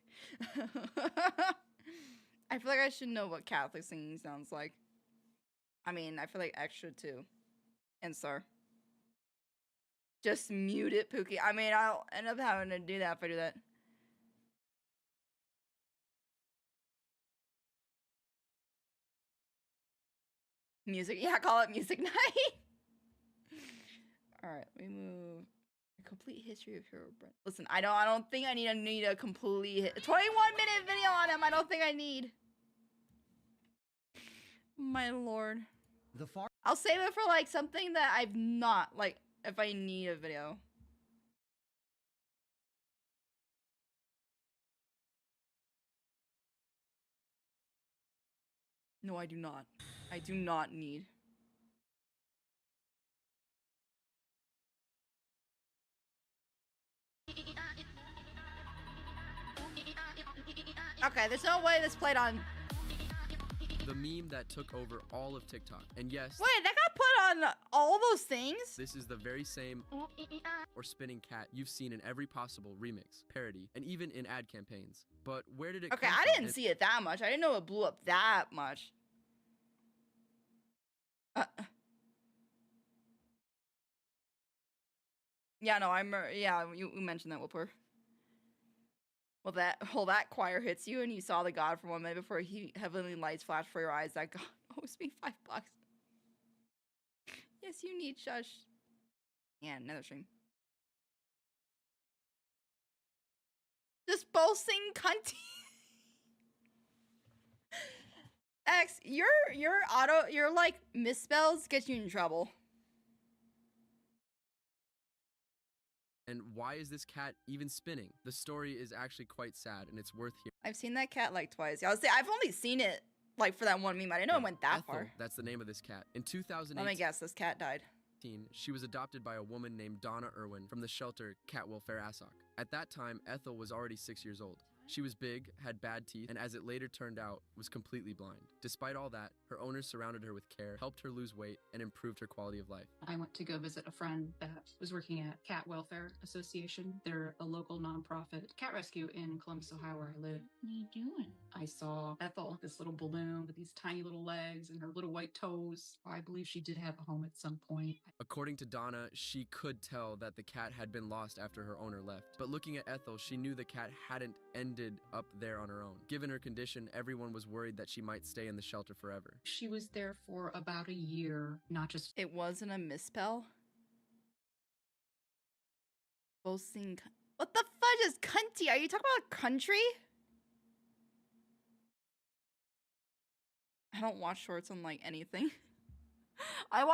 I feel like I should know what Catholic singing sounds like. I mean, I feel like X should too. And Star. Just mute it, Pookie. I mean, I'll end up having to do that if I do that. Music, yeah, call it music night. All right, we move. A complete history of Hero Brent. Listen, I don't think I need a complete 21-minute video on him. I don't think I need. My lord. I'll save it for like something that I've not like if I need a video. No, I do not. I do not need. Okay, there's no way this played on. The meme that took over all of TikTok. And yes, Wait, that got put on all those things? this is the very same or spinning cat you've seen in every possible remix, parody, and even in ad campaigns. But where did it Okay, come I from? didn't see it that much. I didn't know it blew up that much. Yeah, no, yeah, you mentioned that, Wilpur. Well, that choir hits you and you saw the god for 1 minute before heavenly lights flash for your eyes. That god owes me $5. Yes, you need shush. Yeah, another stream. Just boasting cunty. X, your like misspells get you in trouble. And why is this cat even spinning? The story is actually quite sad, and it's worth hearing. I've seen that cat like twice. I would say I've only seen it like for that one meme. I didn't know it went that Ethel, far. that's the name of this cat. In 2018, Let me guess, this cat died. she was adopted by a woman named Donna Irwin from the shelter Cat Welfare Assoc. At that time, Ethel was already 6 years old. She was big, had bad teeth, and as it later turned out, was completely blind. Despite all that, her owners surrounded her with care, helped her lose weight, and improved her quality of life. I went to go visit a friend that was working at Cat Welfare Association. They're a local nonprofit cat rescue in Columbus, Ohio, where I live. What are you doing? I saw Ethel, this little balloon with these tiny little legs and her little white toes. I believe she did have a home at some point. According to Donna, she could tell that the cat had been lost after her owner left. But looking at Ethel, she knew the cat hadn't ended up there on her own. Given her condition, everyone was worried that she might stay in the shelter forever. She was there for about a year, not just... It wasn't a misspell? Boasting... What the fudge is cunty? Are you talking about country? I don't watch shorts on like anything. I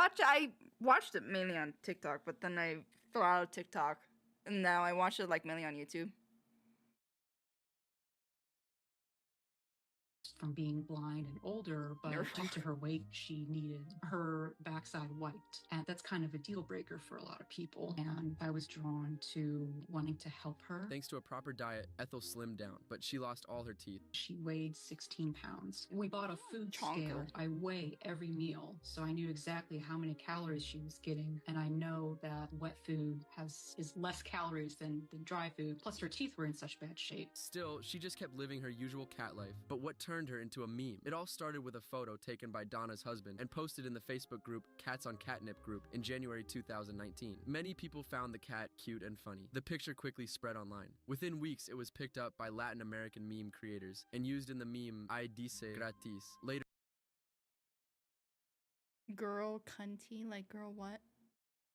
watched it mainly on TikTok, but then I fell out of TikTok, and now I watch it like mainly on YouTube. From being blind and older, but due to her weight, she needed her backside wiped. And that's kind of a deal breaker for a lot of people. And I was drawn to wanting to help her. Thanks to a proper diet, Ethel slimmed down, but she lost all her teeth. She weighed 16 pounds. We bought a food scale. I weigh every meal, so I knew exactly how many calories she was getting. And I know that wet food is less calories than dry food. Plus her teeth were in such bad shape. Still, she just kept living her usual cat life. But what turned her into a meme? It all started with a photo taken by Donna's husband and posted in the Facebook group Cats on Catnip group in January 2019. Many people found the cat cute and funny. The picture quickly spread online. Within weeks, it was picked up by Latin American meme creators and used in the meme I dice gratis. Later, Girl cunty, like girl what?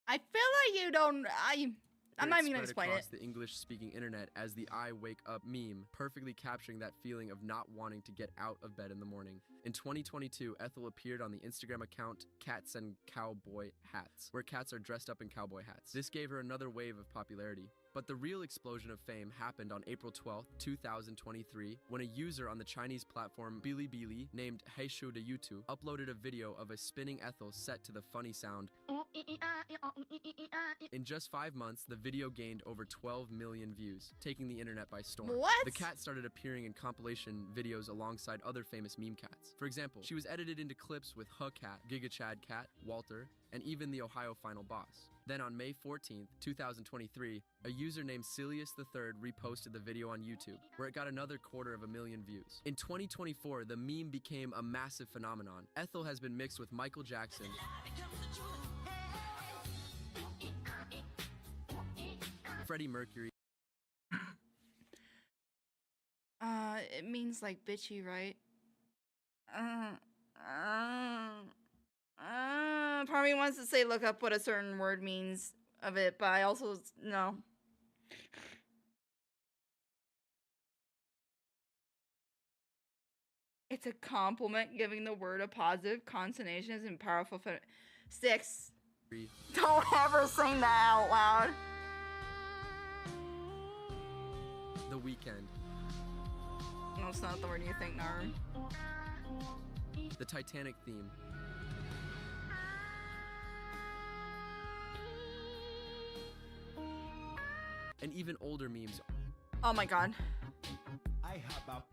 I feel like you don't. I'm not even gonna explain across it. the English-speaking internet as the I wake up meme, perfectly capturing that feeling of not wanting to get out of bed in the morning. In 2022, Ethel appeared on the Instagram account Cats and Cowboy Hats, where cats are dressed up in cowboy hats. This gave her another wave of popularity. But the real explosion of fame happened on April 12, 2023, when a user on the Chinese platform Bilibili named Heishu de Yutu uploaded a video of a spinning Ethel set to the funny sound. In just 5 months, the video gained over 12 million views, taking the internet by storm. What? The cat started appearing in compilation videos alongside other famous meme cats. For example, she was edited into clips with Huh Cat, Giga Chad Cat, Walter, and even the Ohio Final Boss. Then on May 14th, 2023, a user named Silius III reposted the video on YouTube, where it got another 250,000 views. In 2024, the meme became a massive phenomenon. Ethel has been mixed with Michael Jackson, Freddie Mercury, It means like bitchy, right? Part of me wants to say look up what a certain word means of it, but I also no. It's a compliment, giving the word a positive consonation is in powerful. 6. Don't ever sing that out loud. The Weeknd, No, it's not the word you think, Naru. the Titanic theme, and even older memes. Oh my god. I have a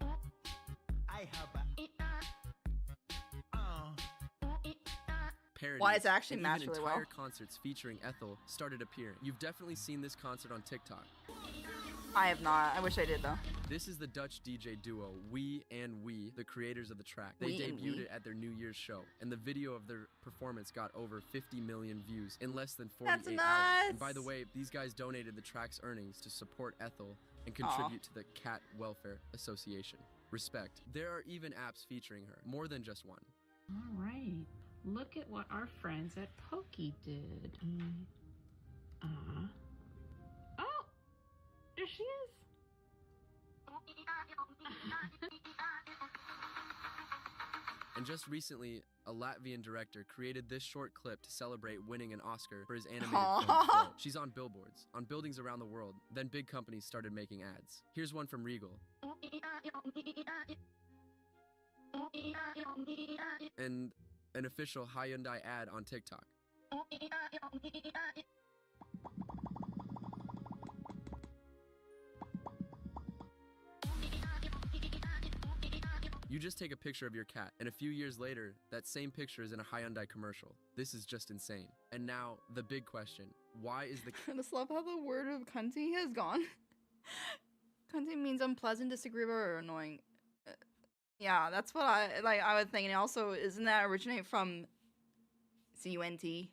Parodies, Why it's actually and matched even really entire well. concerts featuring Ethel started appearing. You've definitely seen this concert on TikTok. I have not. I wish I did though. This is the Dutch DJ duo We and We, the creators of the track. They We and debuted We. it at their New Year's show, and the video of their performance got over 50 million views in less than 48 That's hours. nuts! And by the way, these guys donated the track's earnings to support Ethel and contribute to the Cat Welfare Association. Respect. There are even apps featuring her, more than just one. All right. Look at what our friends at Pokey did. Oh, there she is. And just recently, a Latvian director created this short clip to celebrate winning an Oscar for his animated film Flow. She's on billboards, on buildings around the world. Then big companies started making ads. Here's one from Regal. And an official Hyundai ad on TikTok. You just take a picture of your cat, and a few years later, that same picture is in a Hyundai commercial. This is just insane. And now, the big question. Why is the I just love how the word of cunty has gone. Cunty means unpleasant, disagreeable, or annoying. Yeah, that's what I was thinking. Also, isn't that originate from C-U-N-T?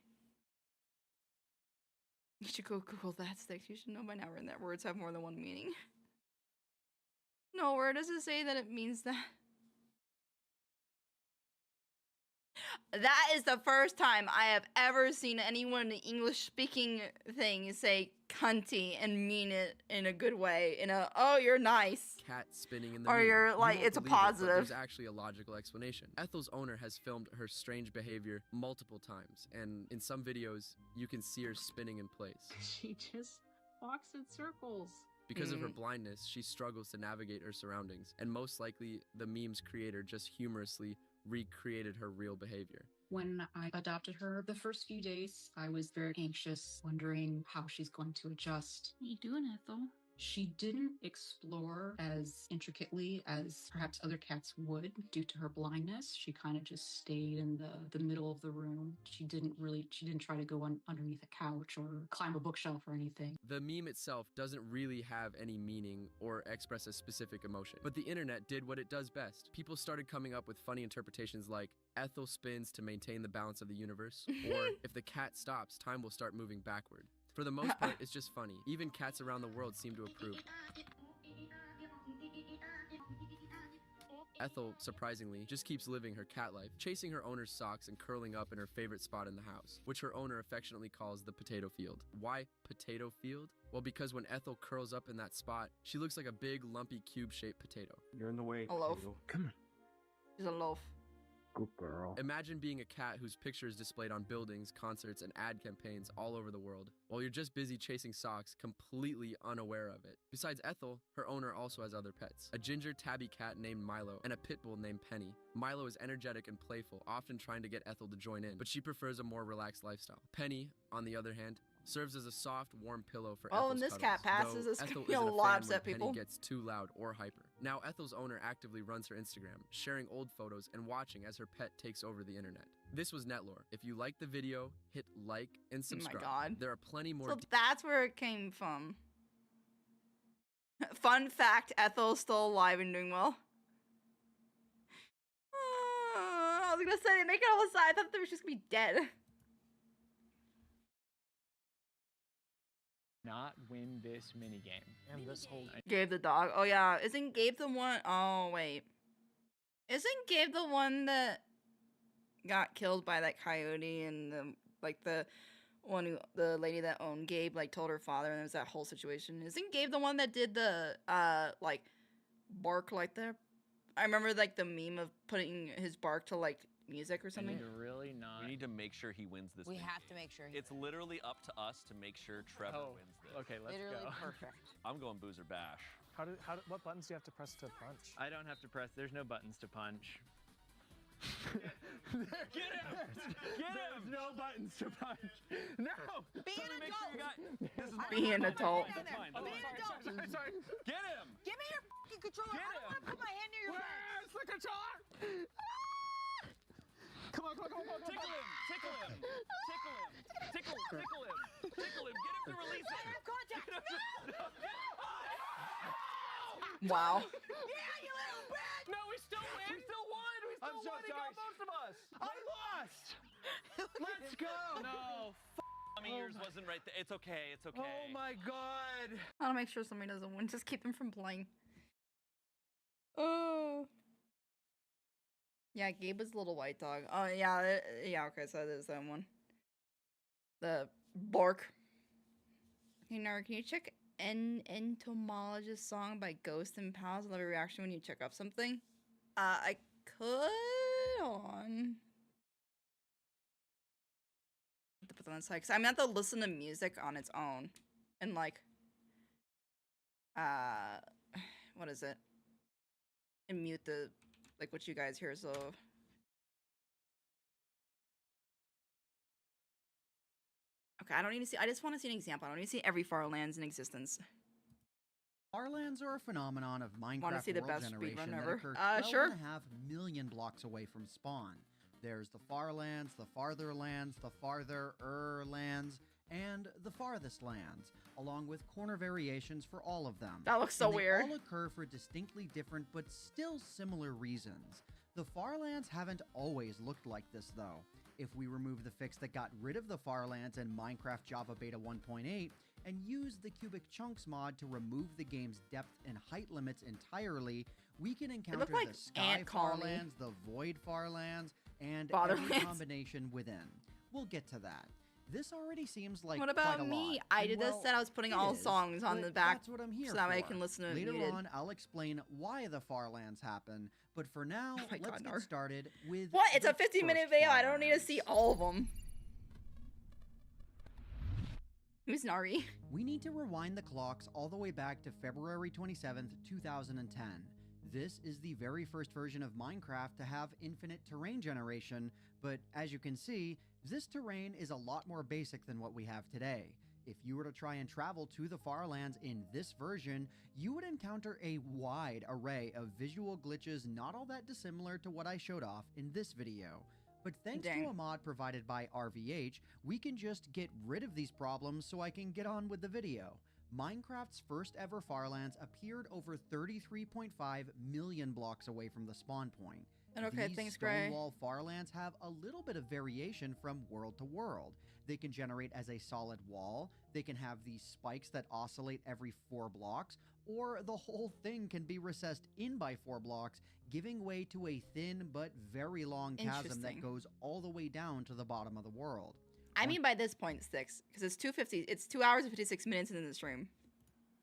You should go Google that, Sticks. You should know by now that words have more than one meaning. No, where does it say that it means that? That is the first time I have ever seen anyone in the English-speaking thing say cunty and mean it in a good way. In a, oh, you're nice. Cat spinning in the Or meme. you're You like, won't it's a believe it, but positive. there's actually a logical explanation. Ethel's owner has filmed her strange behavior multiple times, and in some videos, you can see her spinning in place. She just walks in circles. Because of her blindness, she struggles to navigate her surroundings, and most likely, the meme's creator just humorously recreated her real behavior. When I adopted her, the first few days, I was very anxious, wondering how she's going to adjust. What are you doing, Ethel? She didn't explore as intricately as perhaps other cats would due to her blindness. She kind of just stayed in the middle of the room. She didn't try to go underneath a couch or climb a bookshelf or anything. The meme itself doesn't really have any meaning or express a specific emotion, but the internet did what it does best. People started coming up with funny interpretations like, Ethel spins to maintain the balance of the universe, or if the cat stops, time will start moving backward. For the most part, it's just funny. Even cats around the world seem to approve. Ethel, surprisingly, just keeps living her cat life, chasing her owner's socks and curling up in her favorite spot in the house, which her owner affectionately calls the potato field. Why potato field? Well, because when Ethel curls up in that spot, she looks like a big, lumpy, cube-shaped potato. You're in the way, A loaf. potato. Come on. She's a loaf. Good girl. Imagine being a cat whose picture is displayed on buildings, concerts, and ad campaigns all over the world, while you're just busy chasing socks, completely unaware of it. Besides Ethel, her owner also has other pets. A ginger tabby cat named Milo, and a pit bull named Penny. Milo is energetic and playful, often trying to get Ethel to join in, but she prefers a more relaxed lifestyle. Penny, on the other hand, serves as a soft, warm pillow for Ethel's and this cuddles, cat passes. though This Ethel could be a isn't a lot fan upset when people. Penny gets too loud or hyper. Now, Ethel's owner actively runs her Instagram, sharing old photos and watching as her pet takes over the internet. This was Netlore. If you liked the video, hit like and subscribe. God. There are plenty more. So that's where it came from. Fun fact, Ethel's still alive and doing well. I was gonna say, they make it all aside. I thought they were just gonna be dead. Not win this minigame. And this whole Gabe the dog. Oh yeah, isn't Gabe the one? Oh wait, isn't Gabe the one that got killed by that coyote and the one who, the lady that owned Gabe, like told her father, and there was that whole situation. Isn't Gabe the one that did the like bark like that? I remember like the meme of putting his bark to like music or something. really not. We need to make sure he wins this. We minigame. have to make sure he It's literally up to us to make sure Trevor wins this. Okay, let's Literally go. perfect. I'm going Boozer Bash. What buttons do you have to press to punch? I don't have to press. There's no buttons to punch. Get him! Get him! There's no buttons to punch. No! Be an adult! This is Be an adult. Be an adult! Sorry. Get him! Give me your fucking controller! I don't want to put my hand near your face! Where's the controller? Come on. Tickle him! Tickle him! Tickle him! Tickle him! Tickle him! Tickle him! Get him to release I him! have contact! Wow. Yeah, you little bitch! No, we still win! We still won! We still I'm so won! He sorry. got most of us! I lost! Let's go! No, I mean, yours wasn't right there. It's okay. It's okay. Oh my god! I want to make sure somebody doesn't win. Just keep them from playing. Oh. Yeah, Gabe was a little white dog. Oh yeah, yeah. Okay, so that is that one. The Bork. Hey Nara, can you check Entomologist song by Ghost and Pals? Love your reaction when you check up something. I could on. To put that on the side, because I meant to listen to music on its own, and like, what is it? And mute the like what you guys hear. So. Okay, I don't need to see. I just want to see an example. I don't need to see every Farlands in existence. Farlands are a phenomenon of Minecraft see the world best generation speedrun that ever? occur Sure. 12.5 million blocks away from spawn. There's the Farlands, the Fartherlands, the Farther-lands, and the Farthest lands, along with corner variations for all of them. That looks so And they weird. all occur for distinctly different but still similar reasons. The Farlands haven't always looked like this though. If we remove the fix that got rid of the Farlands in Minecraft Java Beta 1.8 and use the Cubic Chunks mod to remove the game's depth and height limits entirely, we can encounter like the Sky ant colony. Farlands, the Void Farlands, and every Borderlands. combination within. We'll get to that. This already seems like What quite about a me? lot. I And, did well, this, said I was putting it all is, songs on but the back that's what I'm here so that way I for. can listen to it Later muted. on, I'll explain why the Farlands happen, but for now, Oh my let's God, get Nar. started with What? It's the a 15-minute first video. I don't need to Farlands. see all of them. Who's Nari? We need to rewind the clocks all the way back to February 27th, 2010. This is the very first version of Minecraft to have infinite terrain generation, but as you can see, this terrain is a lot more basic than what we have today. If you were to try and travel to the Farlands in this version, you would encounter a wide array of visual glitches not all that dissimilar to what I showed off in this video. But thanks Dang. to a mod provided by RVH, we can just get rid of these problems so I can get on with the video. Minecraft's first ever Farlands appeared over 33.5 million blocks away from the spawn point. And okay, These thanks, Gray. Stonewall Farlands have a little bit of variation from world to world. They can generate as a solid wall, they can have these spikes that oscillate every 4 blocks, or the whole thing can be recessed in by 4 blocks, giving way to a thin but very long chasm that Interesting. goes all the way down to the bottom of the world. I mean by this point 6, because it's 2:50. It's 2 hours and 56 minutes into the stream.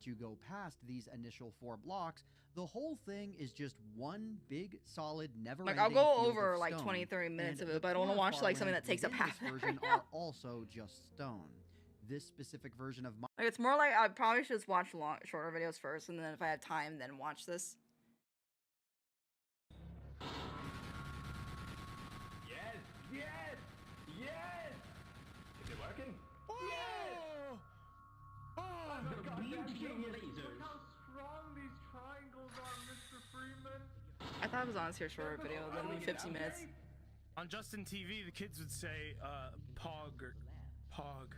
You go past these initial 4 blocks, the whole thing is just one big, solid, never-ending Like, I'll go field over of like stone, 20, 30 minutes and of the it, but I don't want to core watch like something that farmlands takes up within half this an version hour. are also just stone. This specific version of Like, it's more like I probably should just watch shorter videos first, and then if I have time, then watch this. Yes! Yes! Yes! Is it working? Yes! Oh, I'm the goddamn genius! Look how strong these triangles are, Mr. Freeman. I thought it was honestly a shorter video than 15 minutes. On Justin TV, the kids would say, Pog or Pog.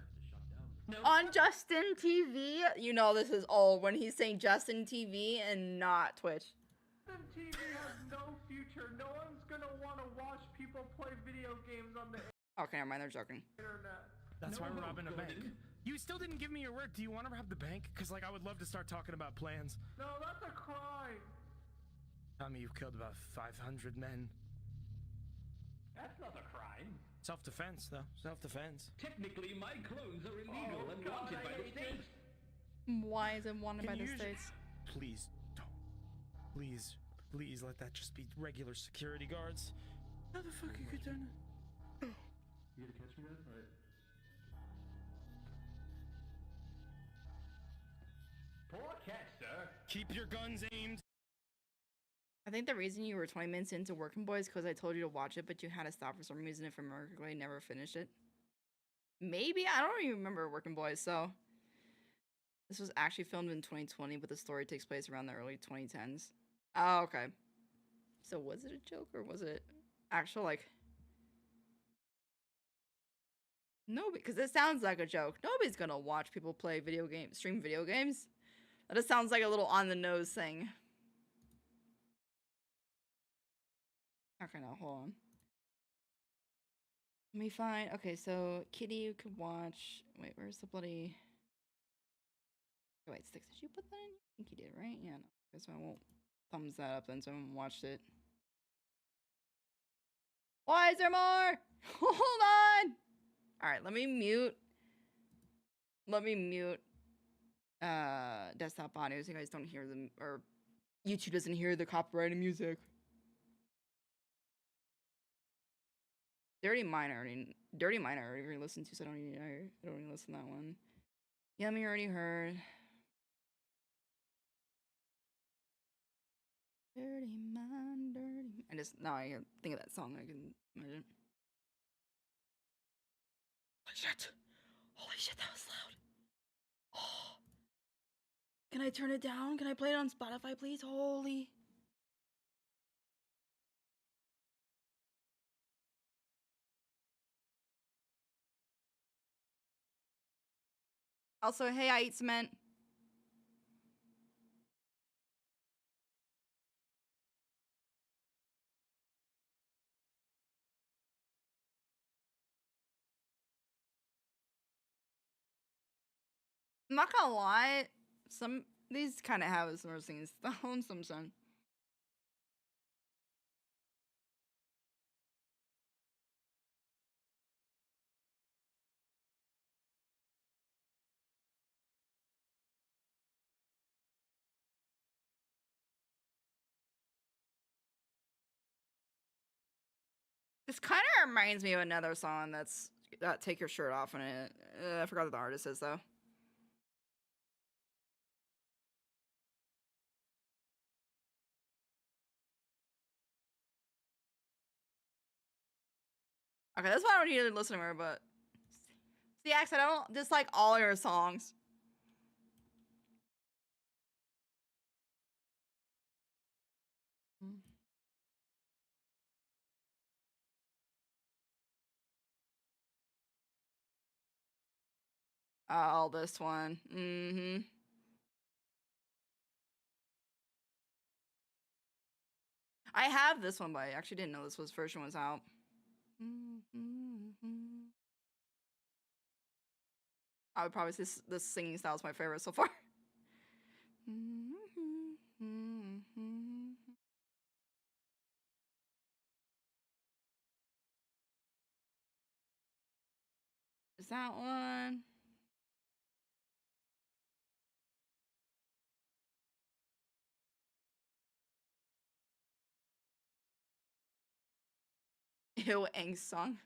On Justin TV, you know this is old when he's saying Justin TV and not Twitch. Justin TV has no future. No one's gonna want to watch people play video games on the Okay, never mind, they're joking. internet. That's why we're robbing a bank. Gordon. You still didn't give me your word. Do you want to rob the bank? Because, like, I would love to start talking about plans. No, that's a crime. Tell me you've killed about 500 men. That's not a crime. Self-defense, though. Self-defense. Technically, my clones are illegal and God, wanted I by the hate state. Why is it wanted by Can the you states? Please don't. Please, please let that just be regular security guards. How the fuck you could turn it? You gonna catch me then? Alright. Poor cat, sir. Keep your guns aimed. I think the reason you were 20 minutes into Working Boys because I told you to watch it, but you had to stop for some reason if America never finished it. Maybe? I don't even remember Working Boys, so. This was actually filmed in 2020, but the story takes place around the early 2010s. Oh, okay. So was it a joke or was it actual, like... No, because it sounds like a joke. Nobody's gonna watch people play video games, stream video games. That just sounds like a little on-the-nose thing. Okay, now, hold on. Let me find... Okay, so Kitty, you could watch... Wait, where's the bloody... Oh, wait, Sticks, did you put that in? I think you did, right? Yeah, no. Okay, so I won't thumbs that up then, so I haven't watched it. Why is there more? Hold on! Alright, let me mute. Let me mute desktop audio so you guys don't hear them, or YouTube doesn't hear the copyrighted music. Dirty Mine I already listened to, so I don't need to listen to that one. Yummy already heard. Dirty Mine, Dirty. I just now I think of that song. I can imagine. Holy shit! Holy shit! That was loud. Oh. Can I turn it down? Can I play it on Spotify, please? Holy. Also, hey, I eat cement. I'm not gonna lie, some these kind of have some things. Some sun. This kind of reminds me of another song that's got "Take Your Shirt Off" in it. I forgot what the artist is though. Okay, that's why I don't need to listen to her, but see, Axe, I don't dislike all your songs. Oh, this one. Mm-hmm. I have this one, but I actually didn't know this version was out. I would probably say this singing style is my favorite so far. Is that one? Ew, angst song.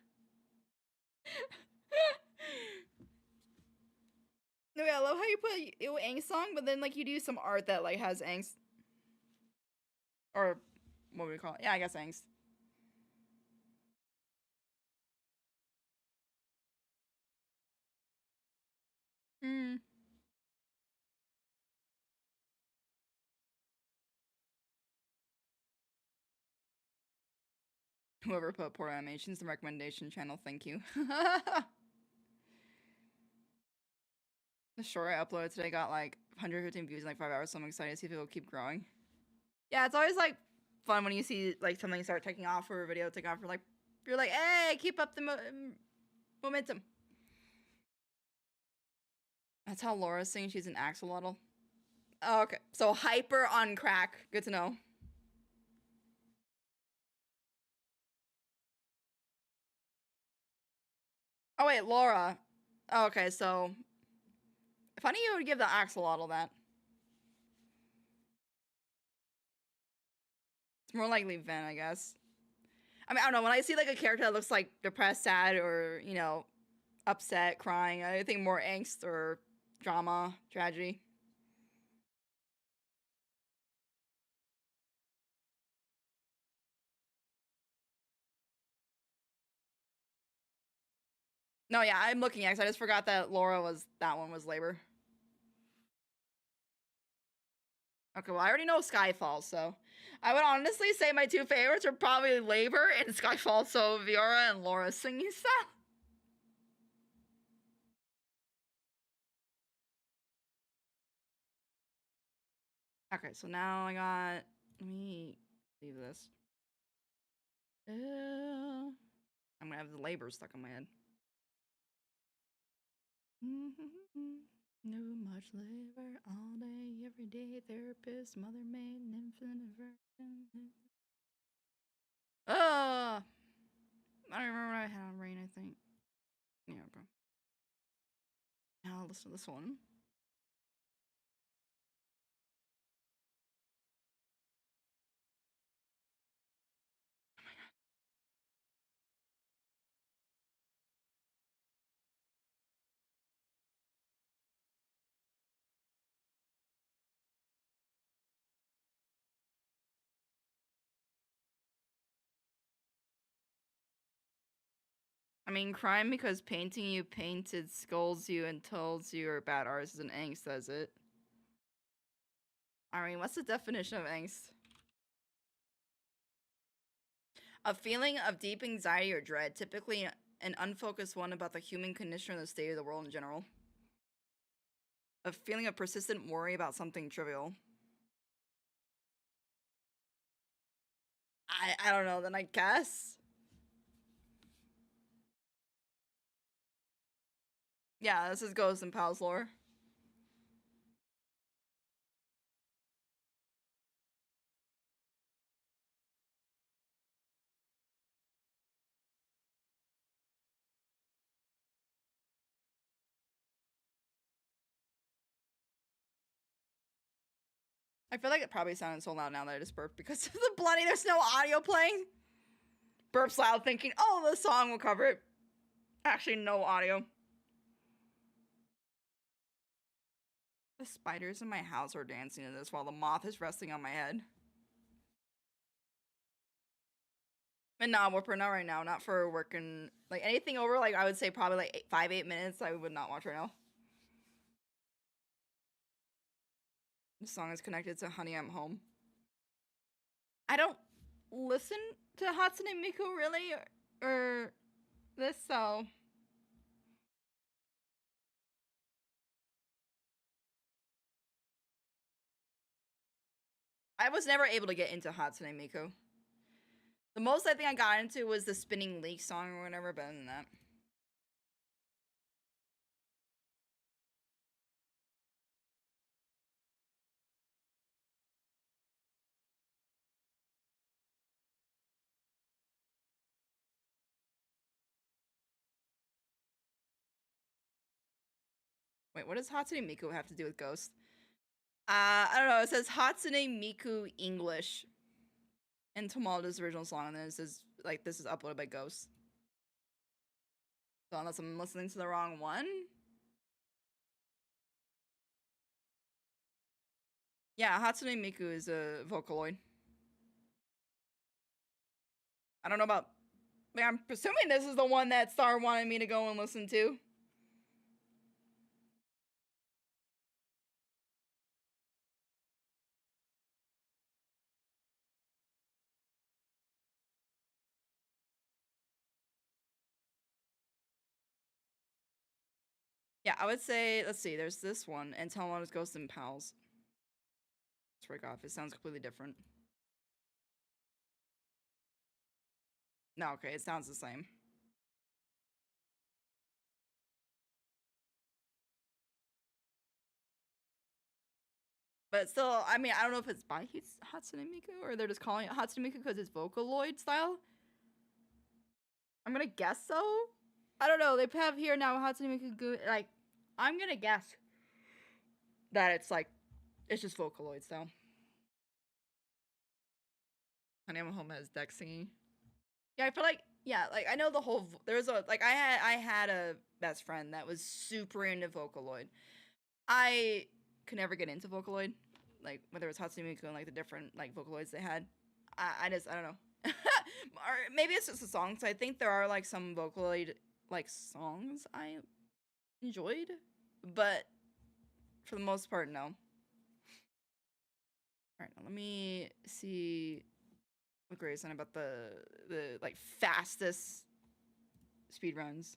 No, yeah, I love how you put ew angst song, but then like you do some art that like has angst. Or what would we call it? Yeah, I guess angst. Hmm. Whoever put poor animations in the recommendation channel, thank you. The short I uploaded today got like 115 views in like 5 hours, so I'm excited to see if it will keep growing. Yeah, it's always like fun when you see like something start taking off or a video taking off. You're like, hey, keep up the momentum. That's how Laura's saying she's an axolotl. Oh, okay, so hyper on crack. Good to know. Oh wait, Laura. Oh, okay, so if I knew you would give the axolotl that. It's more likely Ven, I guess. I mean, I don't know. When I see like a character that looks like depressed, sad, or you know, upset, crying, I think more angst or drama, tragedy. No, yeah, I'm looking at. I just forgot that Laura was that one was labor. Okay, well I already know Skyfall, so I would honestly say my two favorites are probably Labor and Skyfall. So Viora and Laura's singing style. Okay, so now I got. Let me leave this. I'm gonna have the Labor stuck in my head. No much labor all day, every day. Therapist, mother maid, infinite version. I don't remember what I had on Rain, I think. Yeah, okay. Now I'll listen to this one. I mean, crime because painting you painted scolds you and tells you you're a bad artist is an angst, says it. I mean, what's the definition of angst? A feeling of deep anxiety or dread, typically an unfocused one about the human condition or the state of the world in general. A feeling of persistent worry about something trivial. I don't know, then I guess. Yeah, this is Ghost and Pal's lore. I feel like it probably sounded so loud now that I just burped because of the bloody. There's no audio playing. burps loud thinking, oh, the song will cover it. Actually, no audio. The spiders in my house are dancing to this while the moth is resting on my head. And nah, Whooper, not right now. Not for working. Like, anything over, like, I would say probably, like, 8 minutes, I would not watch right now. This song is connected to Honey, I'm Home. I don't listen to Hatsune Miku, really, or this, so... I was never able to get into Hatsune Miku. The most I think I got into was the Spinning Leak song or whatever, but other than that. Wait, what does Hatsune Miku have to do with Ghost? I don't know. It says Hatsune Miku English in Tomalda's original song, and then it says, like, this is uploaded by Ghost. So unless I'm listening to the wrong one? Yeah, Hatsune Miku is a Vocaloid. I don't know about... I mean, I'm presuming this is the one that Star wanted me to go and listen to. Yeah, I would say, let's see, there's this one, and Tomalda's Ghost and Pals. Let's break off. It sounds completely different. No, okay, it sounds the same. But still, I mean, I don't know if it's by Hatsune Miku, or they're just calling it Hatsune Miku because it's Vocaloid style. I'm gonna guess so. I don't know, they have here now Hatsune Miku, like, I'm gonna guess that it's like, it's just Vocaloid style. Honey, I'm Home has Dex singing. Yeah, I feel like, yeah, like, I know the whole, there's a, like, I had a best friend that was super into Vocaloid. I could never get into Vocaloid, like, whether it's Hatsune Miku and, like, the different, like, Vocaloids they had. I don't know. Or maybe it's just the songs. I think there are, like, some Vocaloid, like, songs I enjoyed, but for the most part, no. Alright, now let me see what Gray's saying about the like, fastest speedruns.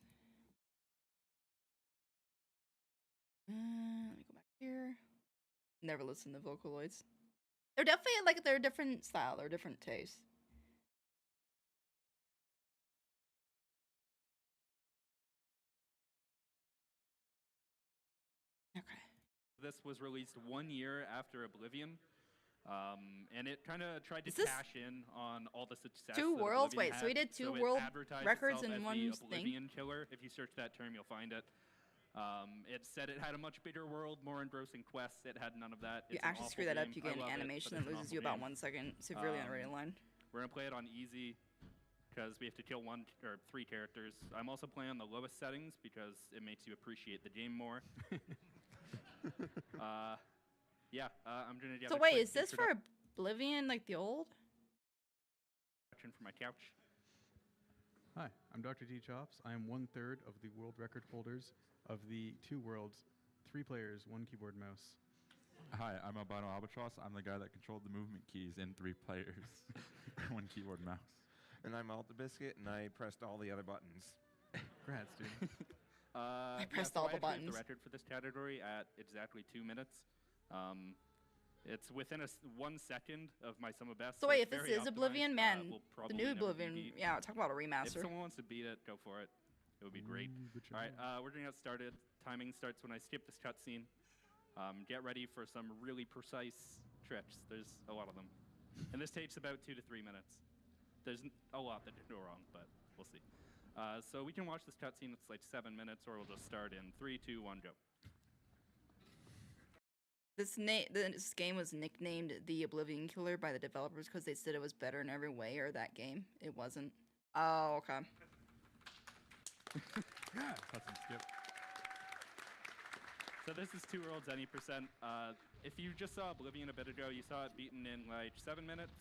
Let me go back here. Never listened to Vocaloids. They're definitely, like, they're a different style. They're different tastes. This was released 1 year after Oblivion, and it kind of tried to cash in on all the success. Two that worlds? Oblivion Wait, so we had. did two it world advertised records itself in as one the thing? Oblivion killer. If you search that term, you'll find it. It said it had a much bigger world, more engrossing quests. It had none of that. You It's an actually awful screw that up, game. you I get an love it, animation but that it's an loses awful you about game. 1 second. Severely underrated line. We're gonna play it on easy because we have to kill 1 or 3 characters. I'm also playing on the lowest settings because it makes you appreciate the game more. Yeah, I'm gonna get. So wait, is this for Oblivion, like the old? For my couch. Hi, I'm Dr. T. Chops. I am 1/3 of the world record holders of the 2 worlds, 3 players, 1 keyboard mouse. Hi, I'm Albino Albatross. I'm the guy that controlled the movement keys in 3 players, 1 keyboard mouse. And I'm Alta Biscuit, and I pressed all the other buttons. Congrats, dude. I pressed so all I the actually have buttons. The record for this category at exactly 2 minutes. It's within 1 second of my sum of best. So wait, if it's this very is optimized. Oblivion, man, Will the probably new never be Oblivion, beat. yeah, talk about a If remaster. someone wants to beat it, go for it. It would be great. All right, we're gonna get started. Timing starts when I skip this cutscene. Get ready for some really precise tricks. There's a lot of them, and this takes about 2 to 3 minutes. There's a lot that can go wrong, but we'll see. So we can watch this cutscene. It's like 7 minutes, or we'll just start in 3, 2, 1, go. This game was nicknamed the Oblivion Killer by the developers because they said it was better in every way, or that game. It wasn't. Oh, okay. That's some skip. So this is Two Worlds any percent. If you just saw Oblivion a bit ago, you saw it beaten in like 7 minutes.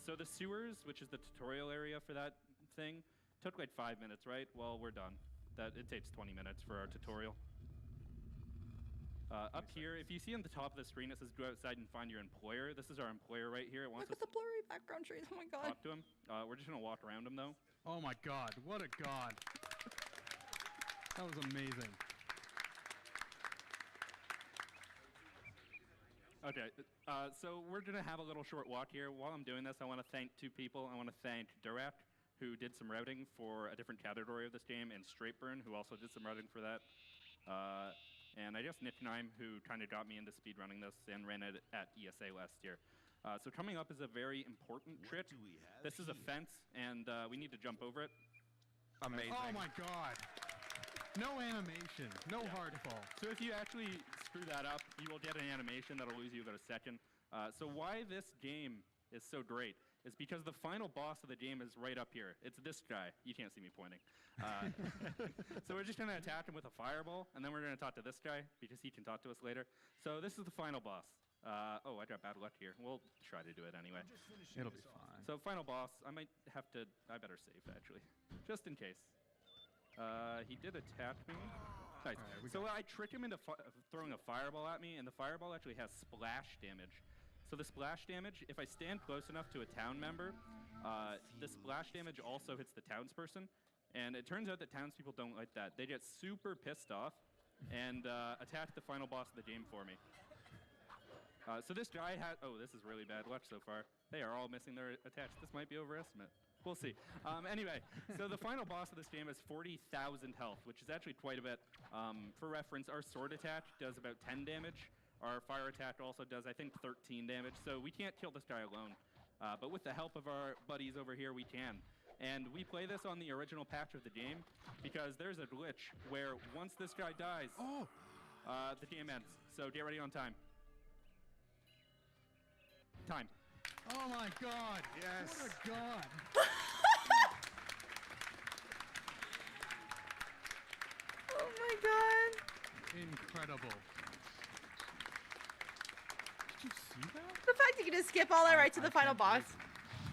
So the sewers, which is the tutorial area for that thing, took like 5 minutes, right? Well, we're done. It takes 20 minutes for our tutorial. Up here, if you see on the top of the screen, it says go outside and find your employer. This is our employer right here. It wants Look at the blurry background trees. Oh my god. Talk to him. We're just gonna walk around him though. Oh my god, what a god. That was amazing. Okay, so we're gonna have a little short walk here. While I'm doing this, I want to thank 2 people. I want to thank Durak, who did some routing for a different category of this game, and Straightburn, who also did some routing for that. And I guess Nicknime, who kind of got me into speedrunning this and ran it at ESA last year. So coming up is a very important trick. This is a fence, and we need to jump over it. Amazing. Oh my god. No animation, no hard fall. So if you actually screw that up, you will get an animation that'll lose you about a second. So why this game is so great is because the final boss of the game is right up here. It's this guy. You can't see me pointing. So we're just going to attack him with a fireball, and then we're going to talk to this guy because he can talk to us later. So this is the final boss. Oh, I got bad luck here. We'll try to do it anyway. It'll be fine. So final boss. I better save actually, just in case. He did attack me. Nice. Right, so I trick him into throwing a fireball at me, and the fireball actually has splash damage. So the splash damage, if I stand close enough to a town member, the splash damage also hits the townsperson. And it turns out that townspeople don't like that. They get super pissed off and attack the final boss of the game for me. So this guy had... Oh, this is really bad luck so far. They are all missing their attacks. This might be overestimate. We'll see. Anyway, so the final boss of this game has 40,000 health, which is actually quite a bit. For reference, our sword attack does about 10 damage. Our fire attack also does, I think, 13 damage. So we can't kill this guy alone. But with the help of our buddies over here, we can. And we play this on the original patch of the game because there's a glitch where once this guy dies, the game ends. So get ready on time. Time. Oh my god! Yes. What a god! Oh my god! Incredible. Did you see that? The fact that you can just skip all that right to the final boss.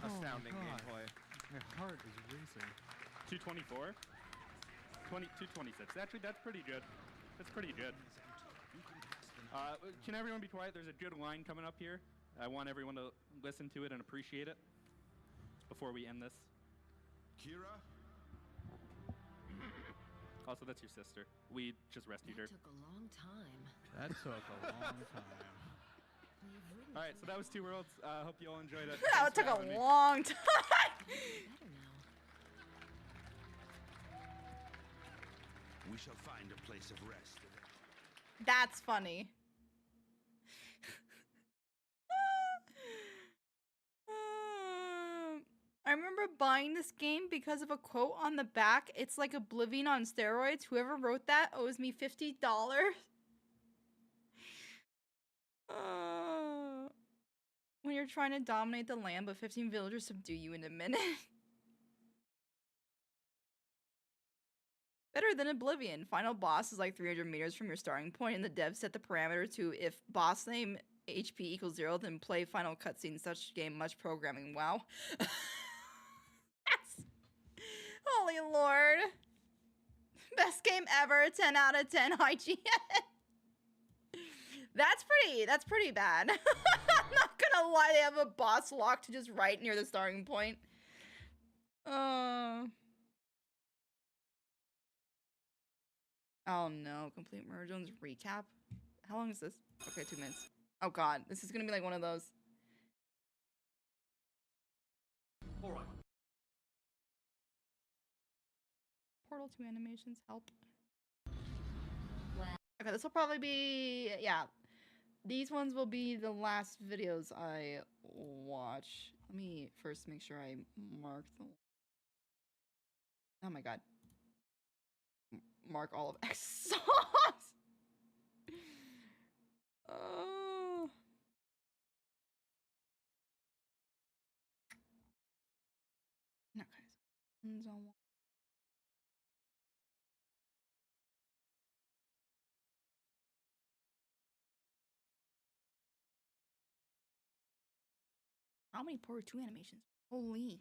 Astounding God. gameplay. My heart is racing. 224? 226. Actually, that's pretty good. That's pretty good. Can everyone be quiet? There's a good line coming up here. I want everyone to listen to it and appreciate it before we end this. Kira? Also, that's your sister. We just rescued her. That took a long time. That took a long time. All right, so that was Two Worlds. Hope you all enjoyed it. That took a long time. We shall find a place of rest. That's funny. I remember buying this game because of a quote on the back. It's like Oblivion on steroids. Whoever wrote that owes me $50. When you're trying to dominate the land, but 15 villagers subdue you in a minute. Better than Oblivion. Final boss is like 300 meters from your starting point, and the devs set the parameter to if boss name HP equals 0, then play final cutscene. Such game, much programming. Wow. That's... Holy Lord. Best game ever. 10 out of 10 IGN. That's pretty bad. I'm not gonna lie, they have a boss locked just right near the starting point. Oh no, complete Murder Jones recap? How long is this? Okay, 2 minutes. Oh god, this is gonna be like one of those. Alright. Portal 2 animations help. Okay, this will probably be, yeah. These ones will be the last videos I watch. Let me first make sure I mark them. Oh my god. Mark all of X songs. Oh. How many Portal 2 animations? Holy.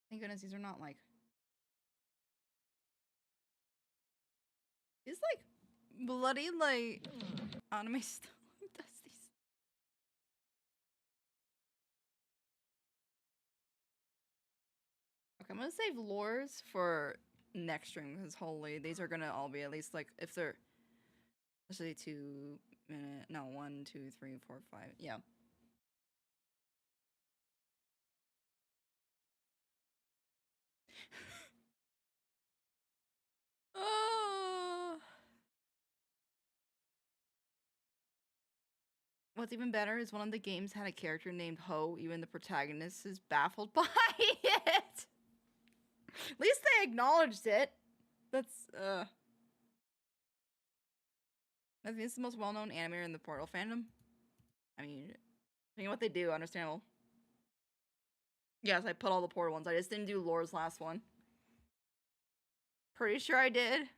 Thank goodness these are not like... It's like bloody like anime stuff. Who does these? Okay, I'm gonna save lures for next stream because holy, these are gonna all be at least like if they're let's say 2 minute, no 1, 2, 3, 4, 5, yeah. Oh. What's even better is one of the games had a character named Ho. Even the protagonist is baffled by it. At least they acknowledged it. That's I think it's the most well-known animator in the Portal fandom. I mean what they do, understandable. Yes, I put all the Portal ones. I just didn't do Lore's last one. Pretty sure I did.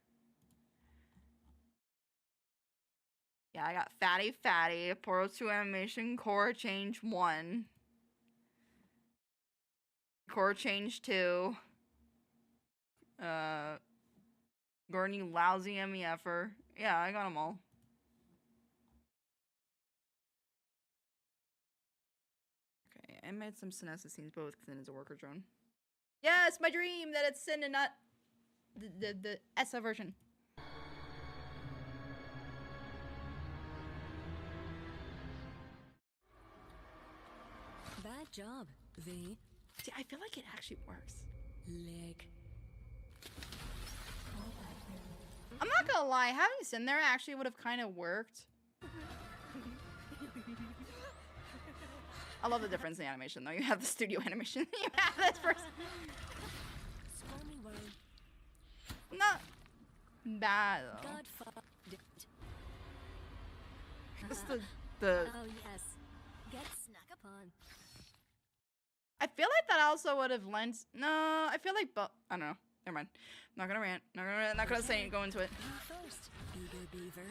Yeah, I got Fatty, Portal 2 Animation, Core Change 1. Core Change 2. Gordon, you lousy MEFer. Yeah, I got them all. Okay, I made some Sinessa scenes, both Sin is a worker drone. Yes, my dream that it's Sin and not the ESA version. Bad job, V. See, I feel like it actually works. Leg. I'm not gonna lie, having Sin there actually would have kind of worked. I love the difference in the animation though. You have the studio animation. You have this person. Not bad though. Just the Oh yes. Get snuck upon. I feel like that also would have lent. No, I feel like, but I don't know. Never mind. Not gonna rant. Not gonna say go into it. You first, eager beaver.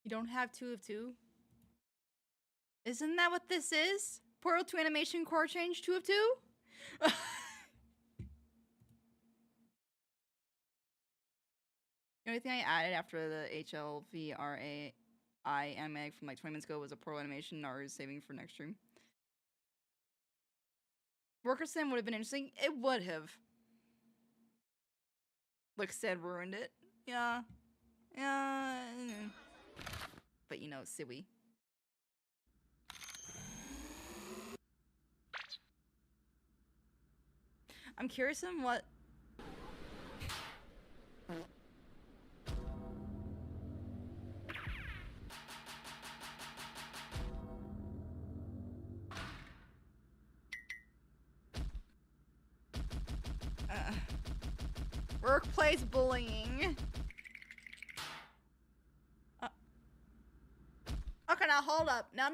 You don't have 2 of 2? Isn't that what this is? Portal 2 animation core change 2 of 2? The only thing I added after the HLVRAI anime from like 20 minutes ago was a Portal animation Naru's saving for next stream. Worker Sim would have been interesting. It would have. Like said, ruined it. Yeah. Yeah. But you know, Siwi. I'm curious in what... workplace bullying. Okay, now hold up. No.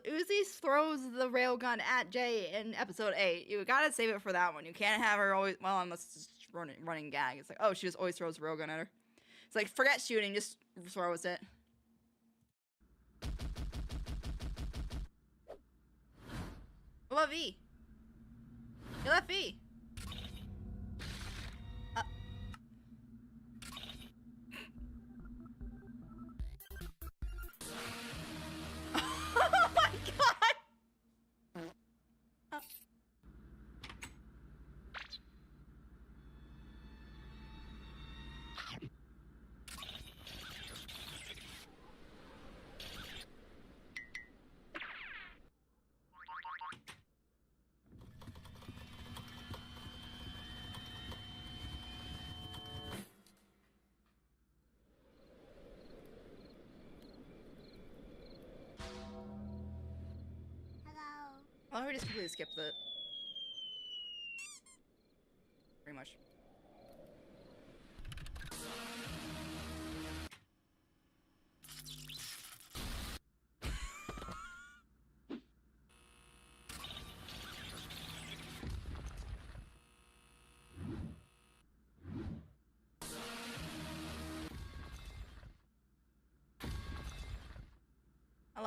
Uzi throws the railgun at Jay in episode 8. You gotta save it for that one. You can't have her always. Well, unless it's just running gag. It's like, oh, she just always throws the railgun at her. It's like, forget shooting, just throws it. I love V. You left V. Oh my god! Oh, we just completely skipped it. Pretty much.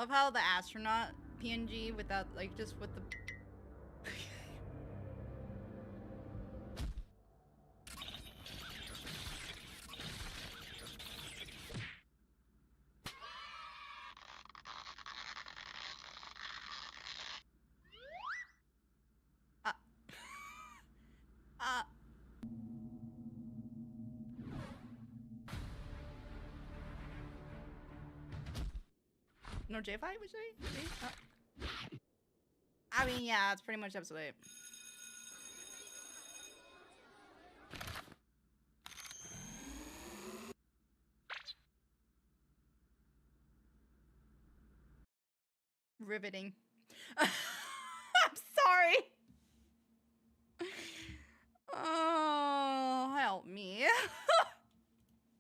love how the astronaut PNG without, like, just with the... No J5, would you say? I mean, yeah, it's pretty much episode 8. Riveting. I'm sorry. Oh, help me.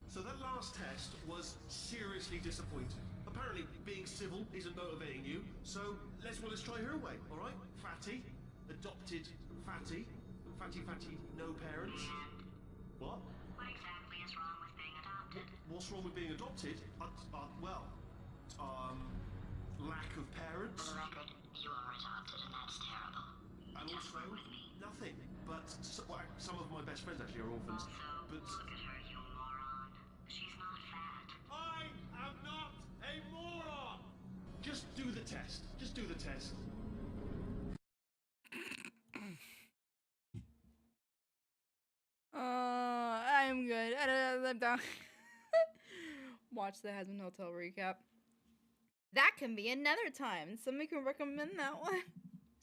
So that last test was seriously disappointing. Apparently, being civil isn't motivating you, so let's try her way, all right? Fatty, adopted Fatty, Fatty, no parents. What? What exactly is wrong with being adopted? What's wrong with being adopted? Lack of parents. For the record, you are adopted, and that's terrible. And Just also, work with me. nothing. But some of my best friends actually are orphans. Also, But look at her, you moron. She's not fat. I am not a moron. Just do the test. Just do the test. I'm good. I'm down. Watch the Hasman Hotel recap. That can be another time. Somebody can recommend that one.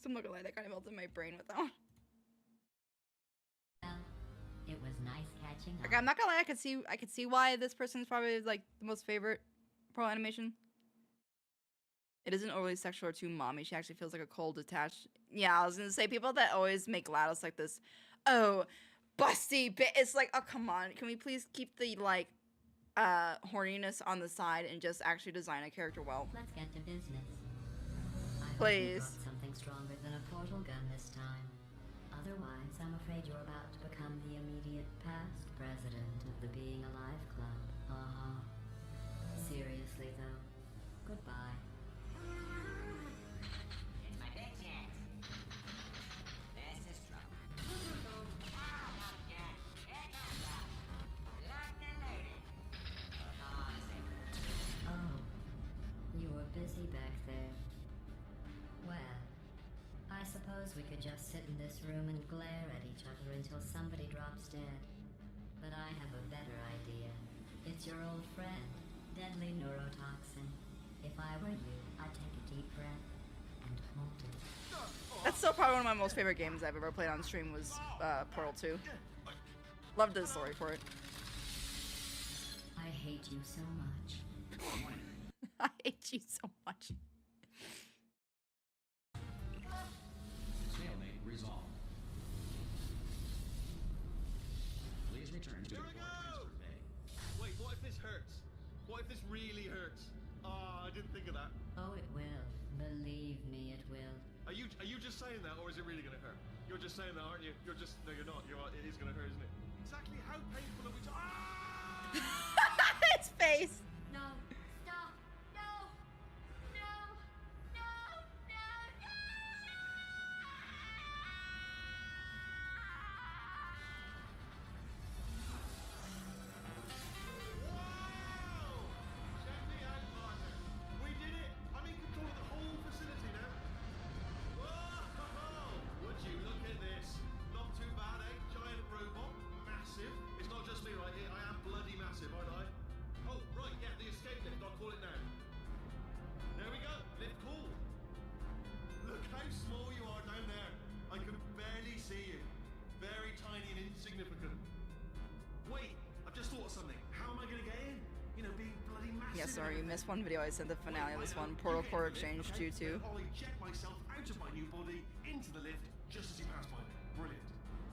So I'm not gonna lie, that kind of melted my brain with that one. It was nice catching up. Like, I'm not gonna lie, I could see why this person's probably like the most favorite pro animation. It isn't overly sexual or too mommy. She actually feels like a cold, detached. Yeah, I was gonna say people that always make GLaDOS like this. Oh, busty bit. It's like, oh come on. Can we please keep the like horniness on the side and just actually design a character well? Let's get to business. Please. I hope you brought something stronger than a portal gun this time. Otherwise, I'm afraid you're about to become the immediate past president of the Being Alive Club. Seriously though, goodbye. It's my big chance. This is trouble. Oh, you were busy back there. Well, I suppose we could just sit in this room and glare at each other until somebody drops dead. But I have a better idea. It's your old friend, deadly neurotoxin. If I were you, I'd take a deep breath and hold it. That's still probably one of my most favorite games I've ever played on stream was Portal 2. Loved the story for it. I hate you so much. I hate you so much. Stalemate resolved. Please return to Here we go! Wait, what if this hurts? What if this really hurts? Ah, I didn't think of that. Oh, it will. Believe me, it will. Are you just saying that, or is it really gonna hurt? You're just saying that, aren't you? You're just no, you're not. It is gonna hurt, isn't it? Exactly how painful are we talking? His face. No, stop. No, no, no, no, no. We did it! I'm in control of the whole facility now. Whoa! Would you look at this? Not too bad, eh? Giant robot, massive. It's not just me right here. I am bloody massive, aren't I? Oh, right, yeah, the escape lift. I'll call it now. There we go. Lift cool. Look how small you are down there. I can barely see you. Very tiny and insignificant. Wait, I've just thought of something. How am I gonna get in? You know, being bloody massive. Yeah, sorry, you missed one video. I sent the finale of this one. Portal Core Exchange 2-2. I'll eject myself out of my new body into the lift just as he passed by me. Brilliant.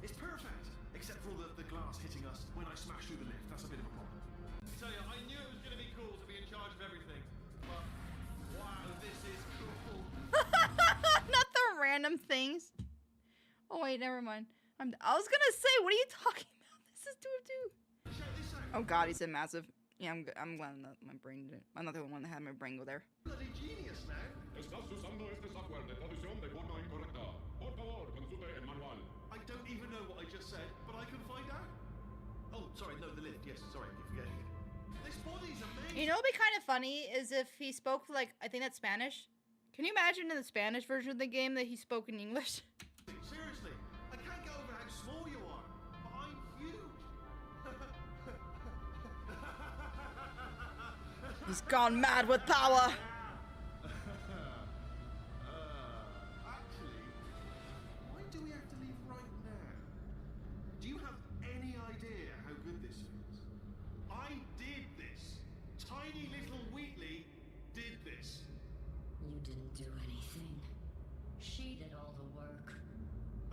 It's perfect, except for all the glass hitting us when I smash through the lift. That's a bit of a problem. I tell you, I knew it was going to be cool to be in charge of everything. But wow, this is cool. Not the random things. Oh wait, never mind. I was gonna say, what are you talking about? This is 2 of 2. Oh god, he said massive. Yeah, I'm glad that my brain didn't. I'm not the only one that had my brain go there. Bloody genius now. Estás usando este software de traducción de forma incorrecta. Por favor, consulte el manual. I don't even know what I just said, but I can find out. Oh, sorry, no, the lift. Yes, sorry, I keep forgetting it. This body's amazing. You know what'd be kind of funny is if he spoke like, I think that's Spanish. Can you imagine in the Spanish version of the game that he spoke in English? Seriously, I can't get over how small you are, but I'm huge. He's gone mad with power. Actually, why do we have to leave right now? Do you have any idea how good this feels? I did this. Tiny little Wheatley did this. You didn't do anything. She did all the work.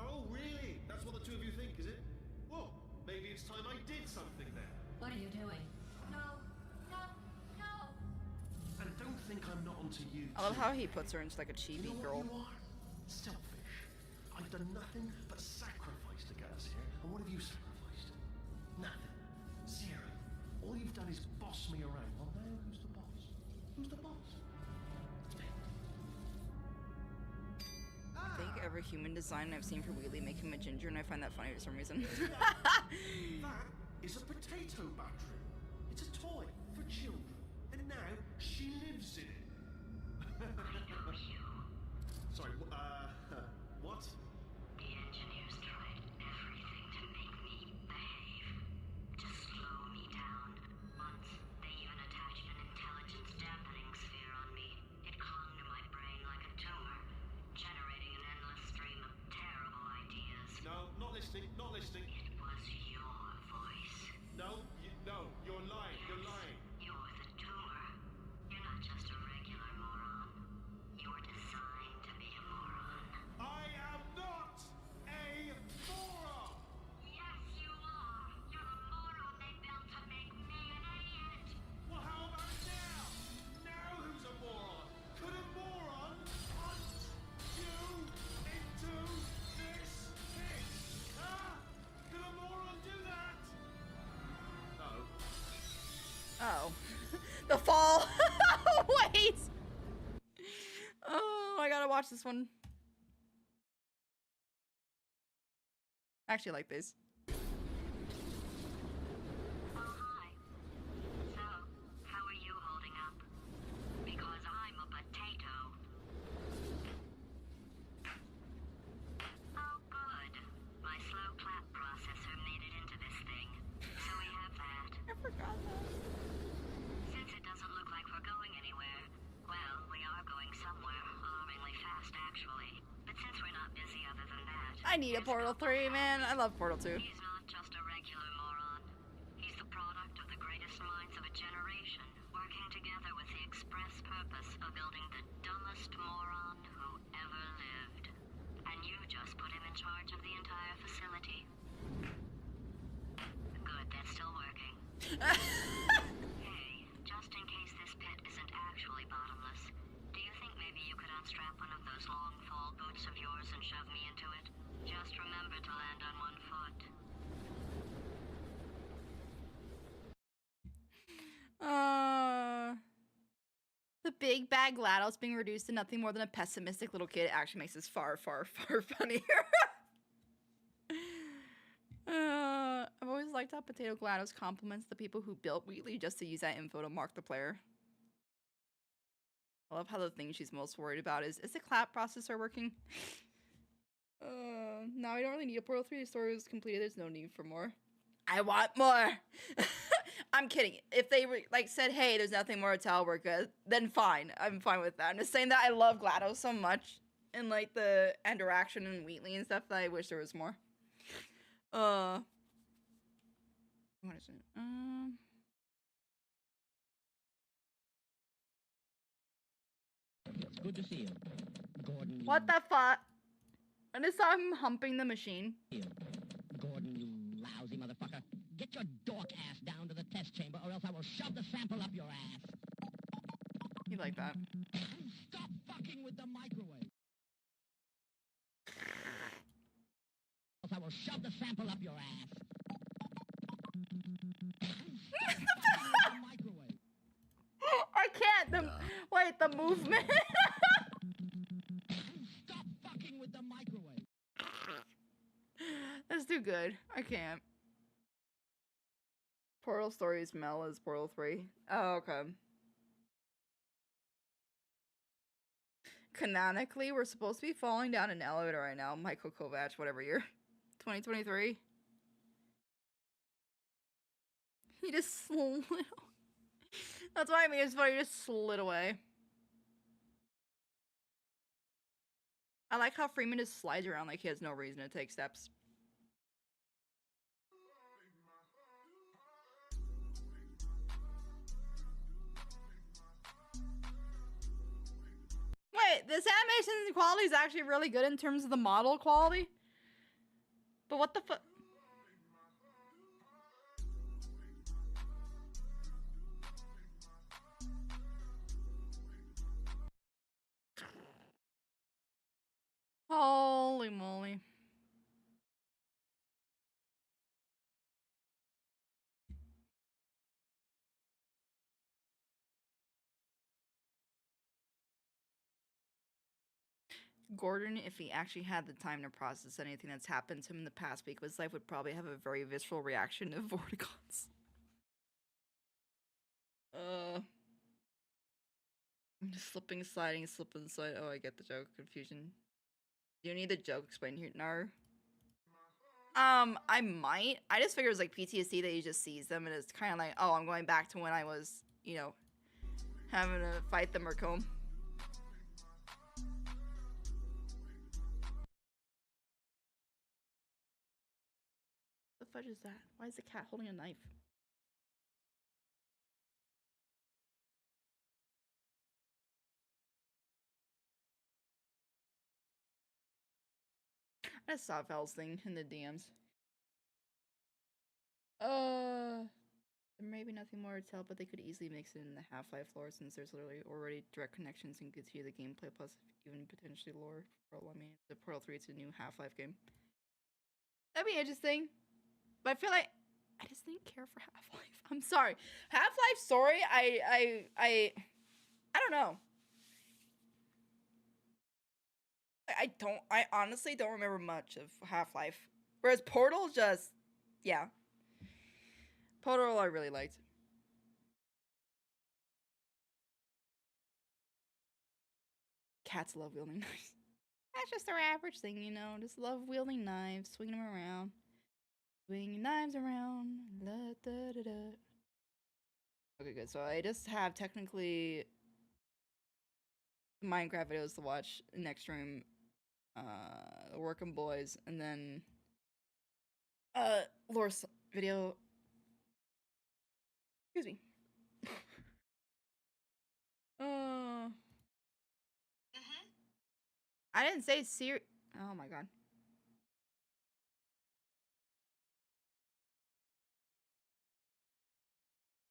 Oh, really? That's what the two of you think, is it? Well, maybe it's time I did something then. What are you doing? No, no, no. And don't think I'm not onto you. I love how he puts her into like a chibi girl. You are selfish. I've done nothing but sacrifice to get us here. And what have you sacrificed? Nothing. Zero. All you've done is boss me around. Well, now who's the boss? Who's the boss? I think every human design I've seen for Wheatley make him a ginger, and I find that funny for some reason. That is a potato battery. It's a toy for children. And now she lives in it. Sorry, what? The engineers tried everything to make me behave, to slow me down. Once, they even attached an intelligence dampening sphere on me. It clung to my brain like a tumor, generating an endless stream of terrible ideas. No, not listening, not listening. It was your voice. No, you're lying, you're lying. You're the tumor. You're not just a regular moron. You're designed to be a moron. I am not a moron! Yes, you are. You're the moron they built to make me an idiot. Well, how about now? Now who's a moron? Could a moron hunt you into this pit? Huh? Could a moron do that? No. Oh. The fall. Wait. Oh, I gotta watch this one. I actually like this. Oh, hi. So, how are you holding up? Because I'm a potato. Oh, good. My slow clap processor made it into this thing. So we have that. I forgot that. Since it doesn't look like we're going anywhere, well, we are going somewhere alarmingly fast, actually. But since we're not busy other than that... I need a Portal 3, man. I love Portal 2. He's not just a regular moron. He's the product of the greatest minds of a generation, working together with the express purpose of building the dumbest moron who ever lived. And you just put him in charge of the entire facility. Good, that's still working. Hey, just in case this pit isn't actually bottomless, do you think maybe you could unstrap one of those long fall boots of yours and shove me into it? Just remember to land on one foot. The big bad GLaDOS being reduced to nothing more than a pessimistic little kid actually makes this far, far, far funnier. I've always liked how Potato GLaDOS compliments the people who built Wheatley just to use that info to mark the player. I love how the thing she's most worried about is the clap processor working? Now I don't really need a Portal 3. The story is completed. There's no need for more. I want more. I'm kidding. If they like said, hey, there's nothing more to tell, we're good, then fine. I'm fine with that. I'm just saying that I love GLaDOS so much and like the interaction and Wheatley and stuff that I wish there was more. What is it? It's good to see you, Gordon. What the fuck? I just saw him humping the machine. Gordon, you lousy motherfucker. Get your dork ass down to the test chamber or else I will shove the sample up your ass. You like that? Stop fucking with the microwave. Else I will shove the sample up your ass. I can't. Wait, the movement. Stop fucking with the microwave. That's too good. I can't. Portal Stories Mel is Portal 3. Oh, okay. Canonically, we're supposed to be falling down an elevator right now. Michael Kovac, whatever year. 2023. He just slid. That's what I mean. It's funny. He just slid away. I like how Freeman just slides around like he has no reason to take steps. Wait, this animation quality is actually really good in terms of the model quality. But what the fuck? Holy moly. Gordon, if he actually had the time to process anything that's happened to him in the past week of his life, would probably have a very visceral reaction to Vortigons. Slipping, sliding, slipping, slide. Oh, I get the joke. Confusion. Do you need the joke explained here? No. I might. I just figure it's like PTSD that he just sees them and it's kind of like, oh, I'm going back to when I was, you know, having to fight them or kill them. What the fudge is that? Why is the cat holding a knife? I saw Val's thing in the DMs. There may be nothing more to tell, but they could easily mix it in the Half-Life lore since there's literally already direct connections and could see the gameplay plus even potentially lore. Portal, I mean, the Portal 3, it's a new Half-Life game. That'd be interesting. But I feel like I just didn't care for Half-Life. I'm sorry. Half-Life story, I don't know. I honestly don't remember much of Half-Life. Whereas Portal just, yeah. Portal I really liked. Cats love wielding knives. That's just their average thing, you know. Just love wielding knives, swinging them around. Swinging knives around. Da, da, da, da. Okay, good. So I just have technically Minecraft videos to watch next stream. The Working Boys, and then Lore's video. Excuse me. I didn't say oh my god.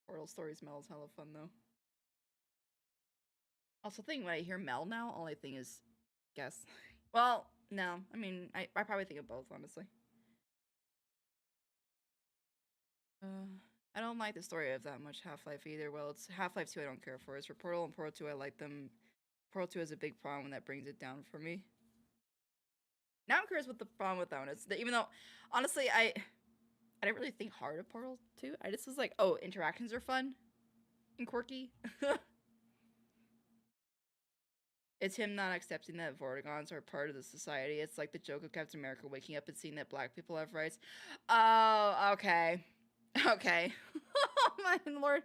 Portal Stories Mel is hella fun though. Also think when I hear Mel now, all I think is guess. Well, no. I mean, I probably think of both, honestly. I don't like the story of that much Half-Life either. Well, it's Half-Life 2 I don't care for. It's for Portal and Portal 2 I like them. Portal 2 has a big problem and that brings it down for me. Now I'm curious what the problem with that one is. Even though, honestly, I didn't really think hard of Portal 2. I just was like, oh, interactions are fun and quirky. It's him not accepting that Vortigons are part of the society. It's like the joke of Captain America waking up and seeing that black people have rights. Oh, okay. Okay. Oh, my lord.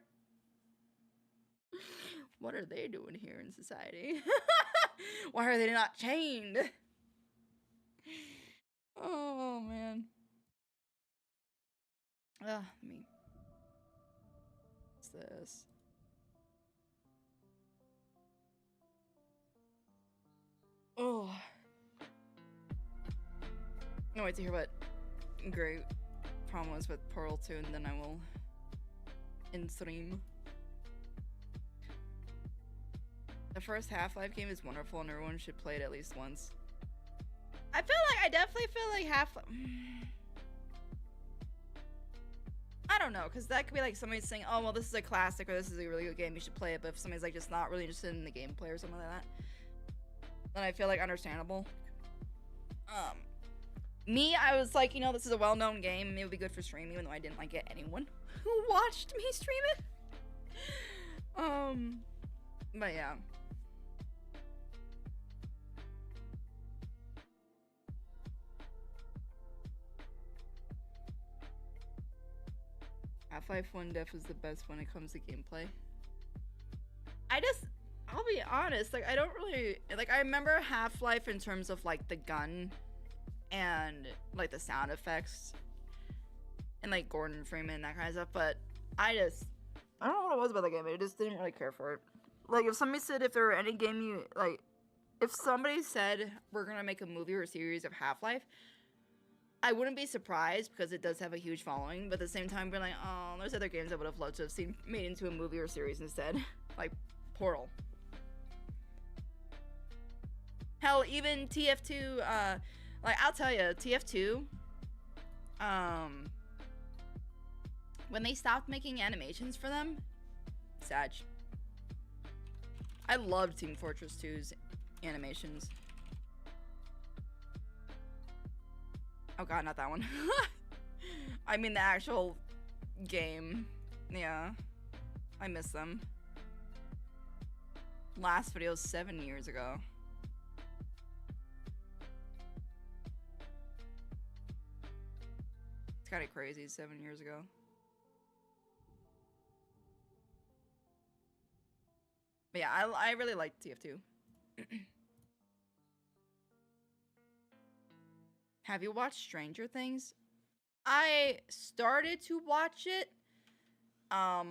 What are they doing here in society? Why are they not chained? Oh, man. What's this? Oh. I'll wait to hear what great problem was with Portal 2 and then I will in stream. The first Half-Life game is wonderful and everyone should play it at least once. I definitely feel like I don't don't know, because that could be like somebody saying, oh, well, this is a classic, or this is a really good game, you should play it. But if somebody's like just not really interested in the gameplay or something like that, then I feel like understandable. Me, I was like, you know, this is a well-known game, it would be good for streaming, even though I didn't like get anyone who watched me stream it. But yeah. Half-Life 1 def is the best when it comes to gameplay. I'll be honest, like, I don't really, like, I remember Half-Life in terms of, like, the gun and, like, the sound effects and, like, Gordon Freeman and that kind of stuff, but I don't know what it was about the game, but I just didn't really care for it. Like, if somebody said if there were any game you, like, if somebody said we're gonna make a movie or a series of Half-Life, I wouldn't be surprised because it does have a huge following, but at the same time, be like, oh, there's other games I would have loved to have seen made into a movie or series instead. Like, Portal. Hell, even TF2, like, I'll tell you, TF2, when they stopped making animations for them, sad. I loved Team Fortress 2's animations. Oh god, not that one. I mean the actual game. Yeah. I miss them. Last video was 7 years ago. It's kind of crazy, 7 years ago. But yeah, I really liked TF2. Have you watched Stranger Things? I started to watch it. I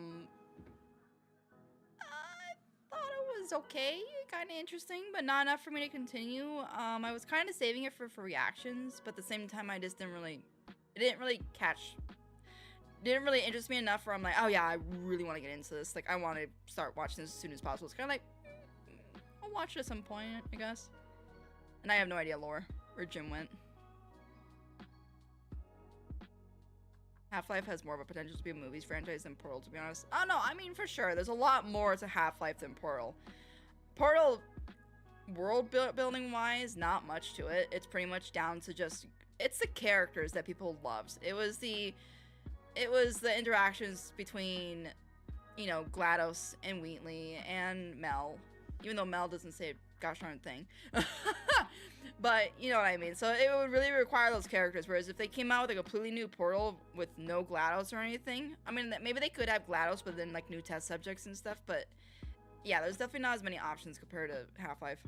thought it was okay, kind of interesting, but not enough for me to continue. I was kind of saving it for reactions, but at the same time, I just didn't really interest me enough where I'm like, oh yeah, I really want to get into this. Like, I want to start watching this as soon as possible. It's kind of like, I'll watch it at some point, I guess. And I have no idea lore where Jim went. Half-Life has more of a potential to be a movies franchise than Portal, to be honest. Oh no, I mean, for sure. There's a lot more to Half-Life than Portal. Portal, world building wise, not much to it. It's pretty much down to just, it's the characters that people loved. It was the interactions between, you know, GLaDOS and Wheatley and Mel. Even though Mel doesn't say a gosh darn thing. But, you know what I mean. So it would really require those characters. Whereas if they came out with a completely new Portal with no GLaDOS or anything, I mean, maybe they could have GLaDOS, but then, like, new test subjects and stuff. But, yeah, there's definitely not as many options compared to Half-Life.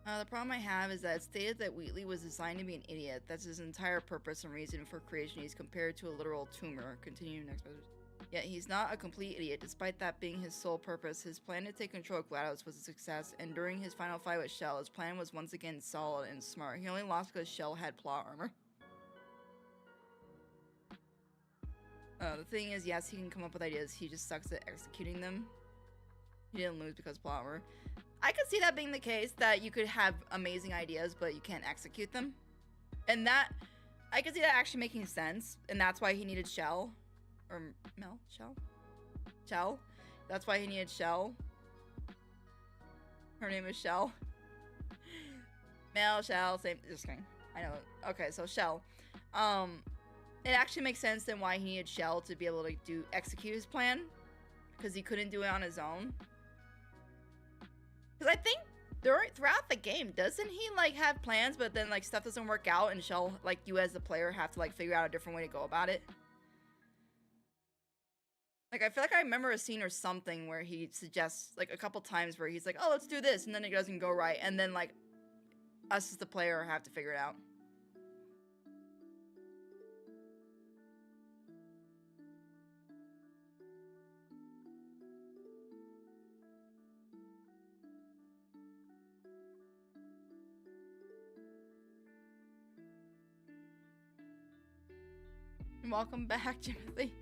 The problem I have is that it stated that Wheatley was designed to be an idiot. That's his entire purpose and reason for creation. He's compared to a literal tumor. Continue next message. Yet he's not a complete idiot. Despite that being his sole purpose, his plan to take control of GLaDOS was a success, and during his final fight with Shell, his plan was once again solid and smart. He only lost because Shell had plot armor. The thing is, yes, he can come up with ideas. He just sucks at executing them. He didn't lose because plot armor. I could see that being the case, that you could have amazing ideas, but you can't execute them. And that, I could see that actually making sense, and that's why he needed Shell. Or Mel? Shell? Shell? That's why he needed Shell. Her name is Shell. Mel, Shell, same, just kidding. I know. Okay, so Shell. It actually makes sense then why he needed Shell to be able to execute his plan. Because he couldn't do it on his own. Because I think throughout the game, doesn't he, like, have plans, but then, like, stuff doesn't work out, and Shell, like, you as the player have to, like, figure out a different way to go about it? Like, I feel like I remember a scene or something where he suggests, like, a couple times where he's like, oh, let's do this, and then it doesn't go right, and then, like, us as the player have to figure it out. Welcome back, Timothy.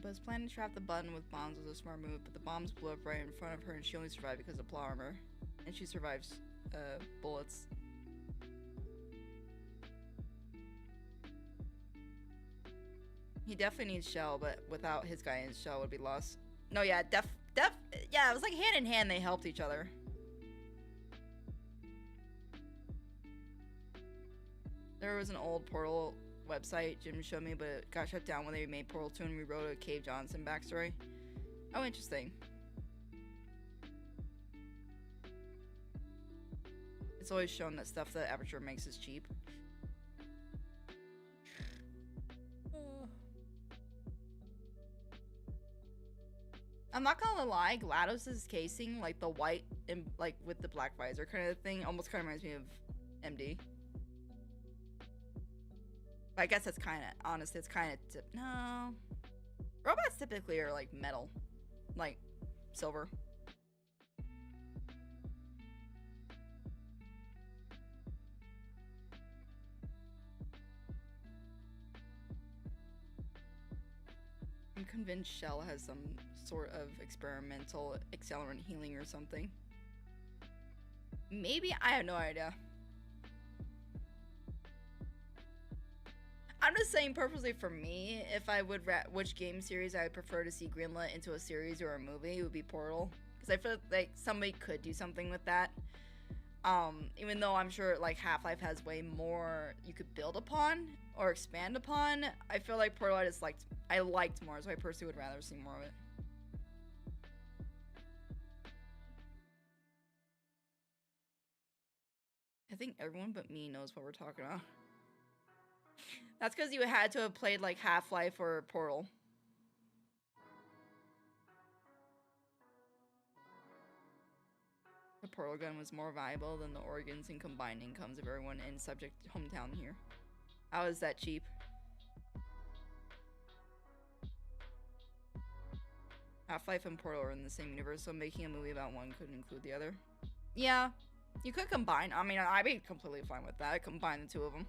But his plan to trap the button with bombs was a smart move, but the bombs blew up right in front of her and she only survived because of plot armor. And she survives, bullets. definitely needs Shell, but without his guy in Shell would be lost. No, yeah, yeah, it was like hand in hand, they helped each other. There was an old Portal website Jim showed me, but it got shut down when they made Portal 2 and rewrote a Cave Johnson backstory. Oh, interesting. It's always shown that stuff that Aperture makes is cheap. I'm not gonna lie, GLaDOS's casing, like the white and like with the black visor kind of thing, almost kind of reminds me of MD. But I guess that's kind of, honestly, it's kind of, no. Robots typically are like metal, like silver. I'm convinced Shell has some sort of experimental accelerant healing or something. Maybe? I have no idea. I'm just saying purposely for me, if I would which game series I would prefer to see greenlit into a series or a movie, it would be Portal. Because I feel like somebody could do something with that. Even though I'm sure like Half-Life has way more you could build upon or expand upon, I feel like Portal I liked more, so I personally would rather see more of it. I think everyone but me knows what we're talking about. That's because you had to have played like Half-Life or Portal. The Portal gun was more viable than the organs and combined incomes of everyone in subject hometown here. How is that cheap? Half-Life and Portal are in the same universe, so making a movie about one couldn't include the other. Yeah, you could combine. I mean, I'd be completely fine with that. Combine the two of them.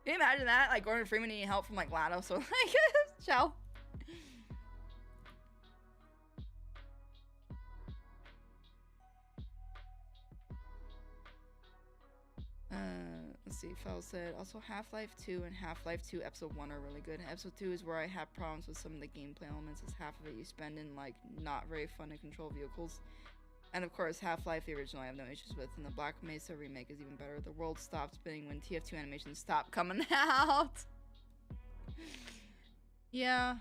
Can you imagine that? Like Gordon Freeman needing help from like GLaDOS, so like, ciao. Let's see, Fel said, also Half-Life 2 and Half-Life 2 Episode 1 are really good. Episode 2 is where I have problems with some of the gameplay elements, as half of it you spend in like not very fun to control vehicles. And of course, Half-Life, the original, I have no issues with, and the Black Mesa remake is even better. The world stopped spinning when TF2 animations stopped coming out. Yeah.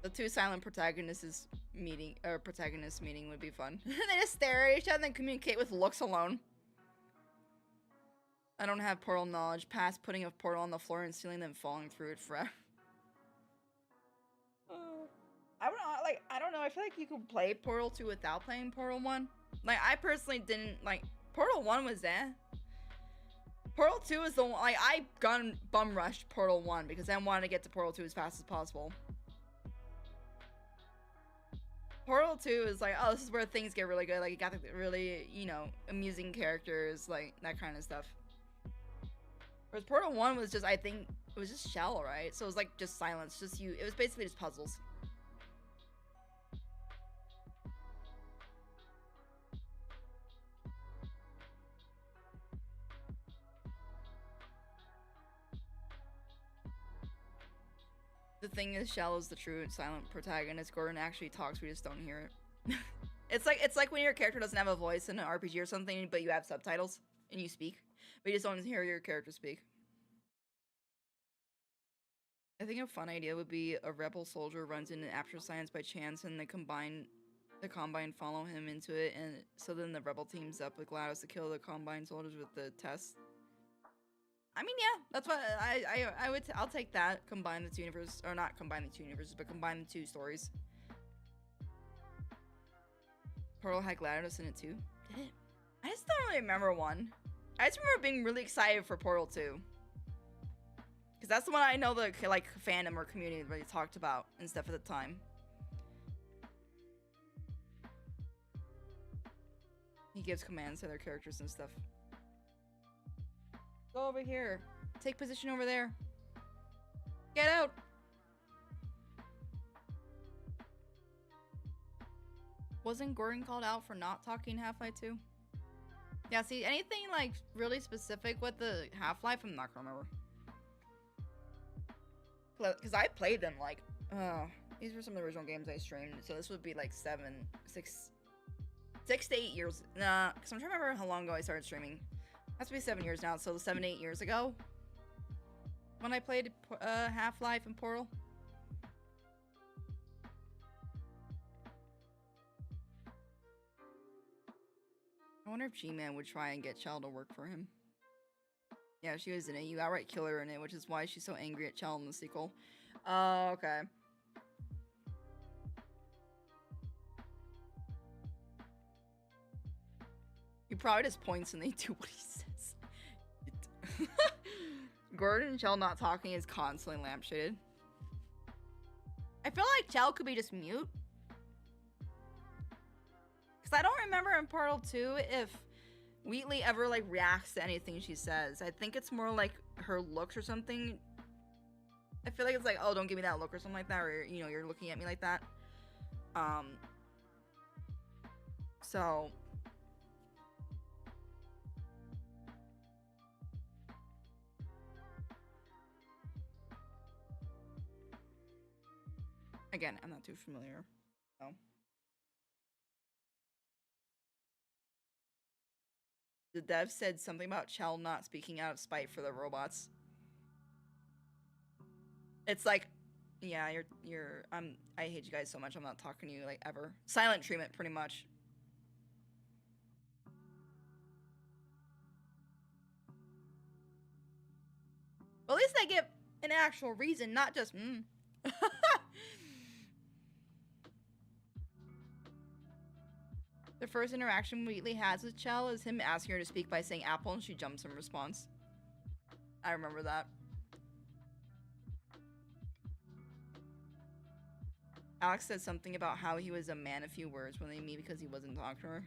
The two silent protagonists meeting would be fun. They just stare at each other and then communicate with looks alone. I don't have Portal knowledge past putting a portal on the floor and ceiling, then falling through it forever. I don't know, like, I don't know, I feel like you could play Portal 2 without playing Portal 1. Like, I personally didn't, like, Portal 1 was eh. Portal 2 is the one, like, I bum rushed Portal 1 because I wanted to get to Portal 2 as fast as possible. Portal 2 is like, oh, this is where things get really good. Like, you got the really, you know, amusing characters, like, that kind of stuff. Whereas Portal 1 was just, I think, it was just Shell, right? So it was like just silence, just you. It was basically just puzzles. The thing is, Shell is the true and silent protagonist. Gordon actually talks, we just don't hear it. It's like when your character doesn't have a voice in an RPG or something, but you have subtitles and you speak, but you just don't hear your character speak. I think a fun idea would be a rebel soldier runs into Aperture Science by chance, and the Combine follow him into it, and so then the rebel teams up with GLaDOS to kill the Combine soldiers with the test. I mean, yeah, that's what I'll take that. Combine the two universes, or not combine the two universes, but combine the two stories. Portal had GLaDOS in it too. Did it? I just don't really remember one. I just remember being really excited for Portal 2. Because that's the one I know the like fandom or community really talked about and stuff at the time. He gives commands to their characters and stuff. Go over here. Take position over there. Get out. Wasn't Gordon called out for not talking Half-Life 2? Yeah, see, anything like really specific with the Half-Life, I'm not gonna remember. Because I played them like, these were some of the original games I streamed, so this would be like 6 to 8 years. Nah, because I'm trying to remember how long ago I started streaming. Has to be 7 years now, so 7 to 8 years ago when I played Half-Life and Portal. I wonder if G-Man would try and get Chell to work for him. Yeah, she was in it. You outright kill her in it, which is why she's so angry at Chell in the sequel. Oh, okay. He probably just points and they do what he says. Gordon and Chell not talking is constantly lampshaded. I feel like Chell could be just mute. Because I don't remember in Portal 2 if Wheatley ever like reacts to anything she says. I think it's more like her looks or something. I feel like it's like, oh, don't give me that look or something like that, or you know, you're looking at me like that. So again, I'm not too familiar. So the dev said something about Chell not speaking out of spite for the robots. It's like, yeah, I hate you guys so much, I'm not talking to you, like, ever. Silent treatment, pretty much. Well, at least they give an actual reason, not just, The first interaction Wheatley has with Chell is him asking her to speak by saying apple, and she jumps in response. I remember that. Alex said something about how he was a man of few words when they meet because he wasn't talking to her.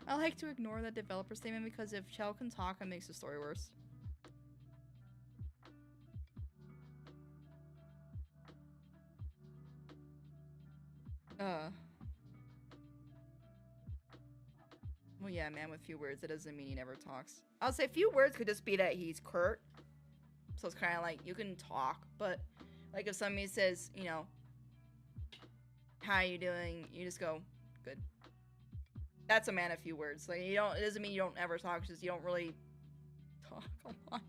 I like to ignore that developer statement because if Chell can talk, it makes the story worse. Well, yeah, man with few words, it doesn't mean he never talks. I'll say few words could just be that he's curt. So it's kind of like, you can talk, but like if somebody says, you know, how you doing? You just go, good. That's a man of few words. Like, you don't, it doesn't mean you don't ever talk, it's just you don't really talk a lot.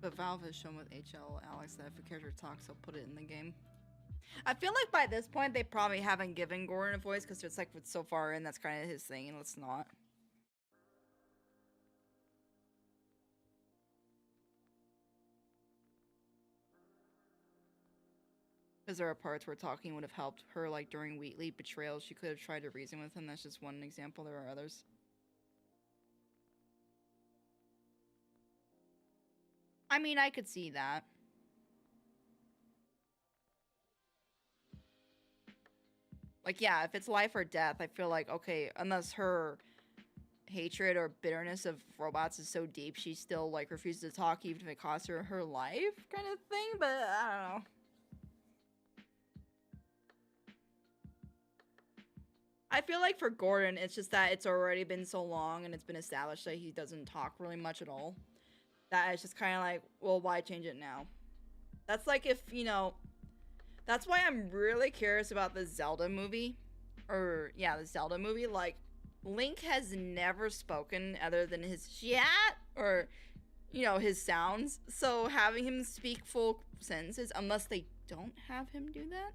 But Valve has shown with HL Alex that if a character talks, they'll put it in the game. I feel like by this point, they probably haven't given Gordon a voice because it's like it's so far in, that's kind of his thing, and let's not. Because there are parts where talking would have helped her, like during Wheatley betrayal, she could have tried to reason with him. That's just one example. There are others. I mean, I could see that. Like, yeah, if it's life or death, I feel like, okay, unless her hatred or bitterness of robots is so deep, she still, like, refuses to talk even if it costs her her life kind of thing, but I don't know. I feel like for Gordon, it's just that it's already been so long and it's been established that he doesn't talk really much at all. That it's just kind of like, well, why change it now? That's like if, you know, that's why I'm really curious about the Zelda movie. Or, yeah, the Zelda movie. Like, Link has never spoken other than his chat or, you know, his sounds. So having him speak full sentences, unless they don't have him do that,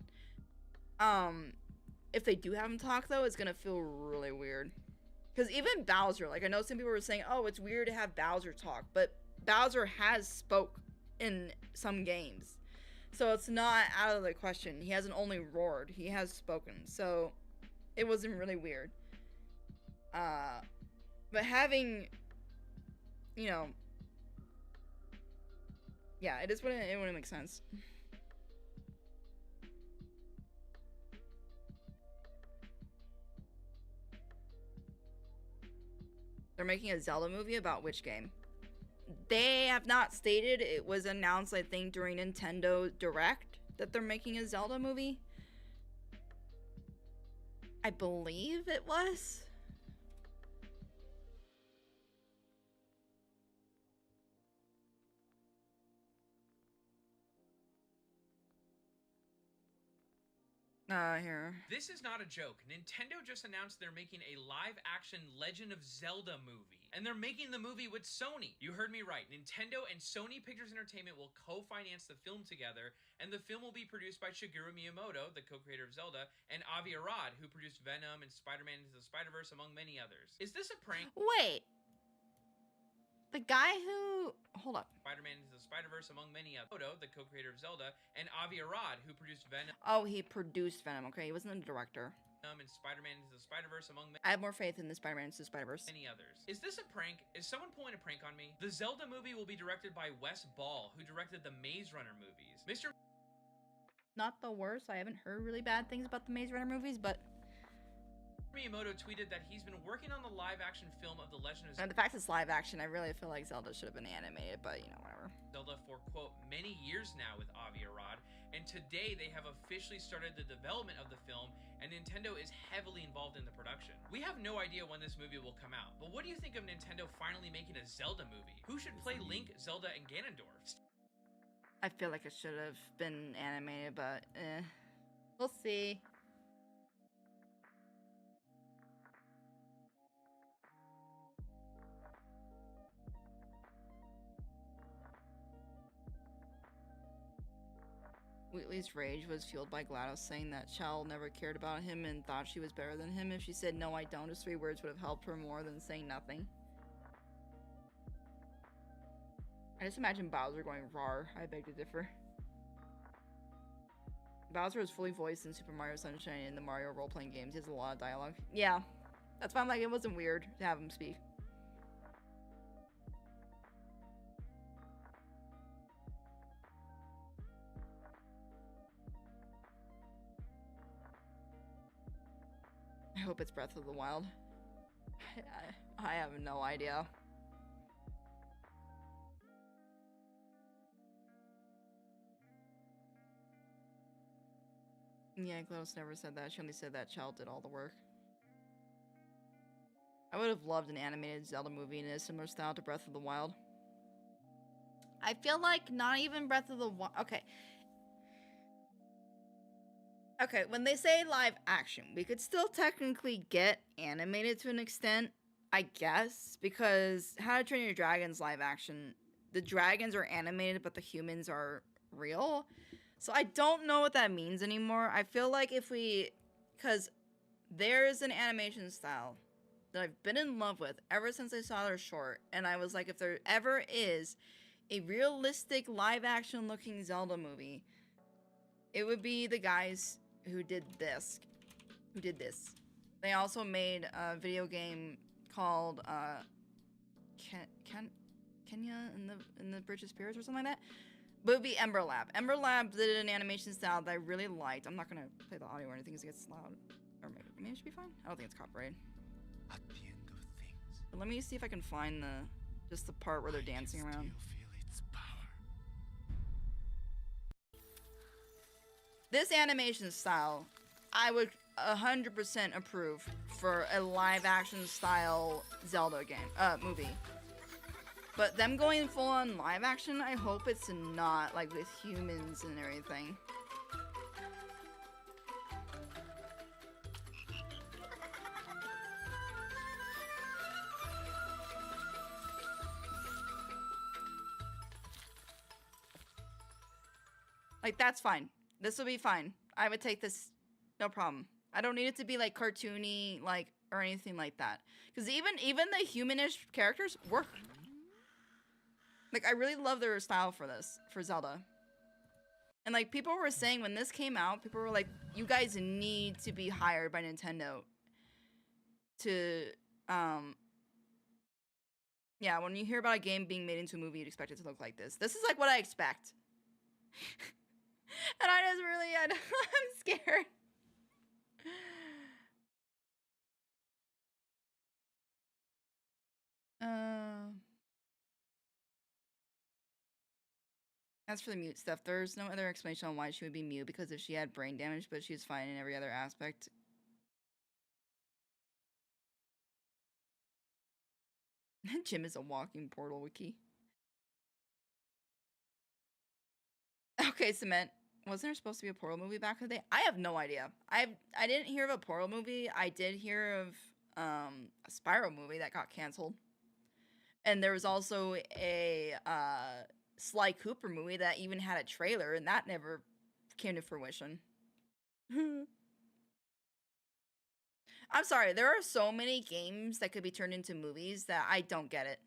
if they do have him talk though, it's gonna feel really weird. Because even Bowser, like I know some people were saying, oh, it's weird to have Bowser talk, but Bowser has spoke in some games. So it's not out of the question. He hasn't only roared, he has spoken. So it wasn't really weird. But having, you know, yeah, it wouldn't make sense. They're making a Zelda movie about which game? They have not stated. It was announced, I think, during Nintendo Direct that they're making a Zelda movie. I believe it was. Here. This is not a joke. Nintendo just announced they're making a live-action Legend of Zelda movie. And they're making the movie with Sony. You heard me right. Nintendo and Sony Pictures Entertainment will co-finance the film together, and the film will be produced by Shigeru Miyamoto, the co-creator of Zelda, and Avi Arad, who produced Venom and Spider-Man Into the Spider-Verse, among many others. Is this a prank? Wait. The guy who... Hold up. Spider-Man Into the Spider-Verse, among many others. The co-creator of Zelda, and Avi Arad, who produced Venom. Oh, he produced Venom. Okay, he wasn't the director. And Spider-Man Into the Spider-Verse, among I have more faith in the Spider-Man Into the Spider-Verse. many others. Is this a prank? Is someone pulling a prank on me? The Zelda movie will be directed by Wes Ball, who directed the Maze Runner movies. Mr. Not the worst. I haven't heard really bad things about the Maze Runner movies, but... Miyamoto tweeted that he's been working on the live-action film of The Legend of Zelda. And the fact it's live action, I really feel like Zelda should have been animated, but you know, whatever. Zelda for, quote, many years now with Avi Arad, and today they have officially started the development of the film, and Nintendo is heavily involved in the production. We have no idea when this movie will come out, but what do you think of Nintendo finally making a Zelda movie? Who should play Link, Zelda, and Ganondorf? I feel like it should have been animated, but we'll see. Wheatley's rage was fueled by GLaDOS saying that Chell never cared about him and thought she was better than him. If she said, no, I don't, just 3 words would have helped her more than saying nothing. I just imagine Bowser going rawr. I beg to differ. Bowser is fully voiced in Super Mario Sunshine and the Mario role-playing games. He has a lot of dialogue. Yeah, that's why I'm like, it wasn't weird to have him speak. I hope it's Breath of the Wild. I have no idea. Yeah, GLaDOS never said that. She only said that Chell did all the work. I would have loved an animated Zelda movie in a similar style to Breath of the Wild. I feel like not even Breath of the Wild. Okay. Okay, when they say live action, we could still technically get animated to an extent, I guess, because How to Train Your Dragon's live action, the dragons are animated, but the humans are real. So I don't know what that means anymore. I feel like if we, because there's an animation style that I've been in love with ever since I saw their short, and I was like, if there ever is a realistic live action looking Zelda movie, it would be the guys who did this. They also made a video game called Kenya in the Bridge of Spirits or something like that. But it would be Ember Lab. Ember Lab did an animation style that I really liked. I'm not gonna play the audio or anything because it gets loud. Or maybe it should be fine. I don't think it's copyrighted. At the end of things, But let me see if I can find just the part where they're dancing around. its power. This animation style, I would 100% approve for a live action style Zelda game, movie. But them going full on live action, I hope it's not like with humans and everything. Like, that's fine. This will be fine. I would take this, no problem. I don't need it to be like cartoony, like, or anything like that. Because even the humanish characters work. Like, I really love their style for this, for Zelda. And like, people were saying when this came out, people were like, you guys need to be hired by Nintendo to, yeah, when you hear about a game being made into a movie, you'd expect it to look like this. This is like what I expect. And I just really, I'm scared. As for the mute stuff, there's no other explanation on why she would be mute, because if she had brain damage, but she's fine in every other aspect. Jim is a walking portal wiki. Okay, Cement. Wasn't there supposed to be a Portal movie back in the day? I have no idea. I didn't hear of a Portal movie. I did hear of a Spyro movie that got canceled. And there was also a Sly Cooper movie that even had a trailer, and that never came to fruition. I'm sorry, there are so many games that could be turned into movies that I don't get it.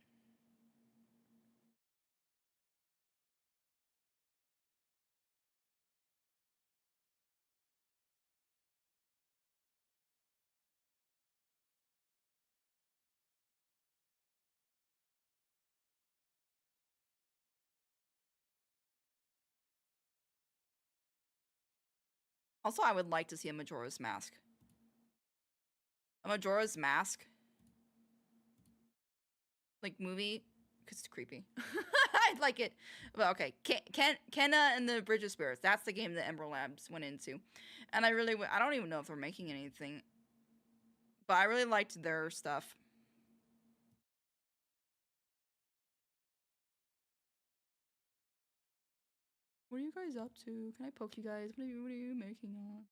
Also, I would like to see a Majora's Mask. A Majora's Mask, like, movie, because it's creepy. I'd like it. But okay, Kenna and the Bridge of Spirits. That's the game that Ember Labs went into. And I don't even know if they're making anything. But I really liked their stuff. What are you guys up to? Can I poke you guys? What are you making on?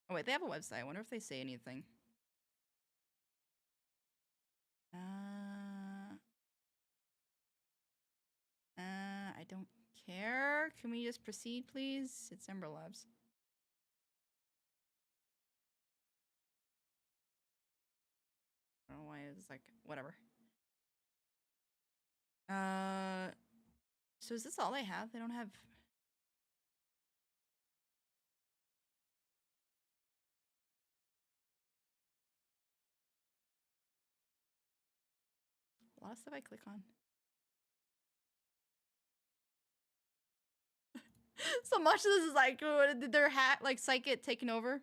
Oh wait, they have a website. I wonder if they say anything. I don't care. Can we just proceed, please? It's Ember Labs. I don't know why it's like, whatever. So is this all they have? They don't have... A lot of stuff I click on. So much of this is like, did their site get taken over?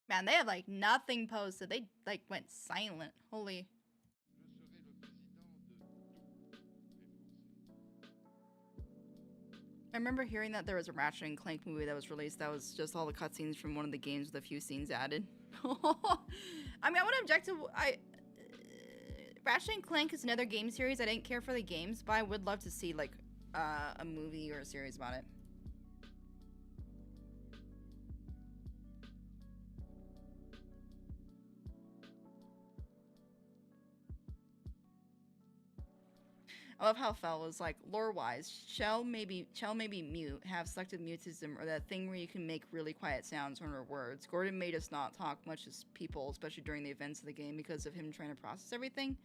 Man, they have like nothing posted. They like went silent. Holy. I remember hearing that there was a Ratchet and Clank movie that was released that was just all the cutscenes from one of the games with a few scenes added. I mean, I wouldn't object to... Ratchet and Clank is another game series. I didn't care for the games, but I would love to see, like, a movie or a series about it. I love how Fel was like, lore-wise, Chell may be mute, have selective mutism, or that thing where you can make really quiet sounds when her words. Gordon made us not talk much as people, especially during the events of the game, because of him trying to process everything.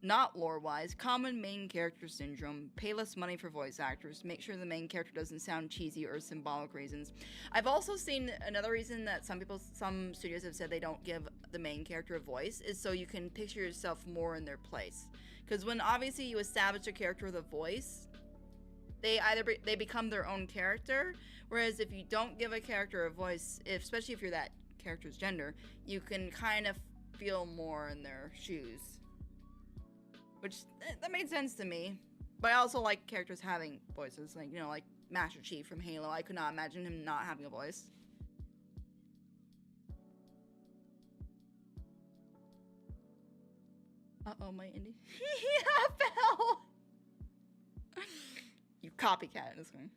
Not lore-wise, common main character syndrome, pay less money for voice actors, make sure the main character doesn't sound cheesy or symbolic reasons. I've also seen another reason that some studios have said they don't give the main character a voice is so you can picture yourself more in their place. Because when obviously you establish a character with a voice, they become their own character, whereas if you don't give a character a voice, especially if you're that character's gender, you can kind of feel more in their shoes. Which, that made sense to me. But I also like characters having voices. Like, you know, like Master Chief from Halo. I could not imagine him not having a voice. Uh-oh, my indie. Yeah, fell! You copycat this one.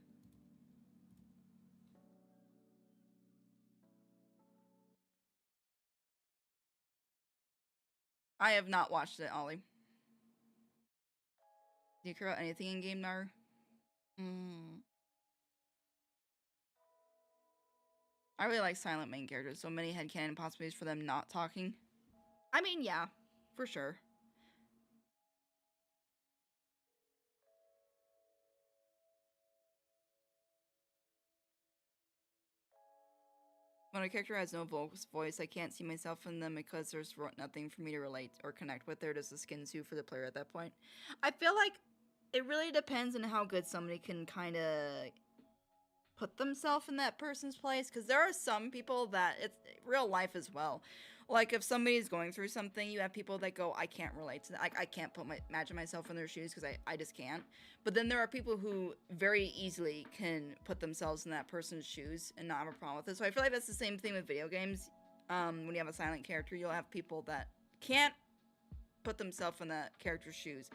I have not watched it, Ollie. Do you care about anything in game, Nar? I really like silent main characters, so many headcanon possibilities for them not talking. I mean, yeah, for sure. When a character has no voice, I can't see myself in them because there's nothing for me to relate or connect with. There does the skin suit for the player at that point. I feel like it really depends on how good somebody can kind of put themselves in that person's place, because there are some people that it's real life as well. Like if somebody's going through something, you have people that go, I can't relate to that. I can't imagine myself in their shoes because I just can't. But then there are people who very easily can put themselves in that person's shoes and not have a problem with it. So I feel like that's the same thing with video games. When you have a silent character, you'll have people that can't put themselves in that character's shoes.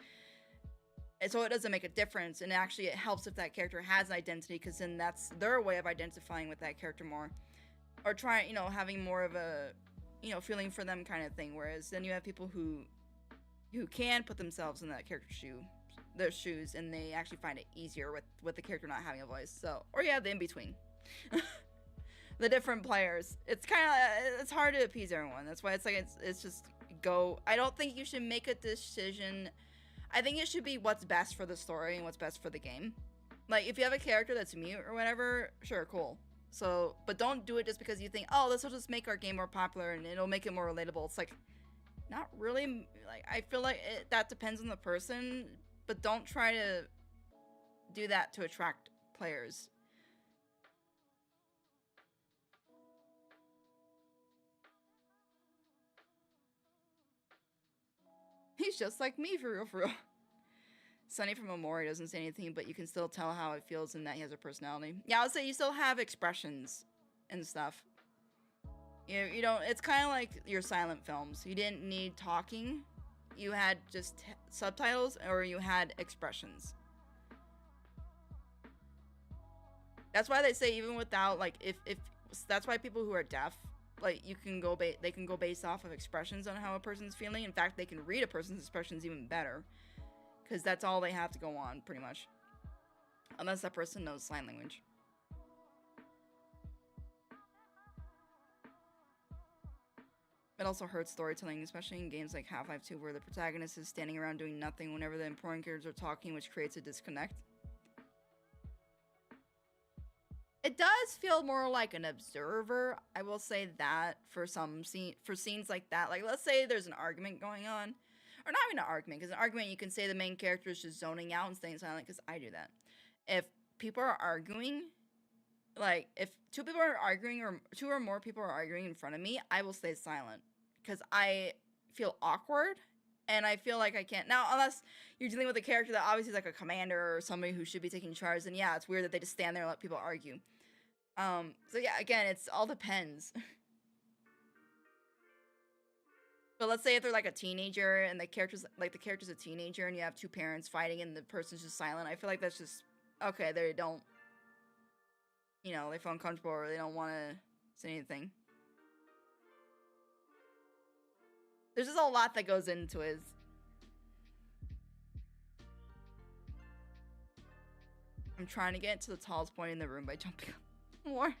And so it doesn't make a difference, and actually it helps if that character has an identity, because then that's their way of identifying with that character more. Or trying, you know, having more of a, you know, feeling for them kind of thing. Whereas then you have people who can put themselves in that character's their shoes, and they actually find it easier with the character not having a voice. So, or yeah, the in-between. The different players. It's kind of, it's hard to appease everyone. That's why it's like, it's just go. I don't think you should make a decision. I think it should be what's best for the story and what's best for the game. Like, if you have a character that's mute or whatever, sure, cool. So, but don't do it just because you think, oh, this will just make our game more popular and it'll make it more relatable. It's like, not really. Like, I feel like that depends on the person, but don't try to do that to attract players. He's just like me, for real, for real. Sunny from Amori doesn't say anything, but you can still tell how it feels and that he has a personality. Yeah, I would say you still have expressions and stuff. You don't, it's kind of like your silent films. You didn't need talking. You had just subtitles, or you had expressions. That's why they say even without, like, if that's why people who are deaf, like, you can go they can go based off of expressions on how a person's feeling. In fact, they can read a person's expressions even better, because that's all they have to go on, pretty much. Unless that person knows sign language. It also hurts storytelling, especially in games like Half-Life 2, where the protagonist is standing around doing nothing whenever the important characters are talking, which creates a disconnect. It does feel more like an observer, I will say that, for some scenes like that. Like, let's say there's an argument going on. Or not even an argument, because an argument you can say the main character is just zoning out and staying silent, because I do that. If people are arguing, like, if two people are arguing, or two or more people are arguing in front of me, I will stay silent, because I feel awkward, and I feel like I can't. Now, unless you're dealing with a character that obviously is like a commander or somebody who should be taking charge, then yeah, it's weird that they just stand there and let people argue. So yeah, again, it's all depends. But let's say if they're like a teenager and the character's a teenager and you have two parents fighting and the person's just silent, I feel like that's just, okay, they don't, you know, they feel uncomfortable or they don't want to say anything. There's just a lot that goes into it. I'm trying to get to the tallest point in the room by jumping up more.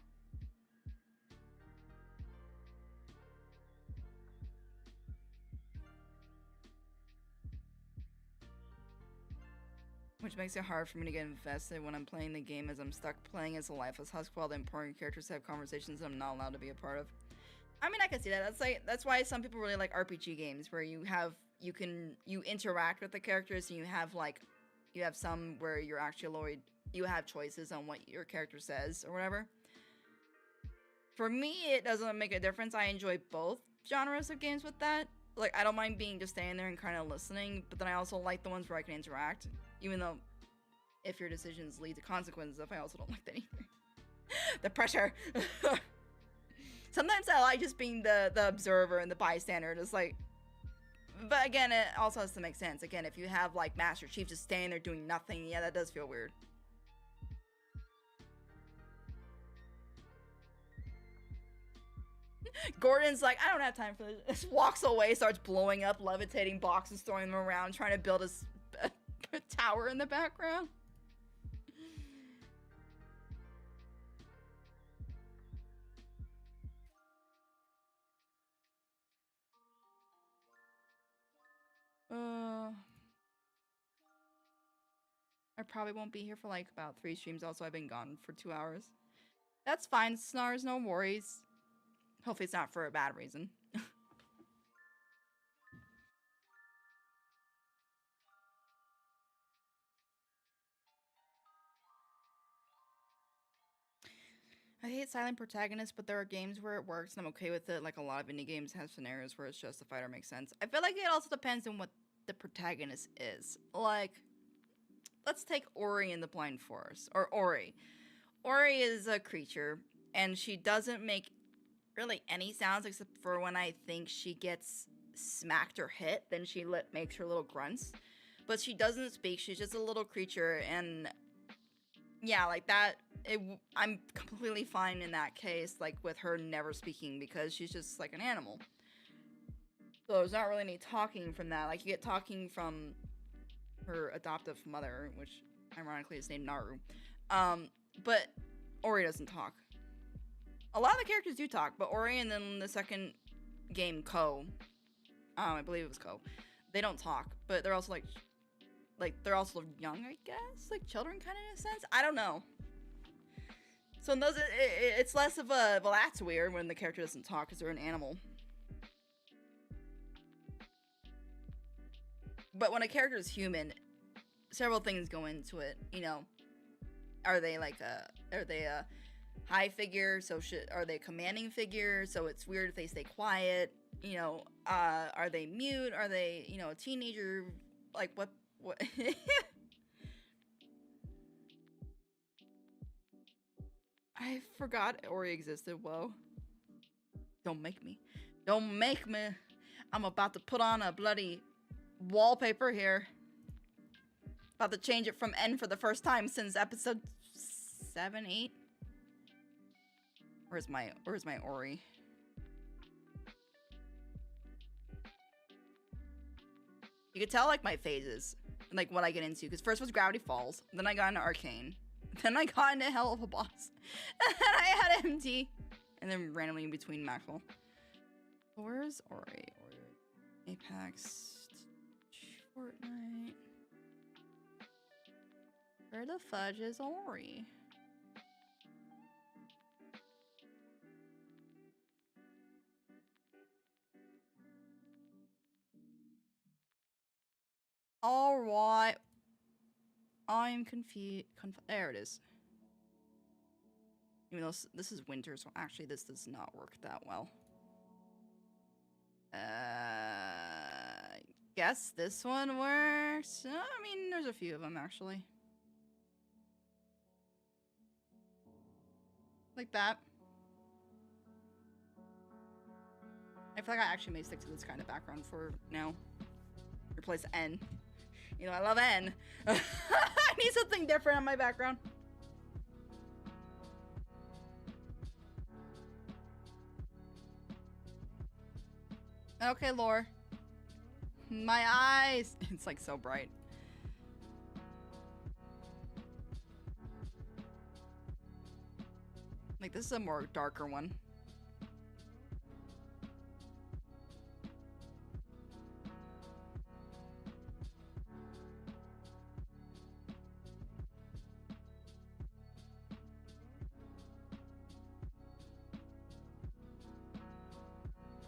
Which makes it hard for me to get invested when I'm playing the game, as I'm stuck playing as a lifeless husk while the important characters have conversations I'm not allowed to be a part of. I mean, I can see that. That's why some people really like RPG games, where you interact with the characters, and you have some where you're actually you have choices on what your character says or whatever. For me, it doesn't make a difference. I enjoy both genres of games with that. Like, I don't mind being just standing there and kind of listening, but then I also like the ones where I can interact, even though if your decisions lead to consequences, I also don't like that either. The pressure. Sometimes I like just being the observer and the bystander, just like, but again, it also has to make sense. Again, if you have like Master Chief just standing there doing nothing, yeah, that does feel weird. Gordon's like, I don't have time for this. Just walks away, starts blowing up, levitating boxes, throwing them around, trying to build a A tower in the background. I probably won't be here for like about 3 streams. Also, I've been gone for 2 hours. That's fine, Snars, no worries. Hopefully it's not for a bad reason. I hate silent protagonists, but there are games where it works and I'm okay with it. Like a lot of indie games have scenarios where it's justified or makes sense. I feel like it also depends on what the protagonist is. Like, let's take Ori in the Blind Forest, or Ori. Ori is a creature, and she doesn't make really any sounds except for when I think she gets smacked or hit, then she makes her little grunts. But she doesn't speak, she's just a little creature, and yeah, like that, I'm completely fine in that case, like with her never speaking, because she's just like an animal. So there's not really any talking from that. Like, you get talking from her adoptive mother, which ironically is named Naru. But Ori doesn't talk. A lot of the characters do talk, but Ori and then the second game, Ko, I believe it was Ko, they don't talk, but they're also like they're also young, I guess, like children kind of in a sense. I don't know. So in those, it's less of a, well, that's weird when the character doesn't talk because they're an animal. But when a character is human, several things go into it. You know, are they a high figure? So are they a commanding figure? So it's weird if they stay quiet. You know, are they mute? Are they, you know, a teenager? Like what? I forgot Ori existed. Whoa. Don't make me. Don't make me. I'm about to put on a bloody wallpaper here. About to change it from N for the first time since episode 7, 8. Where's my Ori? You could tell like my phases and like what I get into. Because first was Gravity Falls, then I got into Arcane, then I got into Hell of a Boss, and then I had MT, and then randomly in between Maxwell. Where's Ori? Apex, Fortnite. Where the fudge is Ori? Alright. I'm confused. There it is. Even though this is winter, so actually this does not work that well. Guess this one works. I mean, there's a few of them actually. Like that. I feel like I actually may stick to this kind of background for now. Replace N. You know, I love N. I need something different on my background. Okay, lore. My eyes. It's like so bright. Like, this is a more darker one.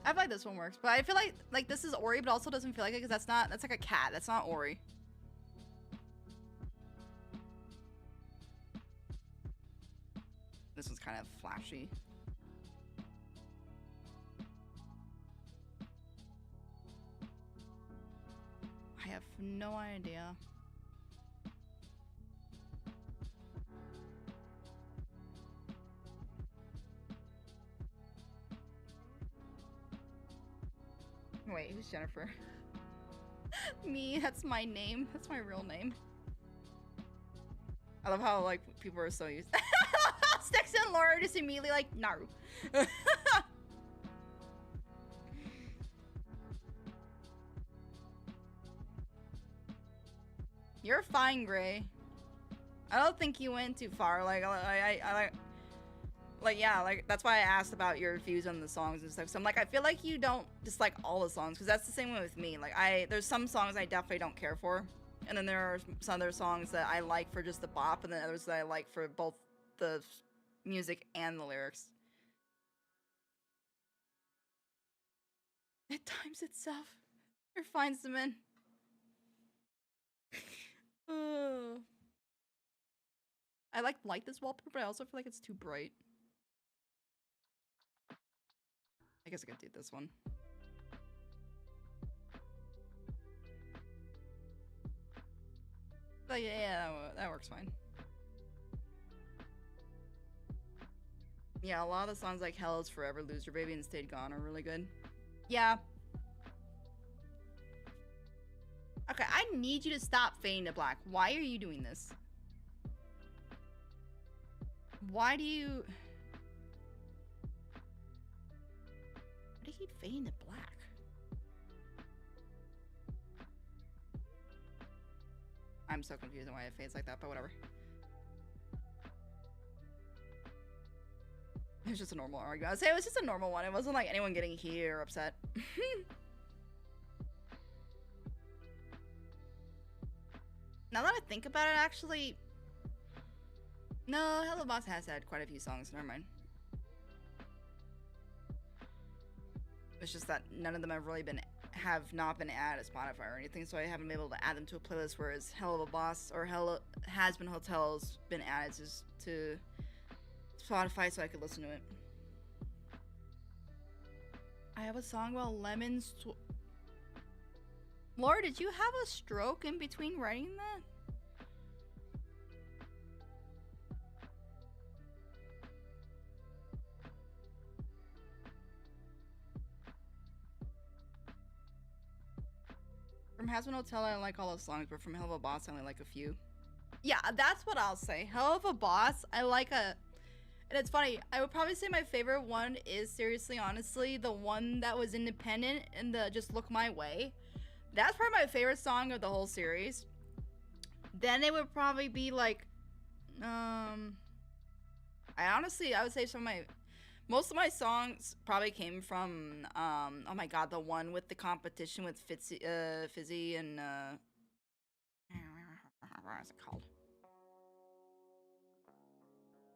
I feel like this one works, but I feel like this is Ori, but also doesn't feel like it because that's like a cat. That's not Ori. This one's kind of flashy. I have no idea. Wait, who's Jennifer? Me, that's my name. That's my real name. I love how, like, people are so used. Sticks and Laura just immediately like, Naru. You're fine, Gray. I don't think you went too far. Yeah, like that's why I asked about your views on the songs and stuff. So I'm like, I feel like you don't dislike all the songs, because that's the same way with me. Like there's some songs I definitely don't care for, and then there are some other songs that I like for just the bop, and then others that I like for both the music and the lyrics. It times itself. You're fine, Simon. I like this wallpaper, but I also feel like it's too bright. I guess I could do this one. But yeah, that works fine. Yeah, a lot of the songs like Hell Is Forever, Lose Your Baby, and Stayed Gone are really good. Yeah. Okay, I need you to stop fading to black. Why are you doing this? Why do you keep fading to black? I'm so confused on why it fades like that, but whatever. It was just a normal argument. I'd say it was just a normal one. It wasn't like anyone getting heated or upset. Now that I think about it, actually... No, Hello Boss has had quite a few songs. Never mind. It's just that none of them have not been added to Spotify or anything, so I haven't been able to add them to a playlist, whereas Hell of a Boss or Has Been Hotel's been added to Spotify so I could listen to it. I have a song about lemons. Laura, did you have a stroke in between writing that? From Has Been Hotel, I like all those songs, but from Hell of a Boss, I only like a few. Yeah, that's what I'll say. Hell of a Boss, I like a... And it's funny, I would probably say my favorite one is, seriously, honestly, the one that was independent and the Just Look My Way. That's probably my favorite song of the whole series. Then it would probably be like... I would say most of my songs probably came from, oh my god, the one with the competition with Fizzy and, what is it called?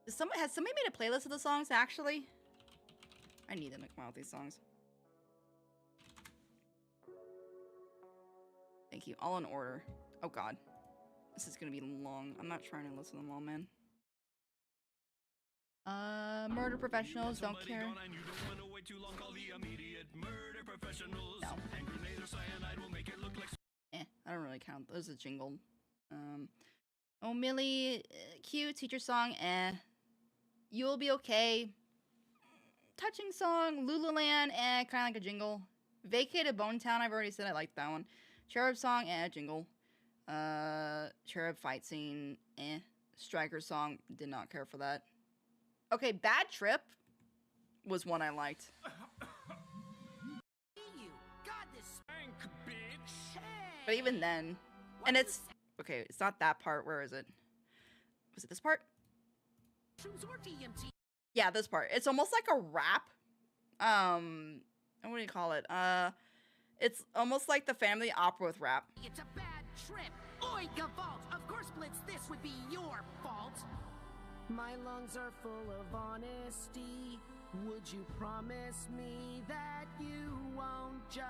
Has somebody made a playlist of the songs, actually? I need them to come out with these songs. Thank you. All in order. Oh god. This is gonna be long. I'm not trying to listen to them all, man. Murder Professionals, don't care. No. I don't really count. There's a jingle. Oh, Millie, cute teacher song, You'll Be Okay. Touching song, Lululand, kind of like a jingle. Vacated Bone Town, I've already said I like that one. Cherub song, jingle. Cherub fight scene, Striker song, did not care for that. Okay, Bad Trip was one I liked. But even then, and it's okay. It's not that part. Where is it? Was it this part? Yeah, this part. It's almost like a rap. What do you call it? It's almost like the family opera with rap. It's a bad trip. Oinka fault. Of course, Blitz, this would be your fault. My lungs are full of honesty. Would you promise me that you won't judge?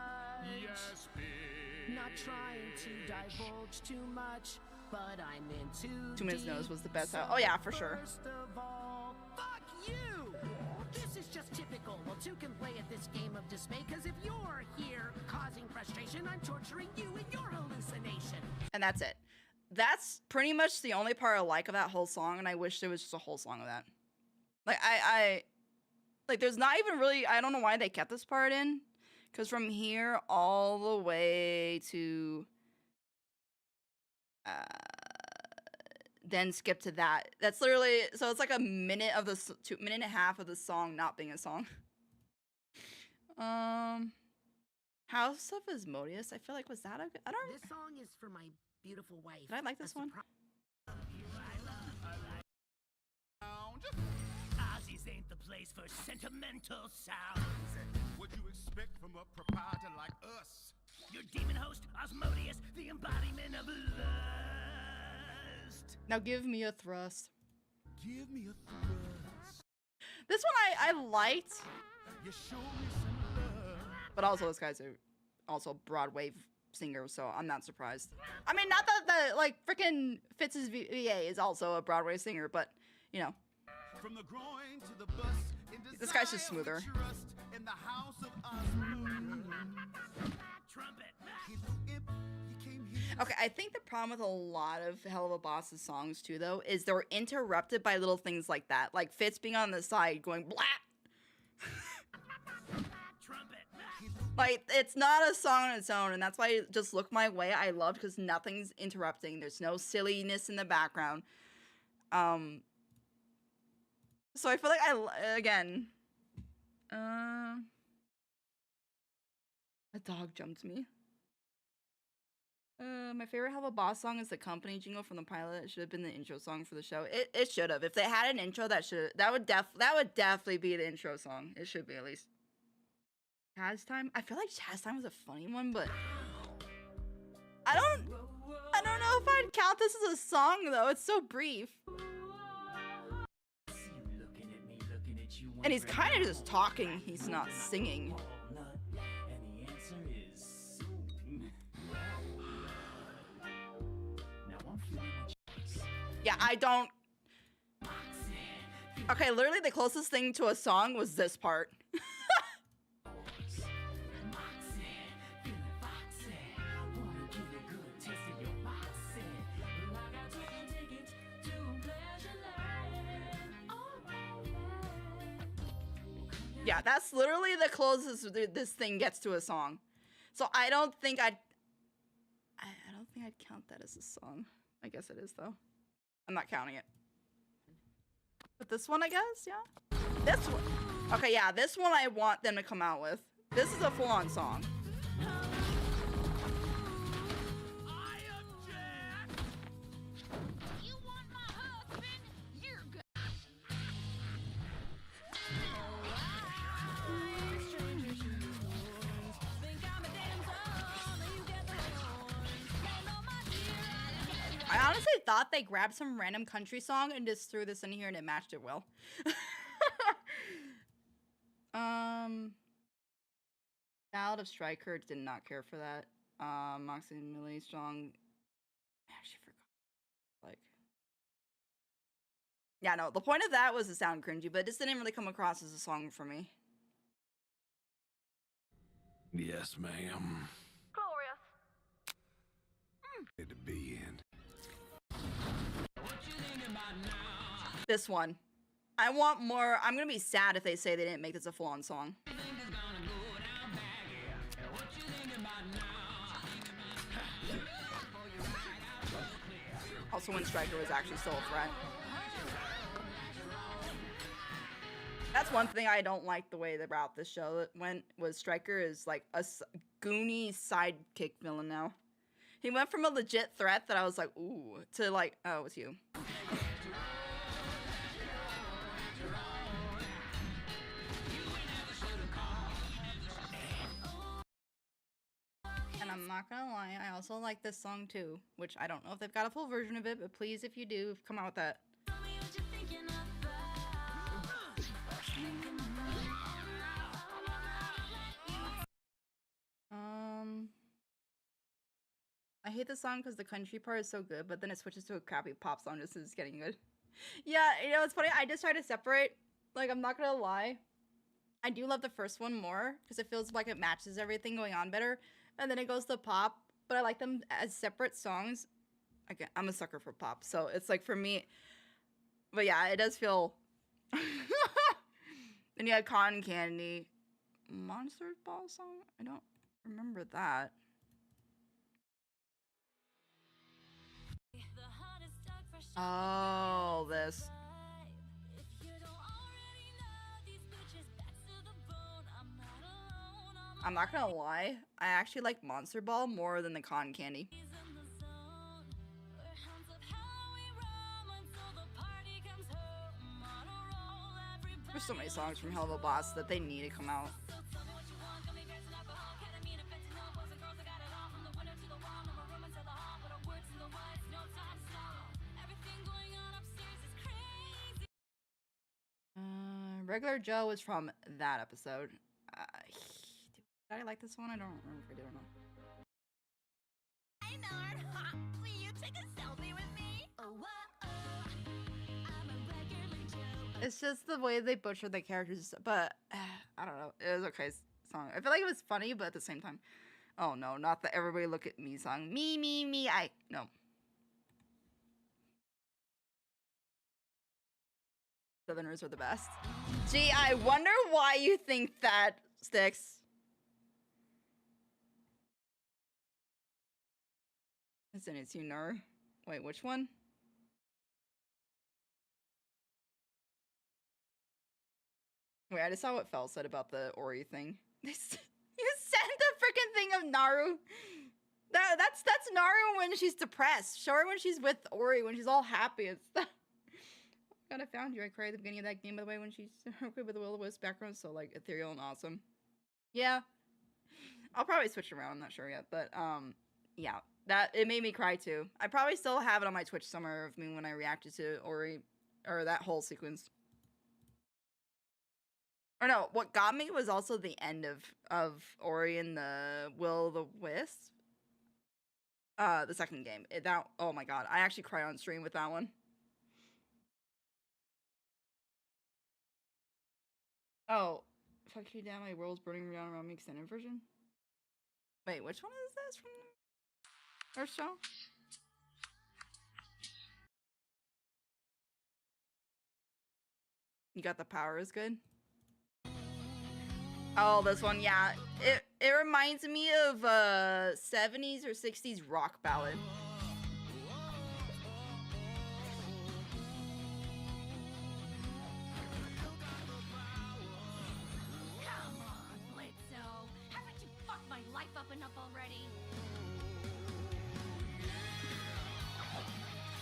Yes, bitch. Not trying to divulge too much, but I'm into 2 Minutes Notice was the best. Oh yeah, for sure. First of all, fuck you! This is just typical. Well, two can play at this game of dismay, because if you're here causing frustration, I'm torturing you in your hallucination. And that's it. That's pretty much the only part I like of that whole song, and I wish there was just a whole song of that. Like, like, there's not even really, I don't know why they kept this part in, because from here all the way to, then skip to that. That's literally, so it's like a minute of the, minute and a half of the song not being a song. House of Asmodeus. I feel like was that a good, I don't. This song is for my beautiful wife. Did I like this one? Ozzy's ain't the place for sentimental sounds. What you expect from a proprietor like us? Your demon host, Asmodeus, the embodiment of lust. Now give me a thrust. Give me a thrust. This one I liked, You show me some love. but also this guy's also a Broadway singer, so I'm not surprised. I mean, not that the like freaking Fitz's VA is also a Broadway singer, but you know, From the groin to the bust, in this guy's just desire smoother. for trust in the house of Asmodeus. Trumpet. His imp, he came here. Okay, I think the problem with a lot of Hell of a Boss's songs too, though, is they're interrupted by little things like that, like Fitz being on the side going blah. Like, it's not a song on its own, and that's why Just Look My Way I loved, because nothing's interrupting. There's no silliness in the background. So I feel like again, a dog jumped me. My favorite Hell of a Boss song is the company jingle from the pilot. It should have been the intro song for the show. It should have. If they had an intro, that would definitely be the intro song. It should be, at least. Chaz Time? I feel like Chaz Time was a funny one, but I don't know if I'd count this as a song though. It's so brief. And he's kind of just talking. He's not singing. Yeah, I don't. Okay, literally the closest thing to a song was this part. Yeah, that's literally the closest this thing gets to a song. So I don't think I'd count that as a song. I guess it is though. I'm not counting it. But this one, I guess, yeah. This one. Okay, yeah, this one I want them to come out with. This is a full-on song. I honestly thought they grabbed some random country song and just threw this in here and it matched it well. Ballad of Stryker, did not care for that. Moxie and Millie Strong. I actually forgot. Like, yeah, no, the point of that was to sound cringy, but it just didn't really come across as a song for me. Yes, ma'am. Glorious. Good to be in. This one. I want more. I'm gonna be sad if they say they didn't make this a full-on song. Also, when Stryker was actually still a threat. That's one thing I don't like the way the route this show went, was Stryker is like a goony sidekick villain now. He went from a legit threat that I was like, ooh, to like, oh, it's you. And I'm not gonna lie, I also like this song too, which I don't know if they've got a full version of it, but please, if you do, come out with that. I hate the song because the country part is so good, but then it switches to a crappy pop song just as it's getting good. Yeah, you know, it's funny, I just try to separate, like, I'm not gonna lie. I do love the first one more, because it feels like it matches everything going on better, and then it goes to pop, but I like them as separate songs. Again, I'm a sucker for pop, so it's like for me, but yeah, it does feel... Then you had Cotton Candy. Monsters Ball song? I don't remember that. Oh, this. I'm not gonna lie, I actually like Monster Ball more than the cotton candy. There's so many songs from Hell of a Boss that they need to come out. Regular Joe was from that episode. Did I like this one? I don't remember if I did or not. Hey, Nard. Will you take a selfie with me? Oh, I'm a regular Joe. It's just the way they butchered the characters, but I don't know. It was okay song. I feel like it was funny, but at the same time, oh no, not the everybody look at me song. Me, I no. Southerners are the best. Gee, I wonder why you think that, Sticks. Isn't it you, Nur? Wait, which one? Wait, I just saw what Fel said about the Ori thing. You sent the freaking thing of Naru. That's Naru when she's depressed. Show her when she's with Ori, when she's all happy and stuff. God, I found you. I cried at the beginning of that game, by the way, when she's okay with the Will-O-Wisp background, so like ethereal and awesome. Yeah. I'll probably switch around, I'm not sure yet, but yeah. That it made me cry too. I probably still have it on my Twitch somewhere of me when I reacted to Ori or that whole sequence. Or no, what got me was also the end of Ori and the Will-O-Wisp. The second game. Oh my god, I actually cried on stream with that one. Oh, fuck you down, my world's burning down around me extended version? Wait, which one is this from the first show? You got the power is good? Oh, this one, yeah. It reminds me of 70s or 60s rock ballad.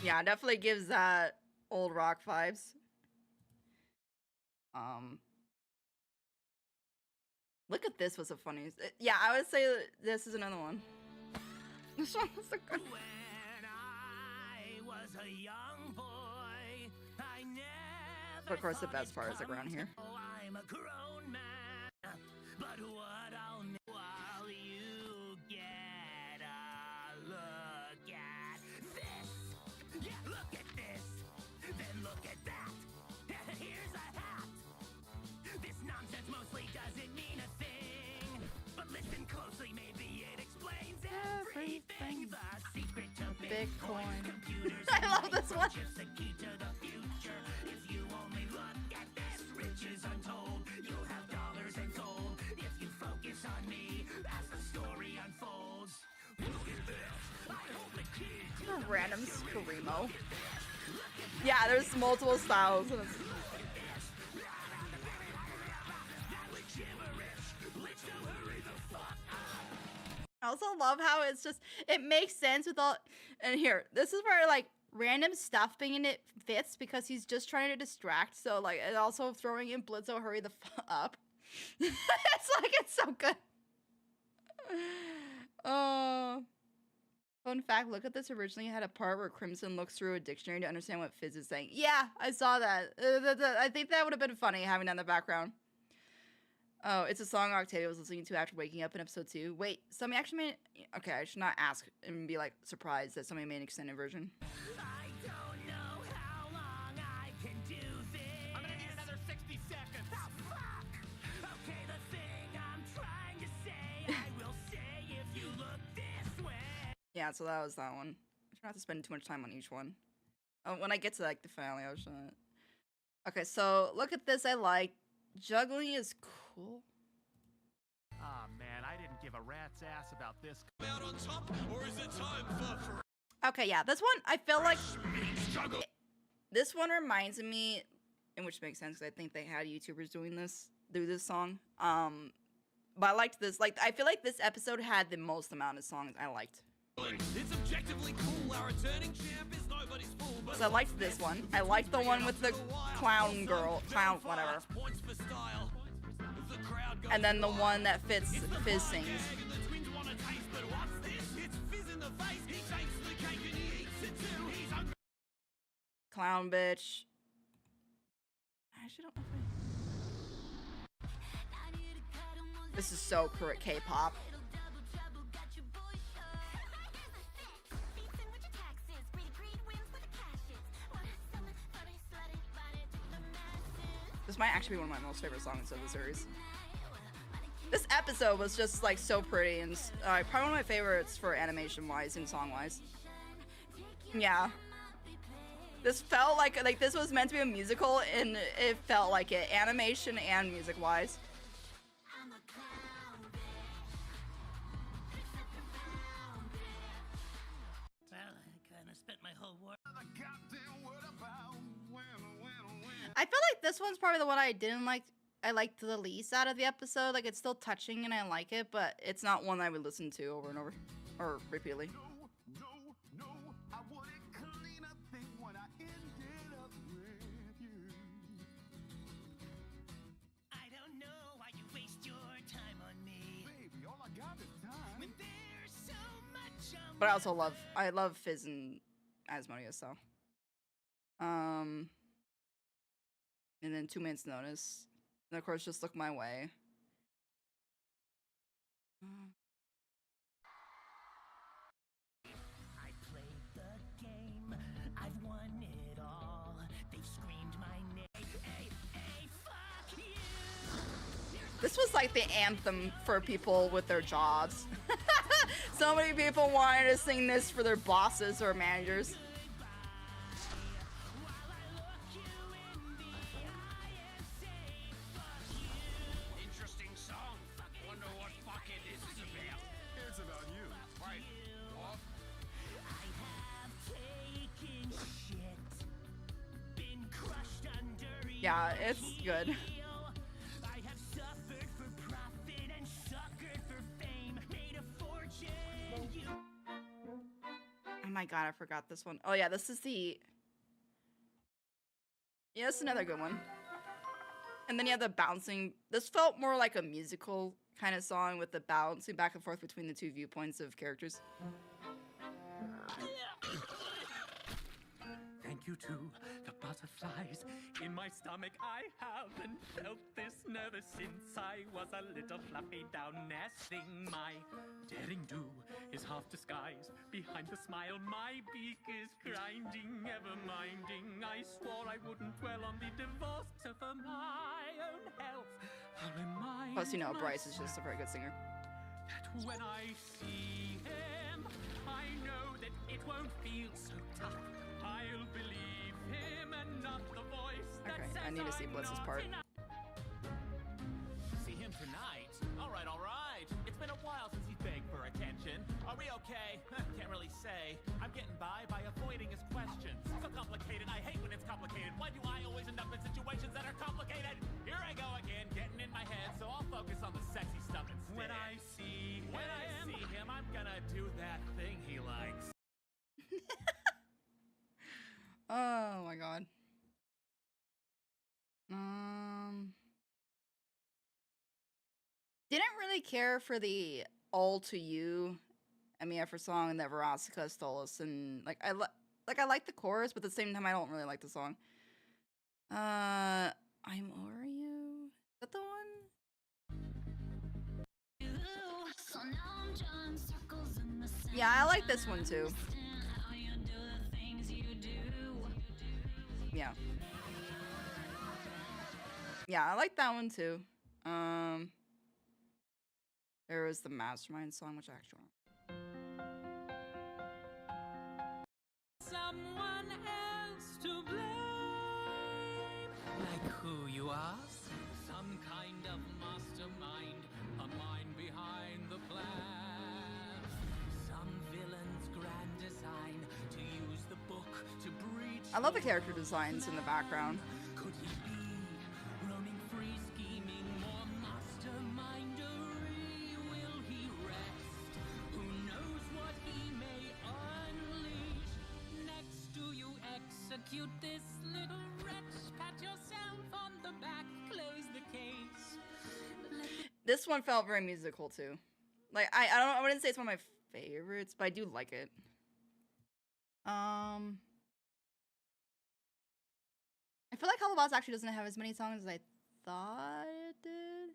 Yeah, it definitely gives that old rock vibes. Look at this was the funniest. Yeah, I would say this is another one. This one was a good. When I was a young boy, I never But of course, the best part is like around here. I'm a grown man, but what I'll know while you get a look at this. Yeah, look at this. Then look at that. Here's a hat. This nonsense mostly doesn't mean a thing. But listen closely, maybe it explains everything. The secret to Bitcoin. Computers I love this one. Just the key to the future. If you only look at this, riches untold. You'll have dollars and gold. If you focus on me, as the story unfolds. Look at this. I hold the key. A random screamo. Yeah, there's multiple styles. And it's... I also love how it's just, it makes sense with all, and here, this is where like random stuff being in it fits because he's just trying to distract. So like, and also throwing in Blitzo, hurry the up. It's like, it's so good. Fun fact, look at this. Originally, it had a part where Crimson looks through a dictionary to understand what Fizz is saying. Yeah, I saw that. I think that would have been funny having that in the background. Oh, it's a song Octavia was listening to after waking up in episode 2. Wait, somebody actually made... Okay, I should not ask and be, like, surprised that somebody made an extended version. I don't know how long I can do this. I'm gonna need another 60 seconds. Oh, fuck! Okay, the thing I'm trying to say, I will say if you look this way. Yeah, so that was that one. I try not to spend too much time on each one. When I get to, like, the finale, I was trying to... Okay, so look at this. I like... Juggling is cool. Ah, man, I didn't give a rat's ass about this. Out on top, or is it time for... Okay, yeah, this one, I feel like... This one reminds me, and which makes sense, because I think they had YouTubers do this song. But I liked this. Like, I feel like this episode had the most amount of songs I liked. It's objectively cool. Our returning champ is nobody's fool. So I liked this one. I liked the one with the clown girl, whatever. And then the one that Fizz sings. Clown bitch. I actually don't know if This is so correct K-pop. This might actually be one of my most favorite songs of the series. This episode was just like so pretty and probably one of my favorites for animation wise and song wise. Yeah. This felt like this was meant to be a musical and it felt like it, animation and music wise. Well, I kind of spent my whole war. I feel like this one's probably the one I didn't like. I liked the least out of the episode. Like, it's still touching and I like it, but it's not one I would listen to over and over or repeatedly. I don't know why you waste your time on me. Baby, all I got is time. When there's so much on But I also love Fizz and Asmodeus, so. And then 2 minutes notice. And of course, just look my way. I played the game. I've won it all. They've screamed my name. Hey, fuck you. This was like the anthem for people with their jobs. So many people wanted to sing this for their bosses or managers. Interesting song. Wonder what fucking this is about. It's about you. Right. What? I have taken shit. Been crushed under Yeah, it's good. I have suffered for profit and suckered for fame. Made a fortune. You Oh my god, I forgot this one. Oh yeah, this is the... Yeah, this is another good one. And then you have the bouncing... This felt more like a musical kind of song with the bouncing back and forth between the two viewpoints of characters. Thank you to the butterflies in my stomach. I haven't felt this never since I was a little fluffy down nesting. My daring do is half disguised behind the smile. My beak is grinding, ever minding. I swore I wouldn't dwell on the divorce for my own health. I'll remind Plus, you know, Bryce is just a very good singer. that when I see him, I know that it won't feel so tough. I'll believe him and not the voice that Okay, says I need to see I'm Blitz's not part. enough. See him tonight? All right, all right. It's been a while since he's begged for attention. Are we okay? Can't really say. I'm getting by avoiding his questions. So complicated. I hate when it's complicated. Why do I always end up in situations that are complicated? Here I go again, getting in my head. So I'll focus on the sexy stuff instead. When I see him, I'm gonna do that thing he likes. Oh my god. Didn't really care for the All to You MF song that Verosika stole us, and like I like the chorus, but at the same time I don't really like the song. I'm Over You. Is that the one? Yeah, I like this one too. Yeah. Yeah, I like that one too. There was the Mastermind song, which I actually Someone else to blame. Like who you ask? Some kind of mastermind, a mind behind the plan. Some villain's grand design to use the book to breach. I love the character designs in the background. Could he be roaming free, scheming more mastermindery? you this little wretch. Pat yourself on the back, close the case. This one felt very musical too. Like I wouldn't say it's one of my favorites, but I do like it. I feel like Hello Boss actually doesn't have as many songs as I thought it did.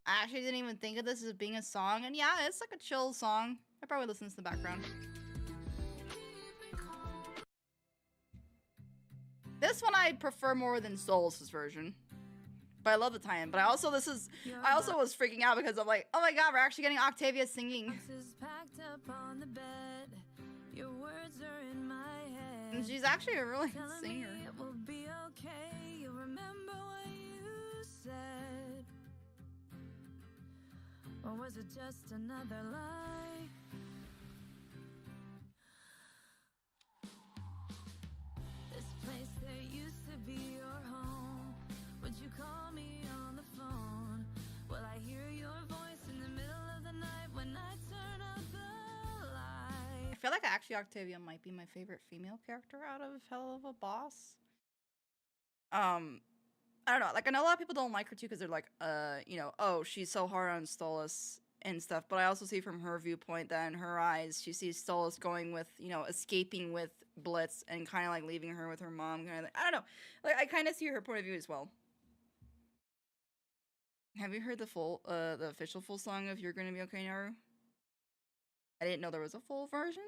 I actually didn't even think of this as being a song, and yeah, it's like a chill song. I probably listen to the background. This one I prefer more than Solus' version. But I love the tie-in. But I also was freaking out because I'm like, oh my god, we're actually getting Octavia singing. Packed up on the bed. Your words are in my head. And she's actually a really good singer. It will be okay. You remember what you said. Or was it just another lie? This place that used to be your home. Would you call me on the phone? Will I hear your voice in the middle of the night when I turn up the light? I feel like actually Octavia might be my favorite female character out of Hell of a Boss. I don't know. Like, I know a lot of people don't like her too because they're like, you know, oh, she's so hard on Stolas and stuff. But I also see from her viewpoint that in her eyes, she sees Stolas going with, you know, escaping with Blitz and kind of like leaving her with her mom. Kind of like, I don't know. Like, I kind of see her point of view as well. Have you heard the official full song of You're Gonna Be Okay, Naru? I didn't know there was a full version.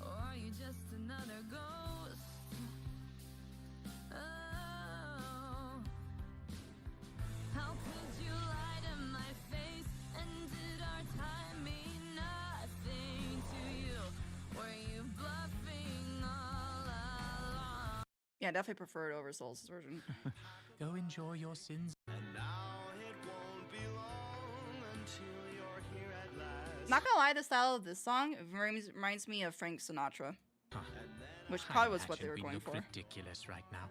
Or are you just another ghost? Oh, how could you lie to my face? And did our time mean nothing to you? Were you bluffing all along? Yeah, definitely prefer it over Soul's version. Go enjoy your sins. And now it won't be long until you're here at last. Not gonna lie, the style of this song reminds me of Frank Sinatra. Which probably was what they were going for. Ridiculous right now.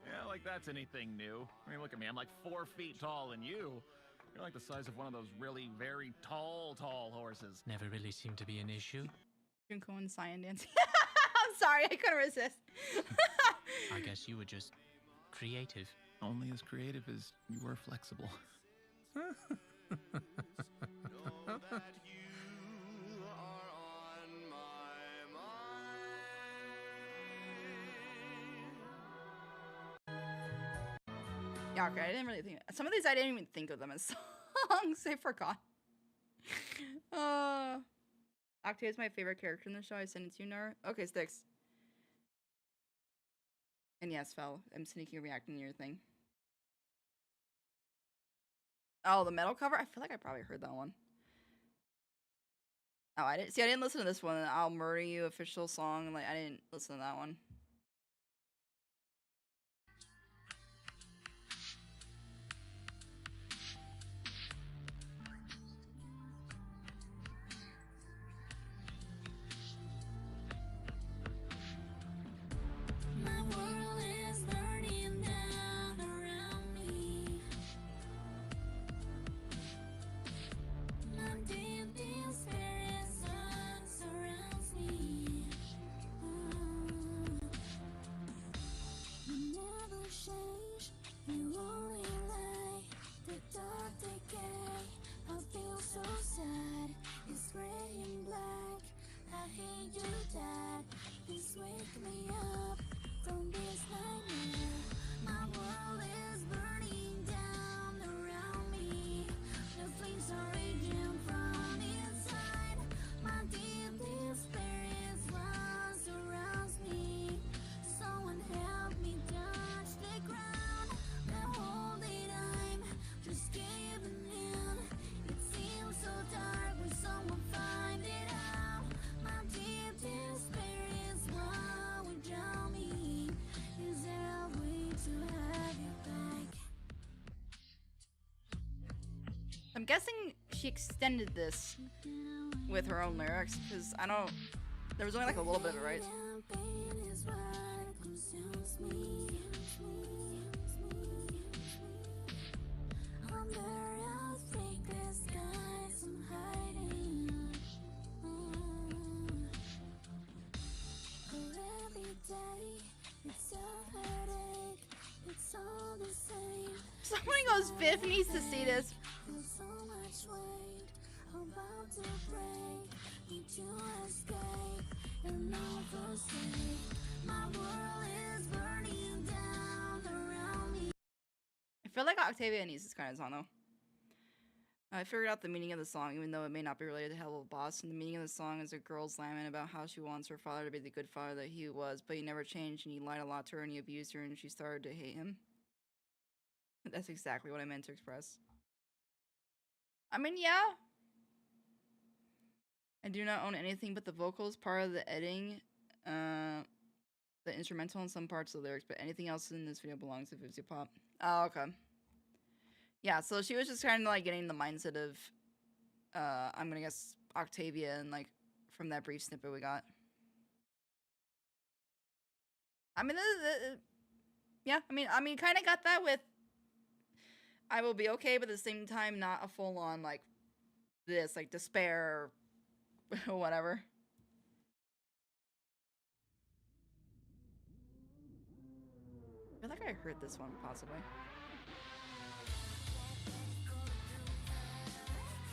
Yeah, like that's anything new. I mean, look at me. I'm like 4 feet tall, and you're like the size of one of those really very tall horses. Never really seemed to be an issue. Junko and Cyan dancing. I'm sorry, I couldn't resist. I guess you were just creative. Only as creative as you were flexible. Yeah, okay, I didn't really think. Some of these I didn't even think of them as songs. I forgot. Octavia's my favorite character in the show. I sent it to you, Nar. Okay, Sticks. And yes, Fel. I'm sneaking reacting to your thing. Oh, the metal cover? I feel like I probably heard that one. Oh, I didn't listen to this one. I'll Murder You official song. Like, I didn't listen to that one. My world is burning down around me. My deep, deep spirit surrounds me. You never change, you only lie. The dark decay, I feel so sad. It's gray and black. I hate you, Dad. Please wake me up from this nightmare. My world is burning down around me. The flames are raging from inside. My deep, deep spirit surrounds me. Someone help me touch the ground. The whole day I'm just giving in. It seems so dark when someone find it out. My deep, deep spirit's what would drown me. Is there a way to have you back? I'm guessing she extended this with her own lyrics, because I don't... There was only like a little bit of it, right? Pain is what suits me. Under your fake disguise, I'm hiding. Every day, it's a headache. It's all the same. Someone goes, Viv needs to see this. Feel so much weight about to break. Need to escape and overstate. My world is burning down around me. I feel like Octavia needs this kind of song though. I figured out the meaning of the song, even though it may not be related to Hello Boss. And the meaning of the song is a girl's lament about how she wants her father to be the good father that he was, but he never changed, and he lied a lot to her, and he abused her, and she started to hate him. That's exactly what I meant to express. I mean, yeah. I do not own anything but the vocals, part of the editing, the instrumental, and some parts of the lyrics, but anything else in this video belongs to Vivzy Pop. Oh, okay. Yeah, so she was just kind of like getting the mindset of, I'm gonna guess Octavia, and like from that brief snippet we got. I mean, yeah, I mean, kind of got that with I will be okay, but at the same time, not a full on like this, like despair or whatever. I feel like I heard this one possibly.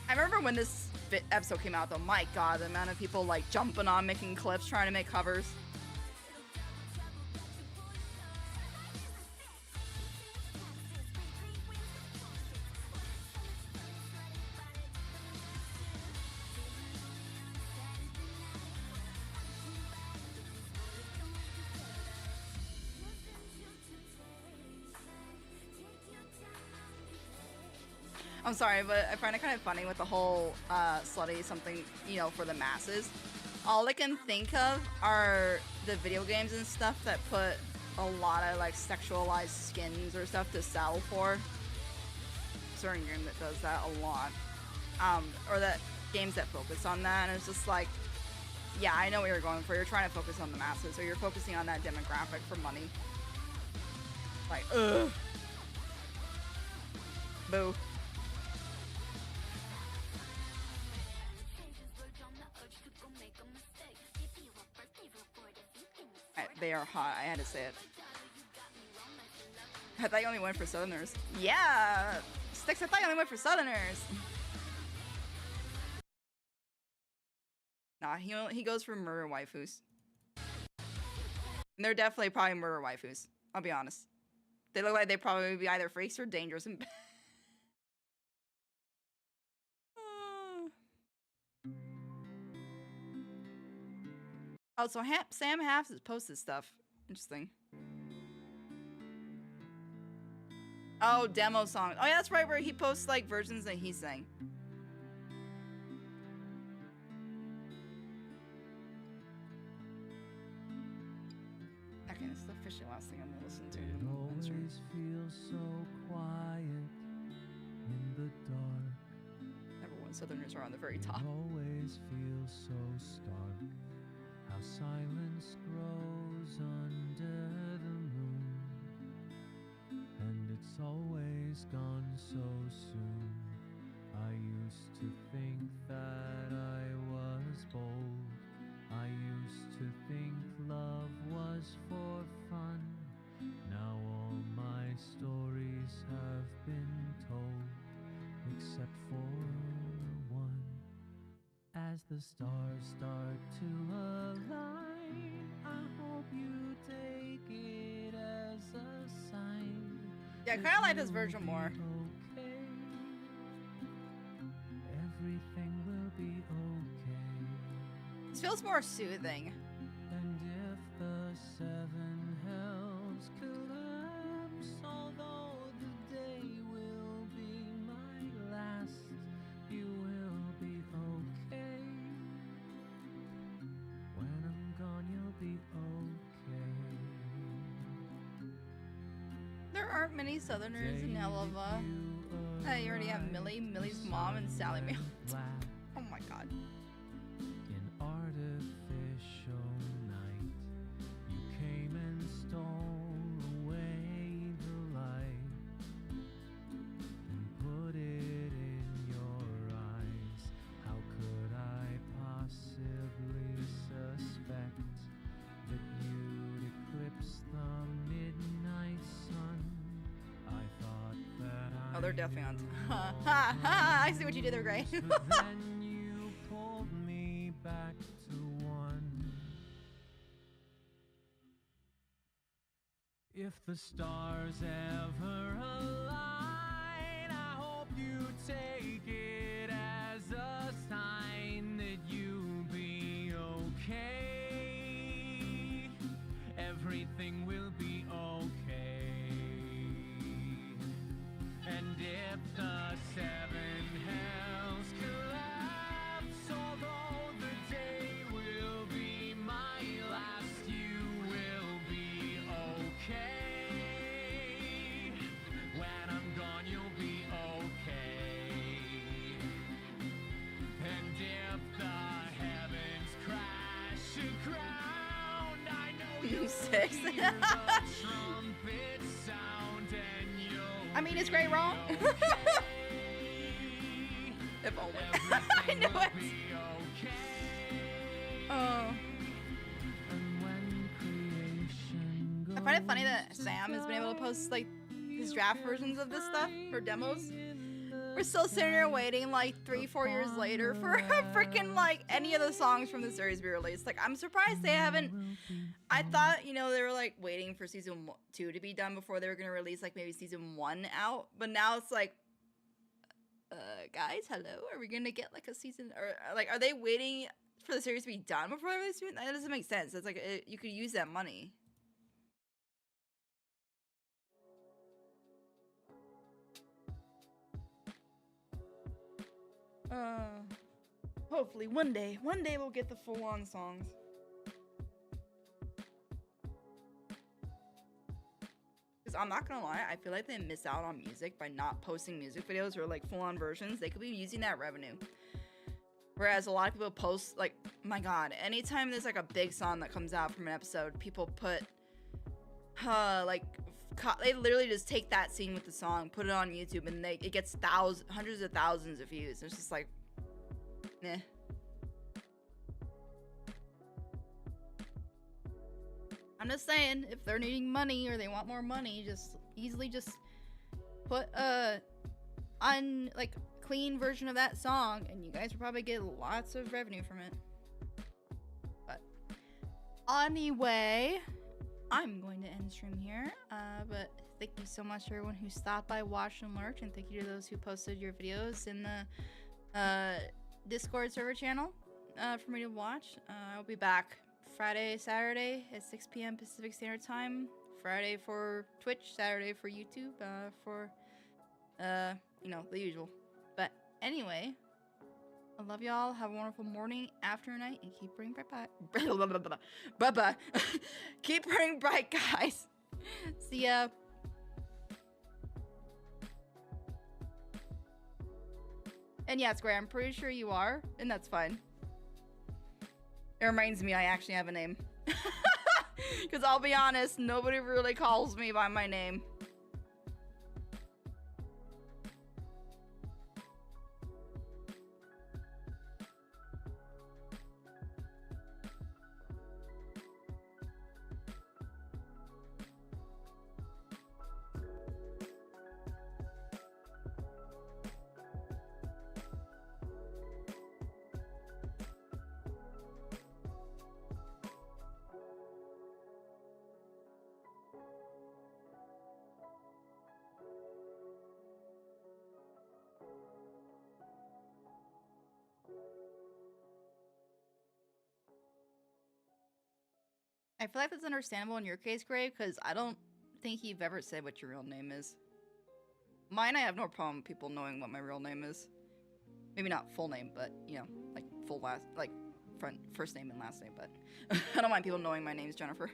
I remember when this episode came out though, my god, the amount of people like jumping on making clips trying to make covers. I'm sorry, but I find it kind of funny with the whole slutty something, you know, for the masses. All I can think of are the video games and stuff that put a lot of like sexualized skins or stuff to sell for. Certain game that does that a lot. Or that games that focus on that, and it's just like, yeah, I know what you're going for. You're trying to focus on the masses, or you're focusing on that demographic for money. Like, ugh. Boo. They are hot. I had to say it. I thought you only went for Southerners. Yeah! Sticks, I thought you only went for Southerners. Nah, he goes for murder waifus. And they're definitely probably murder waifus. I'll be honest. They look like they probably would be either freaks or dangerous and Oh, so Sam Half has posted stuff. Interesting. Oh, demo song. Oh, yeah, that's right, where he posts, like, versions that he sang. Okay, this is the official last thing I'm gonna listen to. It always feels so quiet in the dark. Everyone, Southerners are on the very top. It always feels so stark. How silence grows under the moon, and it's always gone so soon. I used to think that I was bold. I used to think love was for fun. Now all my stories have been told, except for one. As the stars start to align, I hope you take it as a sign. Yeah, I kind of like this version more. Okay. Everything will be okay. This feels more soothing. And if the seven hells collapse, although the day will be my last, you will be okay. When I'm gone, you'll be okay. There aren't many Southerners in Helava. I already have Millie, Millie's mom, and Sally Mills. Oh my god. In artificial night, you came and stole Oh, they're definitely on. Ha ha ha! I see what you did there, Gray. So then you pulled me back to one. If the stars ever align, I hope you take it as a sign that you'll be okay. Everything will be okay. And if the seven hells collapse, although the day will be my last, you will be okay. When I'm gone, you'll be okay. And if the heavens crash and ground, I know you'll Six. hear the trumpet sound and you'll I mean, is Gray wrong? If only. I knew it. Oh. I find it funny that Sam has been able to post like his draft versions of this stuff for demos. We're still sitting here waiting like 3-4 years later for freaking like any of the songs from the series to be released. Like, I'm surprised they haven't. I thought, you know, they were like waiting for season 2 to be done before they were gonna release like maybe season 1 out. But now it's like, guys, hello, are we gonna get like a season, or like are they waiting for the series to be done before they release it? That doesn't make sense. It's like you could use that money. Hopefully one day we'll get the full-on songs. Because I'm not gonna lie, I feel like they miss out on music by not posting music videos or like full-on versions. They could be using that revenue. Whereas a lot of people post, like, my god, anytime there's like a big song that comes out from an episode, people put, they literally just take that scene with the song, put it on YouTube, and it gets hundreds of thousands of views. It's just like, eh. I'm just saying, if they're needing money or they want more money, just easily just put like clean version of that song, and you guys will probably get lots of revenue from it. But anyway, I'm going to end stream here. But thank you so much to everyone who stopped by, watched, and lurked, and thank you to those who posted your videos in the Discord server channel for me to watch. I'll be back Friday, Saturday at 6 p.m. Pacific Standard Time. Friday for Twitch, Saturday for YouTube, for you know, the usual. But anyway, I love y'all. Have a wonderful morning, afternoon, night, and keep burning bright. Bye-bye. Keep burning bright, guys. See ya. And yeah, it's great. I'm pretty sure you are, and that's fine. It reminds me I actually have a name. Because I'll be honest, nobody really calls me by my name. I feel like that's understandable in your case, Gray, because I don't think you've ever said what your real name is. Mine, I have no problem with people knowing what my real name is. Maybe not full name, but, you know, like full last, like first name and last name, but I don't mind people knowing my name's Jennifer.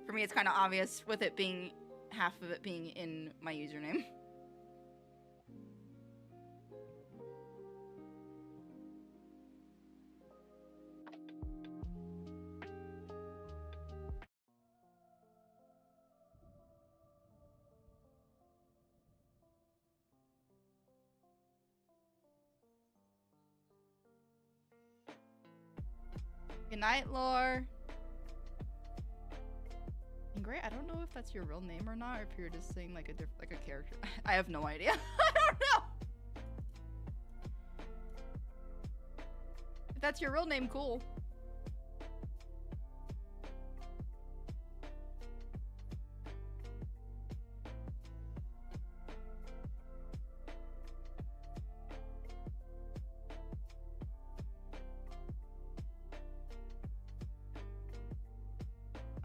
For me, it's kind of obvious with it being, half of it being in my username. Good night, Lore. And Gray, I don't know if that's your real name or not, or if you're just saying like a character. I have no idea. I If that's your real name, cool.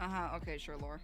Uh-huh, okay, sure, Lore.